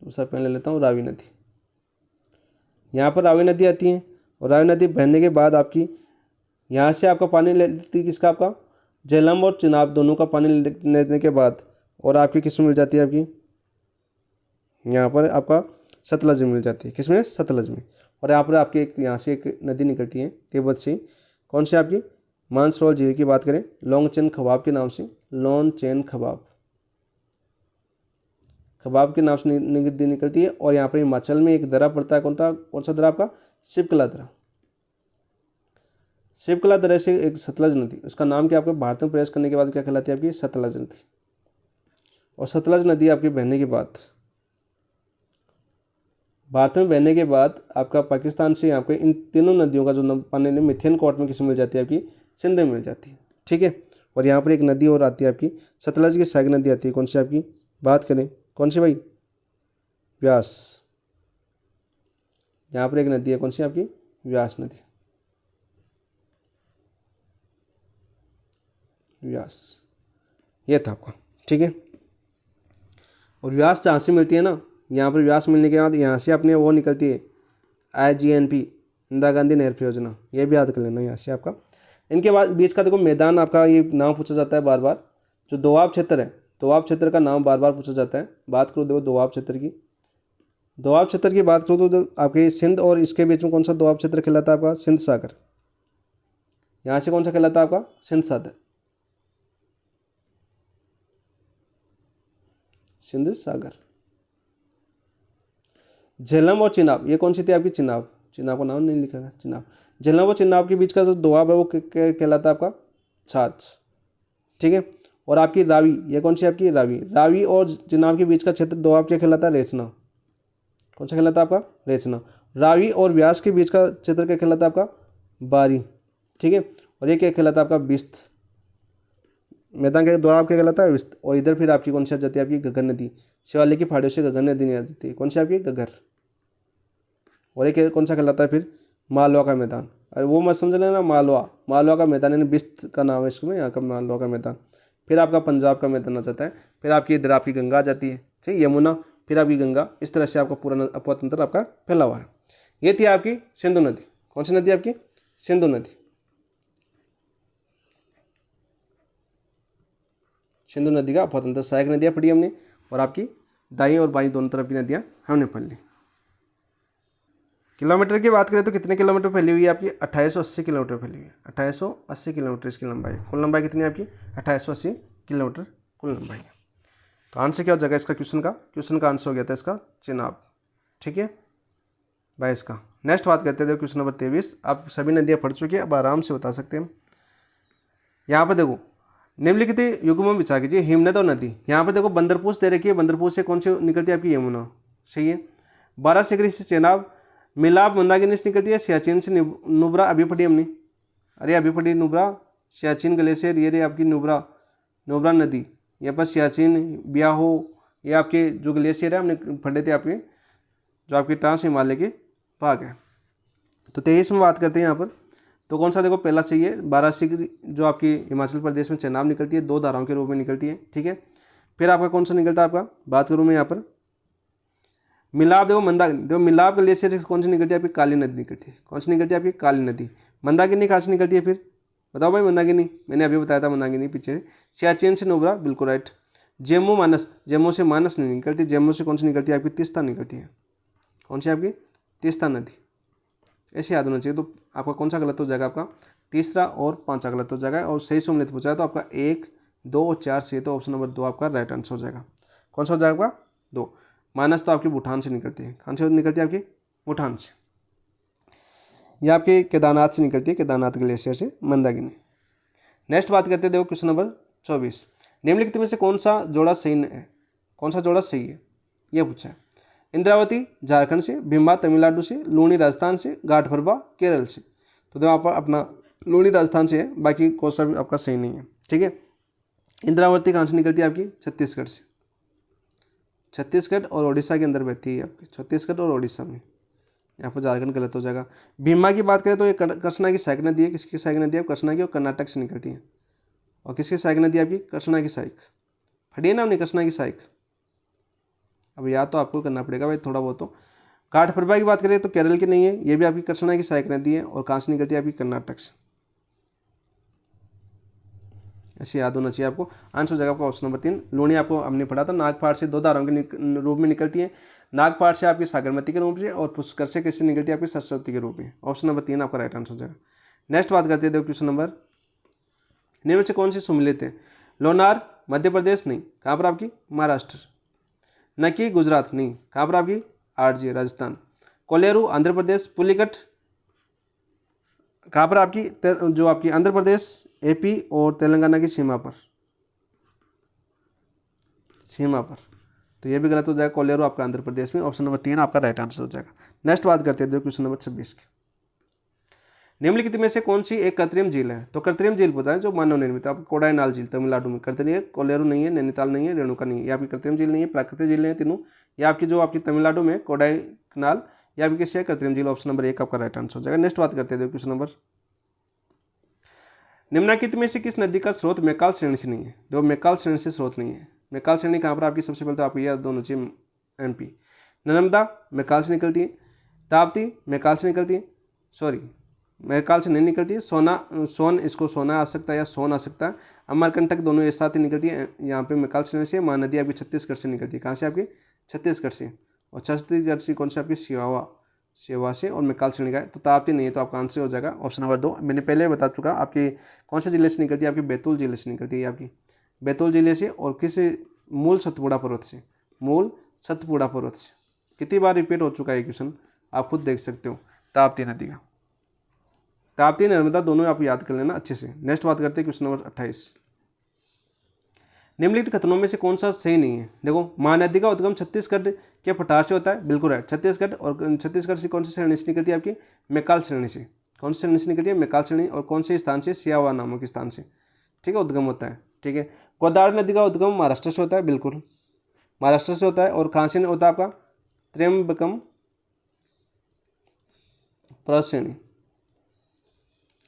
दूसरा पेन ले लेता हूँ, रावी नदी। यहाँ पर रावी नदी आती है, और रावी नदी बहने के बाद आपकी यहाँ से आपका पानी लेती है किसका, आपका झेलम और चिनाब दोनों का पानी लेने के बाद, और आपकी किस में मिल जाती है, आपकी यहाँ पर आपका सतलज में मिल जाती है। किसमें, सतलज में। और यहाँ पर आपकी एक यहाँ से एक नदी निकलती है तिब्बत से। कौन सी, आपकी मानसरोवर झील की बात करें, लॉन्ग चेन खबाब के नाम से, लॉन्ग चेन खबाब के नाम से नदी निकलती है। और यहाँ पर हिमाचल में एक दर्रा पड़ता है, कौन सा दर्रा, आपका शिवकला दर्रा। शिवकला दर्रे से एक सतलज नदी, उसका नाम क्या, आपके भारत में प्रवेश करने के बाद क्या कहलाती है, आपकी सतलज नदी। और सतलज नदी आपके बहने के बाद, भारत में बहने के बाद आपका पाकिस्तान से यहाँ पे इन तीनों नदियों का जो पानी ने मिथेन कोट में किसे मिल जाती है, आपकी सिंध में मिल जाती है। ठीक है, और यहाँ पर एक नदी और आती है, आपकी सतलज की सहायक नदी आती है। कौन सी, आपकी बात करें, कौन सी भाई, व्यास। यहाँ पर एक नदी है, कौन सी, आपकी व्यास नदी। व्यास ये था आपका। ठीक है, और व्यास जहाँ से मिलती है ना, यहाँ पर व्यास मिलने के बाद यहाँ से अपने वो निकलती है IGNP, इंदिरा गांधी नहर परियोजना। ये भी याद कर लेना यहाँ से आपका। इनके बाद बीच का देखो मैदान, आपका ये नाम पूछा जाता है बार बार, जो दोआब क्षेत्र है, दोआब क्षेत्र का नाम बार बार पूछा जाता है। बात करो देखो दोआब क्षेत्र की, दोआब क्षेत्र की बात करो तो आपके सिंध और इसके बीच में कौन सा दोआब क्षेत्र कहलाता है, आपका सिंध सागर। यहाँ से कौन सा कहलाता है, आपका सिंध सागर, सिंध सागर। झेलम और चिनाब ये कौन सी थी, आपकी चिनाब। चिनाब का नाम नहीं लिखा है, चिनाब। झेलम और चिनाब के बीच का जो दोआब है वो कहलाता है आपका छाछ। ठीक है, और आपकी रावी, ये कौन सी आपकी रावी, रावी और चिनाब के बीच का क्षेत्र दोआब क्या कहलाता है, रेचना। कौन सा कहलाता है आपका, रेचना। रावी और व्यास के बीच का क्षेत्र क्या कहलाता है आपका, बारी, ठीक है। और ये क्या कहलाता है आपका, बिस्त। मैदान के दोआब क्या कहलाता है, बिस्त। और इधर फिर आपकी कौन सी आ जाती है, आपकी घग्गर नदी। शिवालिक की फाड़ियों से घग्गर नदी नहीं आ जाती है, कौन सी आपकी, घग्गर। और एक कौन सा कहलाता है फिर, मालवा का मैदान। अरे वो मत समझ लेना, मालवा, मालवा का मैदान यानी बिस्त का नाम है इसमें, यहाँ का मालवा का मैदान। फिर आपका पंजाब का मैदान आ जाता है। फिर आपकी इधर आपकी गंगा आ जाती है, ठीक, यमुना, फिर आपकी गंगा। इस तरह से आपका पूरा अपतंत्र आपका फैला हुआ है। ये थी आपकी सिंधु नदी। कौन सी नदी आपकी, सिंधु नदी। सिंधु नदी का अपतंत्र, सहायक नदियाँ पढ़ी हमने, और आपकी दाई और बाई दोनों तरफ की नदियाँ हमने पढ़ ली। किलोमीटर की बात करें तो कितने किलोमीटर फैली हुई है आपकी, 2880 किलोमीटर फैली हुई है। 2880 किलोमीटर इसकी लंबाई। कुल लंबाई कितनी है आपकी, 2880 किलोमीटर कुल लंबाई है। तो आंसर क्या हो जाएगा इसका, क्वेश्चन का आंसर हो गया था इसका चिनाब, ठीक है 22 का। नेक्स्ट बात करते हैं क्वेश्चन नंबर 23। आप सभी नदियाँ पढ़ चुकी है, अब आराम से बता सकते हैं। यहाँ पर देखो, निम्नलिखित युग्म में विचार कीजिए, हिमनद और नदी। यहाँ पर देखो बंदरपूछ दे रखी है, बंदरपूछ से कौन सी निकलती है आपकी, यमुना, सही है। 12 सिकरी से चेनाब, मिलाप मंदाकिनी से निकलती है, सियाचिन से नुब्रा, अभी पढ़ी हमने, अरे अभी पढ़ी नुब्रा, सियाचिन ग्लेशियर, ये रे आपकी नुब्रा नदी। यहाँ पर सियाचिन, ब्याहो, ये आपके जो ग्लेशियर है हमने पढ़े थे आपके, जो आपके ट्रांस हिमालय के भाग है। तो 23 में बात करते हैं यहाँ पर, तो कौन सा देखो पहला सही है, 12 सिकरी जो आपकी हिमाचल प्रदेश में चेनाब निकलती है, 2 धाराओं के रूप में निकलती है, ठीक है। फिर आपका कौन सा निकलता है आपका, बात करूँ मैं यहाँ पर, मिलाप देखो मंदाकिनी, देखो मिलाप ग्लेशियर से कौन सी निकलती है आपकी, काली नदी निकलती है। कौन सी निकलती है आपकी, काली नदी। मंदाकिनी कहाँ से निकलती है फिर, बताओ भाई, मंदाकिनी मैंने अभी बताया था, मंदाकिनी पीछे। सियाचिन से नुब्रा, बिल्कुल राइट। जम्मू मानस, जम्मू से मानस नहीं निकलती, जम्मू से कौन सी निकलती है आपकी, तीस्ता निकलती है। कौन सी आपकी, तीस्ता नदी। ऐसे याद होना चाहिए। तो आपका कौन सा गलत हो जाएगा, आपका तीसरा और 5 गलत हो जाएगा। और सही सुमलित पूछा है तो आपका 1, 2 और 4 से, तो ऑप्शन नंबर 2 आपका राइट आंसर हो जाएगा। कौन सा हो जाएगा, 2। मानस तो आपकी भूटान से निकलती है, कहाँ से निकलती है आपकी, भूटान से। यह आपके केदारनाथ से निकलती है, केदारनाथ ग्लेशियर से मंदाकिनी। नेक्स्ट बात करते हैं, देखो क्वेश्चन नंबर 24। निम्नलिखित में से कौन सा जोड़ा सही है, कौन सा जोड़ा सही है, यह पूछा है। इंद्रावती झारखंड से, भिम्बा तमिलनाडु से, लूनी राजस्थान से, घाटफरबा केरल से। तो देखो आप अपना लूनी राजस्थान से है, बाकी कौन सा भी आपका सही नहीं है, ठीक है। इंद्रावती कहाँ से निकलती है आपकी, छत्तीसगढ़ से। छत्तीसगढ़ और उड़ीसा के अंदर बहती है आपकी, छत्तीसगढ़ और उड़ीसा में। यहाँ पर झारखंड गलत हो जाएगा। भीमा की बात करें तो ये कृष्णा की सहायक नदी है। किसकी सहायक नदी है, कृष्णा की, और कर्नाटक से निकलती है। और किसकी सहायक नदी है आपकी, कृष्णा की सहायक। पढ़िए ना हमने, कृष्णा की सहायक। अब याद तो आपको करना पड़ेगा भाई थोड़ा बहुत। तो घाटफरबा की बात करें तो केरल की नहीं है, ये भी आपकी कृष्णा की सहायक नदी है। और कहाँ से निकलती है आपकी, कर्नाटक से। ऐसे याद होना चाहिए आपको। आंसर हो जाएगा आपका ऑप्शन नंबर 3। लूणी आपको हमने पढ़ा था, नागपाट से 2 धाराओं के रूप में निकलती है। नागपाट से आपकी सागरमती के रूप में, और पुष्कर से किससे निकलती है आपकी, सरस्वती के रूप में। ऑप्शन नंबर 3 आपका राइट आंसर हो जाएगा। नेक्स्ट बात करते हैं, देखो क्वेश्चन नंबर, निम्न से कौन सी सुमिलित है। लोनार मध्य प्रदेश, नहीं, कहाँ पर आपकी, महाराष्ट्र। नकी गुजरात, नहीं, कहाँ पर आपकी, आरजे राजस्थान। कोलेरू आंध्र प्रदेश। पुलिकट कहाँ पर आपकी, जो आपकी आंध्र प्रदेश, एपी और तेलंगाना की सीमा पर, तो ये भी गलत हो जाएगा। कोलेरू आपका आंध्र प्रदेश में। ऑप्शन नंबर 3 आपका राइट आंसर हो जाएगा। नेक्स्ट बात करते हैं क्वेश्चन नंबर 26 की। निम्नलिखित में से कौन सी एक कृत्रिम झील है। तो कृत्रिम झील पता है जो मानव निर्मित, आपको कोडाईनाल झील तमिलनाडु में कृत्रिम है। कोलेरू नहीं है, नैनीताल नहीं है, रेणुका नहीं है। ये आपकी कृत्रिम झील नहीं है, प्राकृतिक झील नहीं है तीनों। या आपकी जो आपकी तमिलनाडु में कोडाईनाल, या आपकी किसी कृत्रिम झील। ऑप्शन नंबर 1 आपका राइट आंसर हो जाएगा। नेक्स्ट बात करते हैं क्वेश्चन नंबर, निम्नलिखित में से किस नदी का स्रोत मैकाल श्रेणी से नहीं है। जो मैकाल श्रेणी से स्रोत नहीं है। मैकाल श्रेणी कहाँ पर आपकी, सबसे पहले तो आपको यह दोनों चाहिए, एमपी। नर्मदा मैकाल से निकलती है। ताप्ती मैकाल से निकलती है, सॉरी मैकाल से नहीं निकलती है। सोन, इसको सोना आ सकता है या सोन आ सकता है। अमरकंटक दोनों एक साथ ही निकलती है यहाँ पे मैकाल श्रेणी से। महानदी आपकी छत्तीसगढ़ से निकलती है। कहाँ से आपकी, छत्तीसगढ़ से। और छत्तीसगढ़ से कौन सी आपकी, सेवा से। और मैकाल श्रेणी का है। तो ताप्ती नहीं है, तो आपका आंसर हो जाएगा ऑप्शन नंबर 2। मैंने पहले बता चुका आपकी कौन से जिले से निकलती है, आपकी बैतूल जिले से निकलती है आपकी, बैतूल जिले से। और किस, मूल सतपुड़ा पर्वत से, मूल सतपुड़ा पर्वत से। कितनी बार रिपीट हो चुका है क्वेश्चन, आप खुद देख सकते हो। ताप्ती नदी का, ताप्ती नर्मदा दोनों आप याद कर लेना अच्छे से। नेक्स्ट बात करते हैं क्वेश्चन नंबर 28। निम्नलिखित कथनों में से कौन सा सही नहीं है? देखो, महानदी का उद्गम छत्तीसगढ़ के पठार से होता है, बिल्कुल राइट। छत्तीसगढ़, और छत्तीसगढ़ से कौन सी श्रेणी से निकलती है आपकी? मैकाल श्रेणी से। कौन सी श्रेणी से निकलती है? मैकाल श्रेणी। और कौन से स्थान से? सियावा नामक स्थान से, ठीक है, उद्गम होता है, ठीक है। गोदावरी नदी का उद्गम महाराष्ट्र से होता है, बिल्कुल महाराष्ट्र से होता है। और कहाँ से होता है आपका? त्र्यंबकम प्रश्रेणी,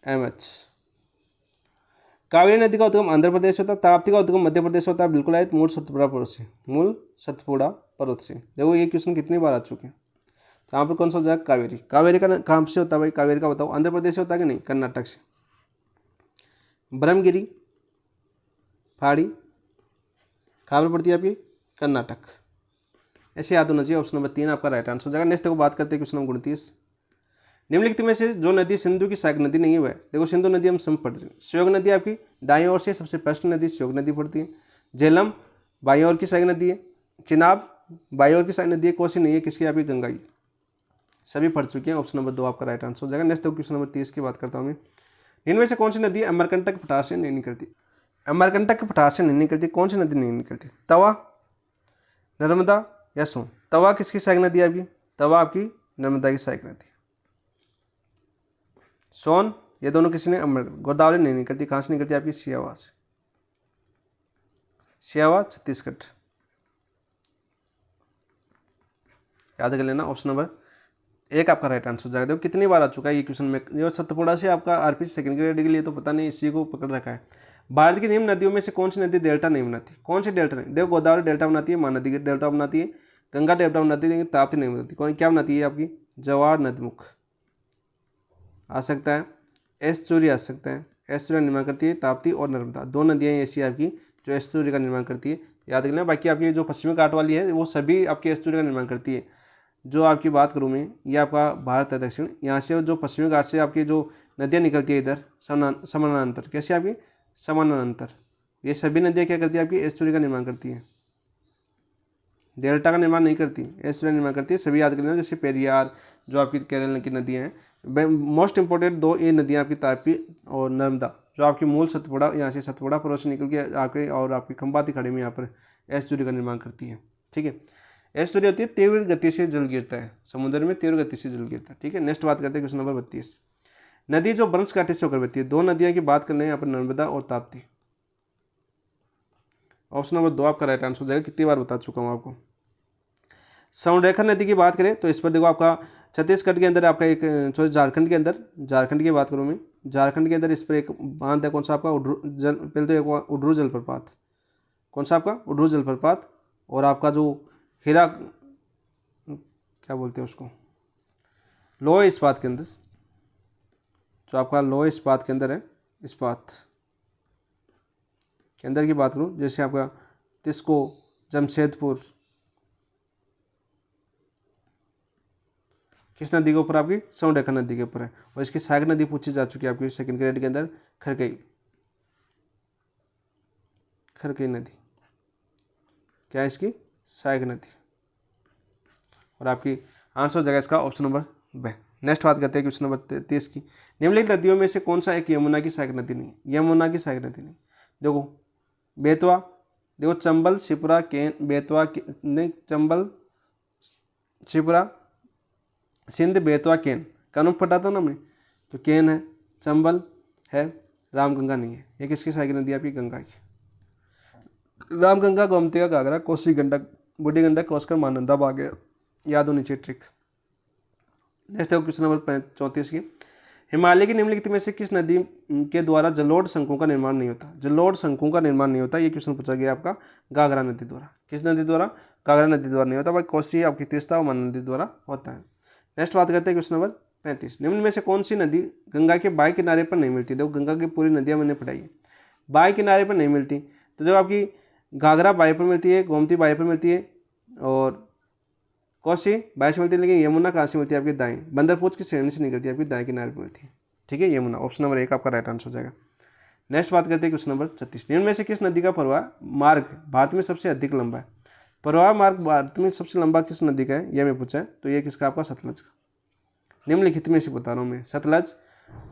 MH। कावेरी नदी का उद्गम आंध्र प्रदेश से होता है। ताप्ती का उद्गम मध्य प्रदेश से होता है, बिल्कुल है, मूल सतपुड़ा पर्वत से, मूल सतपुड़ा पर्वत से। देखो ये क्वेश्चन कितनी बार आ चुके हैं। तो यहाँ पर कौन सा हो जाएगा? कावेरी। कावेरी का कहाँ से होता है भाई? कावेरी का बताओ, आंध्र प्रदेश से होता है कि नहीं? कर्नाटक से। ब्रह्मगिरी पहाड़ी कहाँ पर पड़ती है आपकी? कर्नाटक। ऐसे याद होना चाहिए। ऑप्शन नंबर 3 आपका राइट आंसर हो जाएगा। नेक्स्ट देखो, बात करते हैं क्वेश्चन नंबर 29। निम्नलिखित में से जो नदी सिंधु की सहायक नदी नहीं है, देखो सिंधु नदी हम सब पढ़ते हैं। श्योक नदी आपकी दाएं ओर से सबसे फर्स्ट नदी श्योक नदी पड़ती है। झेलम बाईं ओर की सहायक नदी है। चिनाब बाईं ओर की सहायक नदी है। कोसी नहीं है, किसकी? आपकी गंगा की। सभी पढ़ चुके हैं। ऑप्शन नंबर 2 आपका राइट आंसर हो जाएगा। नेक्स्ट देखो, क्वेश्चन नंबर 30 की बात करता हूँ मैं। इनमें से कौन सी नदी अमरकंटक पठार से नहीं निकलती? अमरकंटक के पठार से नहीं निकलती, कौन सी नदी नहीं निकलती? तवा, नर्मदा या सोन? तवा किसकी सहायक नदी है आपकी? तवा आपकी नर्मदा की सहायक नदी। सोन, ये दोनों किसी ने अमर। गोदावरी नहीं निकलती, कहाँ से निकलती है आपकी? सियावा से। सियावा छत्तीसगढ़, याद कर लेना। ऑप्शन नंबर 1 आपका राइट आंसर हो जाएगा। देखो कितनी बार आ चुका है ये क्वेश्चन में। जो सतपुड़ा से आपका आरपीसी सेकंड ग्रेड के लिए तो पता नहीं, इसी को पकड़ रखा है। भारत की निम्न नदियों में से कौन सी नदी डेल्टा नहीं बनाती? कौन सी डेल्टा नहीं? देखो, गोदावरी डेल्टा बनाती है, महानदी की डेल्टा बनाती है, गंगा डेल्टा बनाती है, लेकिन ताप्ती नहीं बनाती। कौन क्या बनाती है आपकी? जवार नदमुख आ सकता है, एस्चुरी आ सकता है। एस्चुरी का निर्माण करती है ताप्ती और नर्मदा, 2 नदियाँ ऐसी आपकी जो एस्चुरी का निर्माण करती है, याद रखना। बाकी आपकी जो पश्चिमी घाट वाली है वो सभी आपकी एस्चुरी का निर्माण करती है। जो आपकी बात करूँ मैं, ये आपका भारत है दक्षिण, यहाँ से जो पश्चिमी घाट से आपकी जो नदियाँ निकलती है इधर समानांतर, कैसे आपकी? समानांतर। ये सभी नदियाँ क्या करती है आपकी? एस्चुरी का निर्माण करती है, डेल्टा का निर्माण नहीं करती, एस्चुरी का निर्माण करती है। सभी याद कर लेना, जैसे पेरियार जो आपकी केरल की नदियाँ हैं। मोस्ट इंपॉर्टेंट 2 ये नदियाँ आपकी ताप्ती और नर्मदा, जो आपकी मूल सतपुड़ा, यहाँ से सतपुड़ा पर्वत से निकल के आके और आपकी खंबाती खाड़ी में यहाँ पर एस्चुरी का निर्माण करती है, ठीक है। एस्चुरी होती है तीव्र गति से जल गिरता है, समुद्र में तीव्र गति से जल गिरता है, ठीक है। नेक्स्ट बात करते हैं क्वेश्चन नंबर 32। नदी जो बनस घाटी से होकर बहती है, 2 नदियाँ की बात करने हैं यहाँ पर, नर्मदा और ताप्ती। ऑप्शन नंबर 2 आपका राइट आंसर हो जाएगा। कितनी बार बता चुका हूँ आपको। स्वर्णरेखा नदी की बात करें तो इस पर देखो आपका छत्तीसगढ़ के अंदर आपका एक, सॉरी झारखंड के अंदर, झारखंड की बात करूँ मैं, झारखंड के अंदर इस पर एक बांध है, कौन सा आपका? पहले तो एक उड्रू जलप्रपात। कौन सा आपका? उड्रू जलप्रपात। और आपका जो हीरा, क्या बोलते हैं उसको, लोह इस्पात के अंदर, जो आपका लोह इस्पात के अंदर है, इस्पात के अंदर की बात करूँ, जैसे आपका तिस्को, जमशेदपुर, किस नदी के ऊपर? आपकी स्वर्णरेखा नदी के ऊपर है। और इसकी सहायक नदी पूछी जा चुकी है आपकी सेकंड ग्रेड के अंदर, खरकई, खरकई नदी क्या है इसकी? सहायक नदी। और आपकी आंसर हो जाएगा इसका ऑप्शन नंबर ब। नेक्स्ट बात करते हैं क्वेश्चन नंबर 30 की। निम्नलिखित नदियों में से कौन सा एक यमुना की सहायक नदी नहीं? यमुना की सहायक नदी नहीं। देखो बेतवा, देखो चंबल, शिप्रा, केन, बेतवा नहीं, चंबल, शिप्रा, सिंध, बेतवा, केन। कानून पढ़ाता ना मैं, तो केन है, चंबल है, रामगंगा नहीं है। ये किसकी सहायक नदी? आपकी गंगा की। रामगंगा, गोमती का घाघरा, कोसी गंडक, बूढ़ी गंडक, कोसकर, महानंदा बागे, याद होनी चाहिए ट्रिक। नेक्स्ट है क्वेश्चन नंबर 34 की। हिमालय की निम्नलिखित में से किस नदी के द्वारा जलोढ़ शंकुओं का निर्माण नहीं होता? जलोढ़ शंकुओं का निर्माण नहीं होता, ये क्वेश्चन पूछा गया आपका घाघरा नदी द्वारा। किस नदी द्वारा? घाघरा नदी द्वारा नहीं होता भाई, कोसी आपकी तीस्ता और महानंदा द्वारा होता है। नेक्स्ट बात करते हैं क्वेश्चन नंबर 35। निम्न में से कौन सी नदी गंगा के बाएं किनारे पर नहीं मिलती? देखो गंगा की पूरी नदियाँ मैंने पढ़ाई है, बाएं किनारे पर नहीं मिलती। तो जब आपकी घाघरा बाएं पर मिलती है, गोमती बाएं पर मिलती है, और कोसी बाएं से मिलती है, लेकिन यमुना कहाँ से मिलती है? आपकी दाएं, बंदरपूछ की श्रेणी से निकलती है, आपकी दाएं किनारे पर मिलती है, ठीक है, यमुना। ऑप्शन नंबर 1 आपका राइट आंसर हो जाएगा। नेक्स्ट बात करते हैं क्वेश्चन नंबर 36। निम्न में से किस नदी का प्रवाह मार्ग भारत में सबसे अधिक लंबा है? प्रवाह मार्ग भारत में सबसे लंबा किस नदी का है, यह मैं पूछा है। तो ये किसका? आपका सतलज का। निम्नलिखित में से बता रहा हूँ मैं, सतलज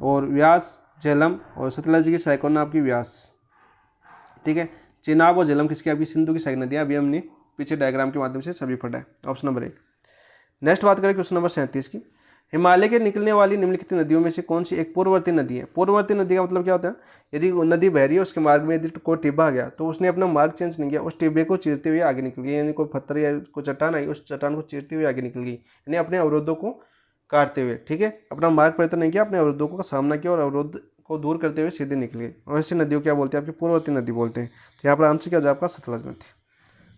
और व्यास, झेलम, और सतलज की सहायक होना आपकी व्यास, ठीक है। चेनाब और झेलम किसकी आपकी सिंधु की सहायक नदियाँ, अभी हमने पीछे डायग्राम के माध्यम से सभी पढ़ा है। Option number 1। नेक्स्ट बात करें क्वेश्चन नंबर 37 की। हिमालय के निकलने वाली निम्नलिखित नदियों में से कौन सी एक पूर्ववर्ती नदी है। पूर्ववर्ती नदी का मतलब क्या होता है, यदि नदी बह रही है उसके मार्ग में यदि कोई टिब्बा आ गया तो उसने अपना मार्ग चेंज नहीं किया, उस टिब्बे को चीरते हुए आगे निकल गई, यानी कोई पत्थर या कोई चट्टान आई उस चट्टान को चीरते हुए आगे निकल गई, यानी अपने अवरोधों को काटते हुए, ठीक है, अपना मार्ग परिवर्तन नहीं किया, अपने अवरोधों का सामना किया और अवरोध को दूर करते हुए सीधे निकल गए, और ऐसी नदियों क्या बोलते हैं आपकी पूर्ववर्ती नदी बोलते हैं। तो यहाँ पर आंसर क्या हो जाएगा आपका सतलज नदी।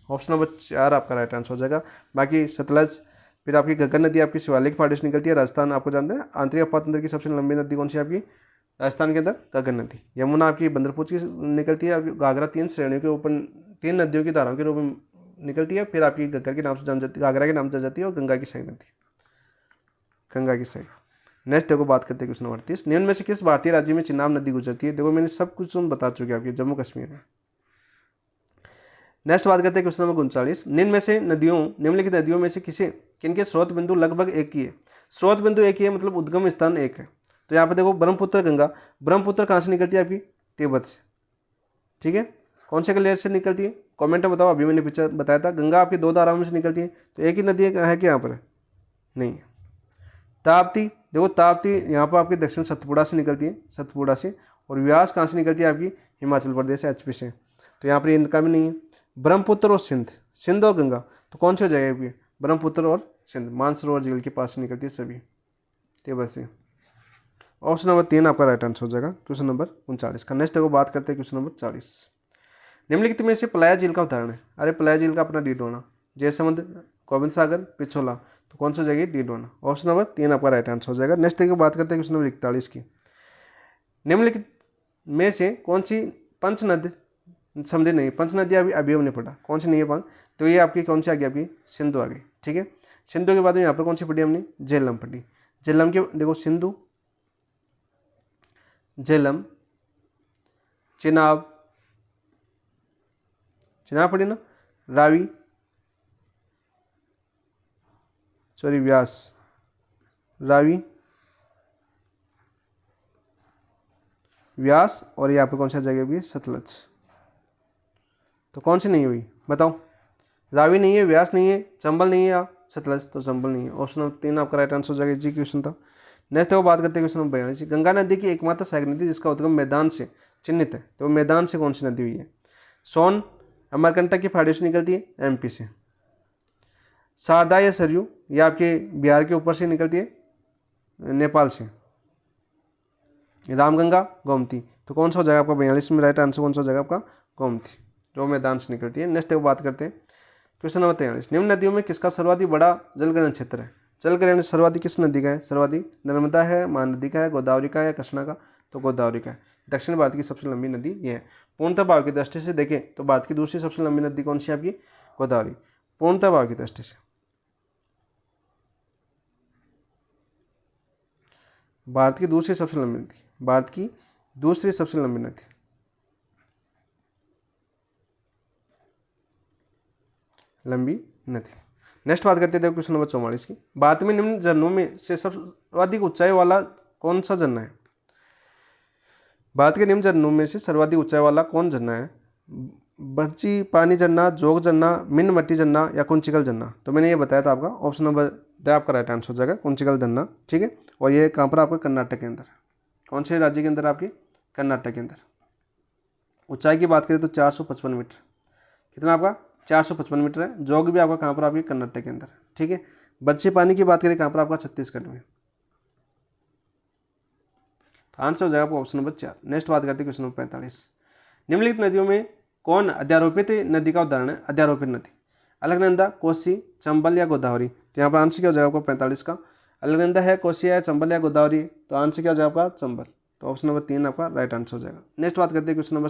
ऑप्शन नंबर 4 आपका राइट आंसर हो जाएगा। बाकी सतलज, फिर आपकी घग्गर नदी आपकी शिवालिक पहाड़ी से निकलती है, राजस्थान आपको जानते हैं। आंतरिक अपात तंत्र की सबसे लंबी नदी कौन सी है आपकी राजस्थान के अंदर, घग्गर नदी। यमुना आपकी बंदरपूछ की निकलती है, आपकी घाघरा 3 श्रेणियों के ऊपर 3 नदियों की धाराओं के रूप में निकलती है, फिर आपकी घग्गर के नाम से जान जाती है, घाघरा के नाम से जान जाती है, और गंगा की सहायक नदी, गंगा की सहायक। नेक्स्ट देखो बात करते हैं क्वेश्चन नंबर 38। निम्न में से किस भारतीय राज्य में चिनाब नदी गुजरती है। देखो मैंने सब कुछ बता चुके आपके जम्मू कश्मीर में। नेक्स्ट बात करते हैं क्वेश्चन नंबर 39। निम्नलिखित नदियों में से किनके स्रोत बिंदु लगभग एक ही है। स्रोत बिंदु एक ही है मतलब उद्गम स्थान एक है। तो यहाँ पे देखो ब्रह्मपुत्र गंगा, ब्रह्मपुत्र कहाँ से निकलती है आपकी तिब्बत से, ठीक है। कौन से ग्लेशियर से निकलती है कमेंट में बताओ, अभी मैंने पीछे बताया था। गंगा आपकी 2 धाराओं में से निकलती है, तो एक ही नदी है कि यहाँ पर नहीं है। ताप्ती, देखो ताप्ती यहाँ पर आपकी दक्षिण सतपुड़ा से निकलती है, सतपुड़ा से। और व्यास कहाँ से निकलती है आपकी हिमाचल प्रदेश एचपी से, तो यहाँ पर इनका भी नहीं है। ब्रह्मपुत्र और सिंध और गंगा, तो कौन सी जगह है ब्रह्मपुत्र और सिंध, मानसरोवर झील के पास से निकलती है सभी तिब्बत से। ऑप्शन नंबर 3 आपका राइट आंसर हो जाएगा क्वेश्चन नंबर 39 का। नेक्स्ट देखो बात करते हैं क्वेश्चन नंबर 40। निम्नलिखित में से पलाया झील का उदाहरण है। अरे पलाया झील का अपना डीडोना, जयसमंद, गोविंद सागर, पिछोला, तो कौन सा जगह डीडोना। ऑप्शन नंबर 3 आपका राइट आंसर हो जाएगा। नेक्स्ट देखो बात करते हैं क्वेश्चन नंबर 41 की। निम्नलिखित में से कौन सी पंचनद, समझे नहीं, पंच नदी अभी हमने पढ़ा, कौन सी नहीं है पंच, तो ये आपकी कौन सी आ गई आपकी सिंधु आ गई, ठीक है। सिंधु के बाद में यहाँ पर कौन सी पढ़ी हमने झेलम पढ़ी। झेलम के देखो सिंधु, झेलम, चिनाब, चिनाब पढ़ी ना, रावी, सॉरी व्यास, रावी, व्यास, और यहाँ पर कौन सा जगह भी सतलज। तो कौन सी नहीं हुई बताओ, रावी नहीं है, व्यास नहीं है, चंबल नहीं है या सतलज, तो चंबल नहीं है। ऑप्शन नंबर 3 आपका राइट आंसर हो जाएगा, जी क्वेश्चन था। नेक्स्ट देखो बात करते हैं क्वेश्चन नंबर 42। गंगा नदी की एकमात्र सहायक नदी जिसका उद्गम मैदान से चिन्हित है, तो मैदान से कौन सी नदी हुई है। सोन अमरकंटक की पहाड़ियों से निकलती है एमपी से। शारदा या सरयू, ये आपके बिहार के ऊपर से निकलती है नेपाल से। रामगंगा, गोमती, तो कौन सा हो जाएगा आपका 42 में राइट आंसर कौन सा हो जाएगा आपका गोमती, जो मैदान से निकलती है। नेक्स्ट देखो बात करते हैं क्वेश्चन नंबर 43। निम्न नदियों में किसका सर्वाधिक बड़ा जलग्रहण क्षेत्र है। जलग्रहण सर्वाधिक किस नदी का है, सर्वाधिक नर्मदा है, महानदी का है, गोदावरी का है, कृष्णा का, तो गोदावरी का है। दक्षिण भारत की सबसे लंबी नदी ये है। पूर्णतः भाव की दृष्टि से देखें तो भारत की दूसरी सबसे लंबी नदी कौन सी है आपकी गोदावरी, पूर्णतः भाव की दृष्टि से। भारत की दूसरी सबसे लंबी नदी, भारत की दूसरी सबसे लंबी नदी लंबी नदी। नेक्स्ट बात करते हैं क्वेश्चन नंबर 44 की। भारत में निम्न झरनों में से सर्वाधिक ऊंचाई वाला कौन सा झरना है। भारत के निम्न झरनों में से सर्वाधिक ऊंचाई वाला कौन झरना है। बर्ची पानी झरना, जोग झरना, मिन मट्टी झरना या कुंचिकल झरना, तो मैंने ये बताया था आपका ऑप्शन नंबर 2 आपका राइट आंसर हो जाएगा कुंचिकल झरना, ठीक है। और ये कहाँ पर आपका कर्नाटक के अंदर, कौन से राज्य के अंदर आपके कर्नाटक के अंदर। ऊंचाई की बात करें तो 455 मीटर, कितना आपका 455 मीटर है। जोग भी आपका कहाँ पर आपके कर्नाटक के अंदर, ठीक है। बर्ची पानी की बात करें कहाँ पर आपका छत्तीसगढ़ में, तो आंसर हो जाएगा आपका ऑप्शन नंबर 4। नेक्स्ट बात करते हैं क्वेश्चन नंबर 45। निम्नलिखित नदियों में कौन अध्यारोपित नदी का उदाहरण है। अध्यारोपित नदी अलकनंदा, कोसी, चंबल या गोदावरी, तो यहाँ पर आंसर क्या हो जाएगा आपको 45 का। अलकनंदा है, कोसी है, चंबल या गोदावरी, तो आंसर क्या हो जाएगा आपका चंबल, तो ऑप्शन नंबर 3 आपका राइट आंसर हो जाएगा। नेक्स्ट बात करते हैं क्वेश्चन नंबर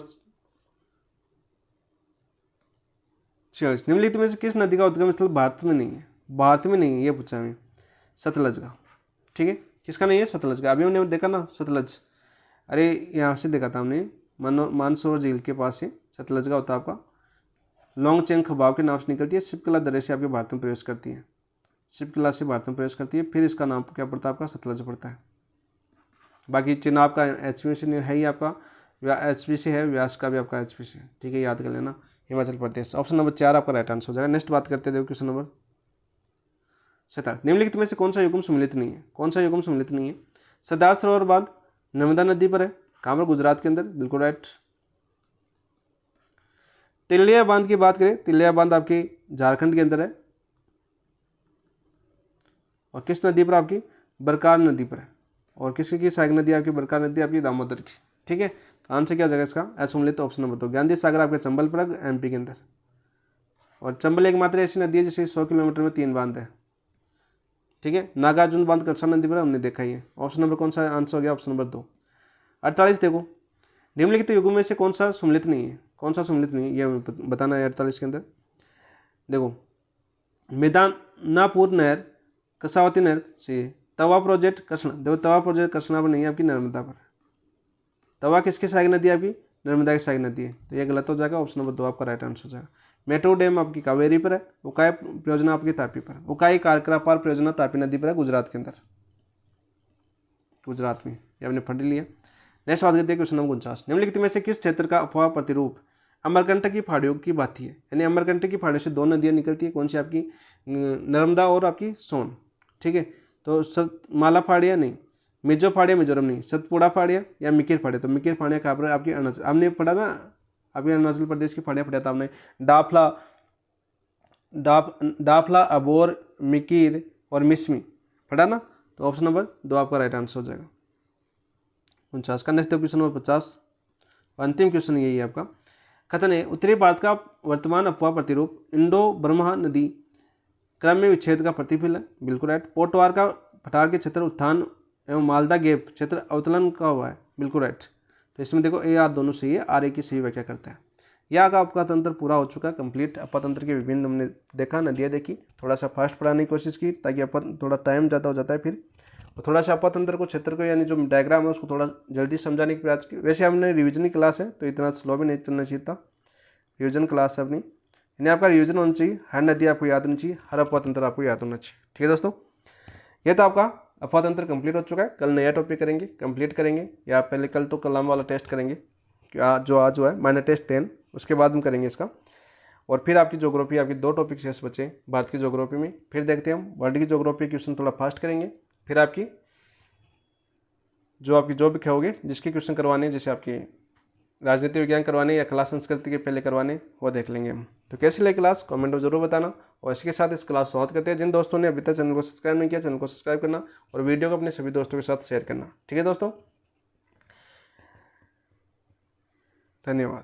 46। निम्नलिखित में से किस नदी का उद्गम स्थल भारत में नहीं है। भारत में नहीं है ये पूछा हमें, सतलज का, ठीक है। किसका नहीं है, सतलज का। अभी हमने देखा ना सतलज, अरे यहाँ से देखा था हमने मानसरोवर झील के पास से सतलज का होता है आपका लोंगचेंग खबाव के नाम से निकलती है, शिवकला दर्रे से आपके भारत में प्रवेश करती है, शिवकला से भारत में प्रवेश करती है, फिर इसका नाम क्या पड़ता है आपका सतलज पड़ता है। बाकी चेनाब का एचपी से है ही आपका HPC है, व्यास का भी आपका HPC है, ठीक है, याद कर लेना। हिमाचल प्रदेश, ऑप्शन नंबर 4 आपका राइट आंसर हो जाएगा। नेक्स्ट बात करते हैं, देखो क्वेश्चन नंबर 17, निम्नलिखित में से कौन सा युग्म सम्मिलित नहीं है, कौन सा युग्म सम्मिलित नहीं है। सरदार सरोवर बांध नर्मदा नदी पर है, कहाँ पर, गुजरात के अंदर, बिल्कुल राइट। तिलिया बांध की बात करें, तिलिया बांध आपकी झारखंड के अंदर है, और किस नदी पर, आपकी बरकार नदी पर है। और किसकी सहायक नदी आपकी, बरकार नदी आपकी दामोदर की, ठीक है। तो आंसर क्या हो जाएगा इसका, असुमलित ऑप्शन नंबर 2। गांधी सागर आपके चंबल पर, MP के अंदर, और चंबल एकमात्र ऐसी नदी है जिसे 100 किलोमीटर में 3 बांध है, ठीक है। नागार्जुन बांध कृष्णा नदी पर हमने देखा ही है। ऑप्शन नंबर कौन सा आंसर हो गया, ऑप्शन नंबर 2। 48 देखो, निम्नलिखित युगों में से कौन सा सम्मिलित नहीं है, कौन सा सम्मिलित नहीं है, यह हमें बताना है 48 के अंदर। देखो, मिदानापुर नहर कसावती नहर से, तवा प्रोजेक्ट कृष्णा, देखो तवा प्रोजेक्ट कृष्णा पर नहीं है, आपकी नर्मदा पर। तवा किसकी सहायक नदी है, आपकी नर्मदा की सहायक नदी है, तो यह गलत हो जाएगा। ऑप्शन नंबर 2 आपका राइट आंसर हो जाएगा। मेट्रो डैम आपकी कावेरी पर है, उकाई परियोजना आपकी तापी पर, उकाई कारकरापार परियोजना तापी नदी पर है, गुजरात के अंदर, गुजरात में, ये आपने पढ़ लिया। नेक्स्ट बात करते हैं क्वेश्चन नंबर 49, निम्नलिखित में से किस क्षेत्र का अफवाह प्रतिरूप अमरकंटक की पहाड़ियों की बात है, यानी अमरकंटक की पहाड़ियों से 2 नदियां निकलती है, कौन सी, आपकी नर्मदा और आपकी सोन, ठीक है। तो माला पहाड़ियाँ नहीं, मिजो पहाड़ियाँ मिजोरम नहीं, सतपुड़ा पहाड़ियाँ या मिकिर पहाड़ियाँ, तो मिकिर पहाड़ियाँ कहाँ पर है, आपकी अरुणाचल, हमने पढ़ा ना, आपके अरुणाचल प्रदेश की पहाड़ियाँ पढ़ा था हमने, डाफला, अबोर, मिकिर और मिसमी पढ़ा ना। तो ऑप्शन नंबर 2 आपका राइट आंसर हो जाएगा 49 का। नेक्स्ट क्वेश्चन नंबर 50, अंतिम क्वेश्चन यही है आपका। कथन है, उत्तरी भारत का वर्तमान अफवाह प्रतिरूप इंडो ब्रह्मा नदी क्रम में विच्छेद का प्रतिफल है, बिल्कुल राइट। पोटवार का पठार के क्षेत्र उत्थान एवं मालदा गेप क्षेत्र अवतलन का हुआ है, बिल्कुल राइट। तो इसमें देखो AR दोनों सही है, RA की सही व्याख्या करता है। यह का आपका तंत्र पूरा हो चुका, कंप्लीट। अपतंत्र के विभिन्न हमने देखा, नदियाँ देखी, थोड़ा सा फास्ट पढ़ाने की कोशिश की ताकि थोड़ा टाइम ज़्यादा हो जाता है फिर, और थोड़ा सा अपतंत्र को, क्षेत्र को, यानी जो डायग्राम है उसको थोड़ा जल्दी समझाने की प्रयास की। वैसे हमने रिविजन की क्लास है तो इतना स्लो भी नहीं चलना चाहिए था, रिविजन क्लास है अपनी, यानी आपका रिविजन होना चाहिए, हर नदी आपको याद होनी चाहिए, हर अपतंत्र आपको याद होना चाहिए, ठीक है दोस्तों। यह तो आपका अपतंत्र कंप्लीट हो चुका है। कल नया टॉपिक करेंगे, कंप्लीट करेंगे, या पहले कल तो कलाम वाला टेस्ट करेंगे, जो आज है माइनर टेस्ट 10, उसके बाद हम करेंगे इसका। और फिर आपकी ज्योग्राफी, आपकी 2 टॉपिक शेष बचे भारत की ज्योग्राफी में, फिर देखते हैं हम वर्ल्ड की ज्योग्राफी क्वेश्चन थोड़ा फास्ट करेंगे। फिर आपकी जो भी कहोगे, जिसके क्वेश्चन करवाने हैं, जैसे आपकी राजनीति विज्ञान करवाने या कला संस्कृति के पहले करवाने, वो देख लेंगे हम। तो कैसी लगी क्लास, कमेंट में जरूर बताना। और इसके साथ इस क्लास समाप्त करते हैं। जिन दोस्तों ने अभी तक चैनल को सब्सक्राइब नहीं किया, चैनल को सब्सक्राइब करना और वीडियो को अपने सभी दोस्तों के साथ शेयर करना, ठीक है दोस्तों। धन्यवाद।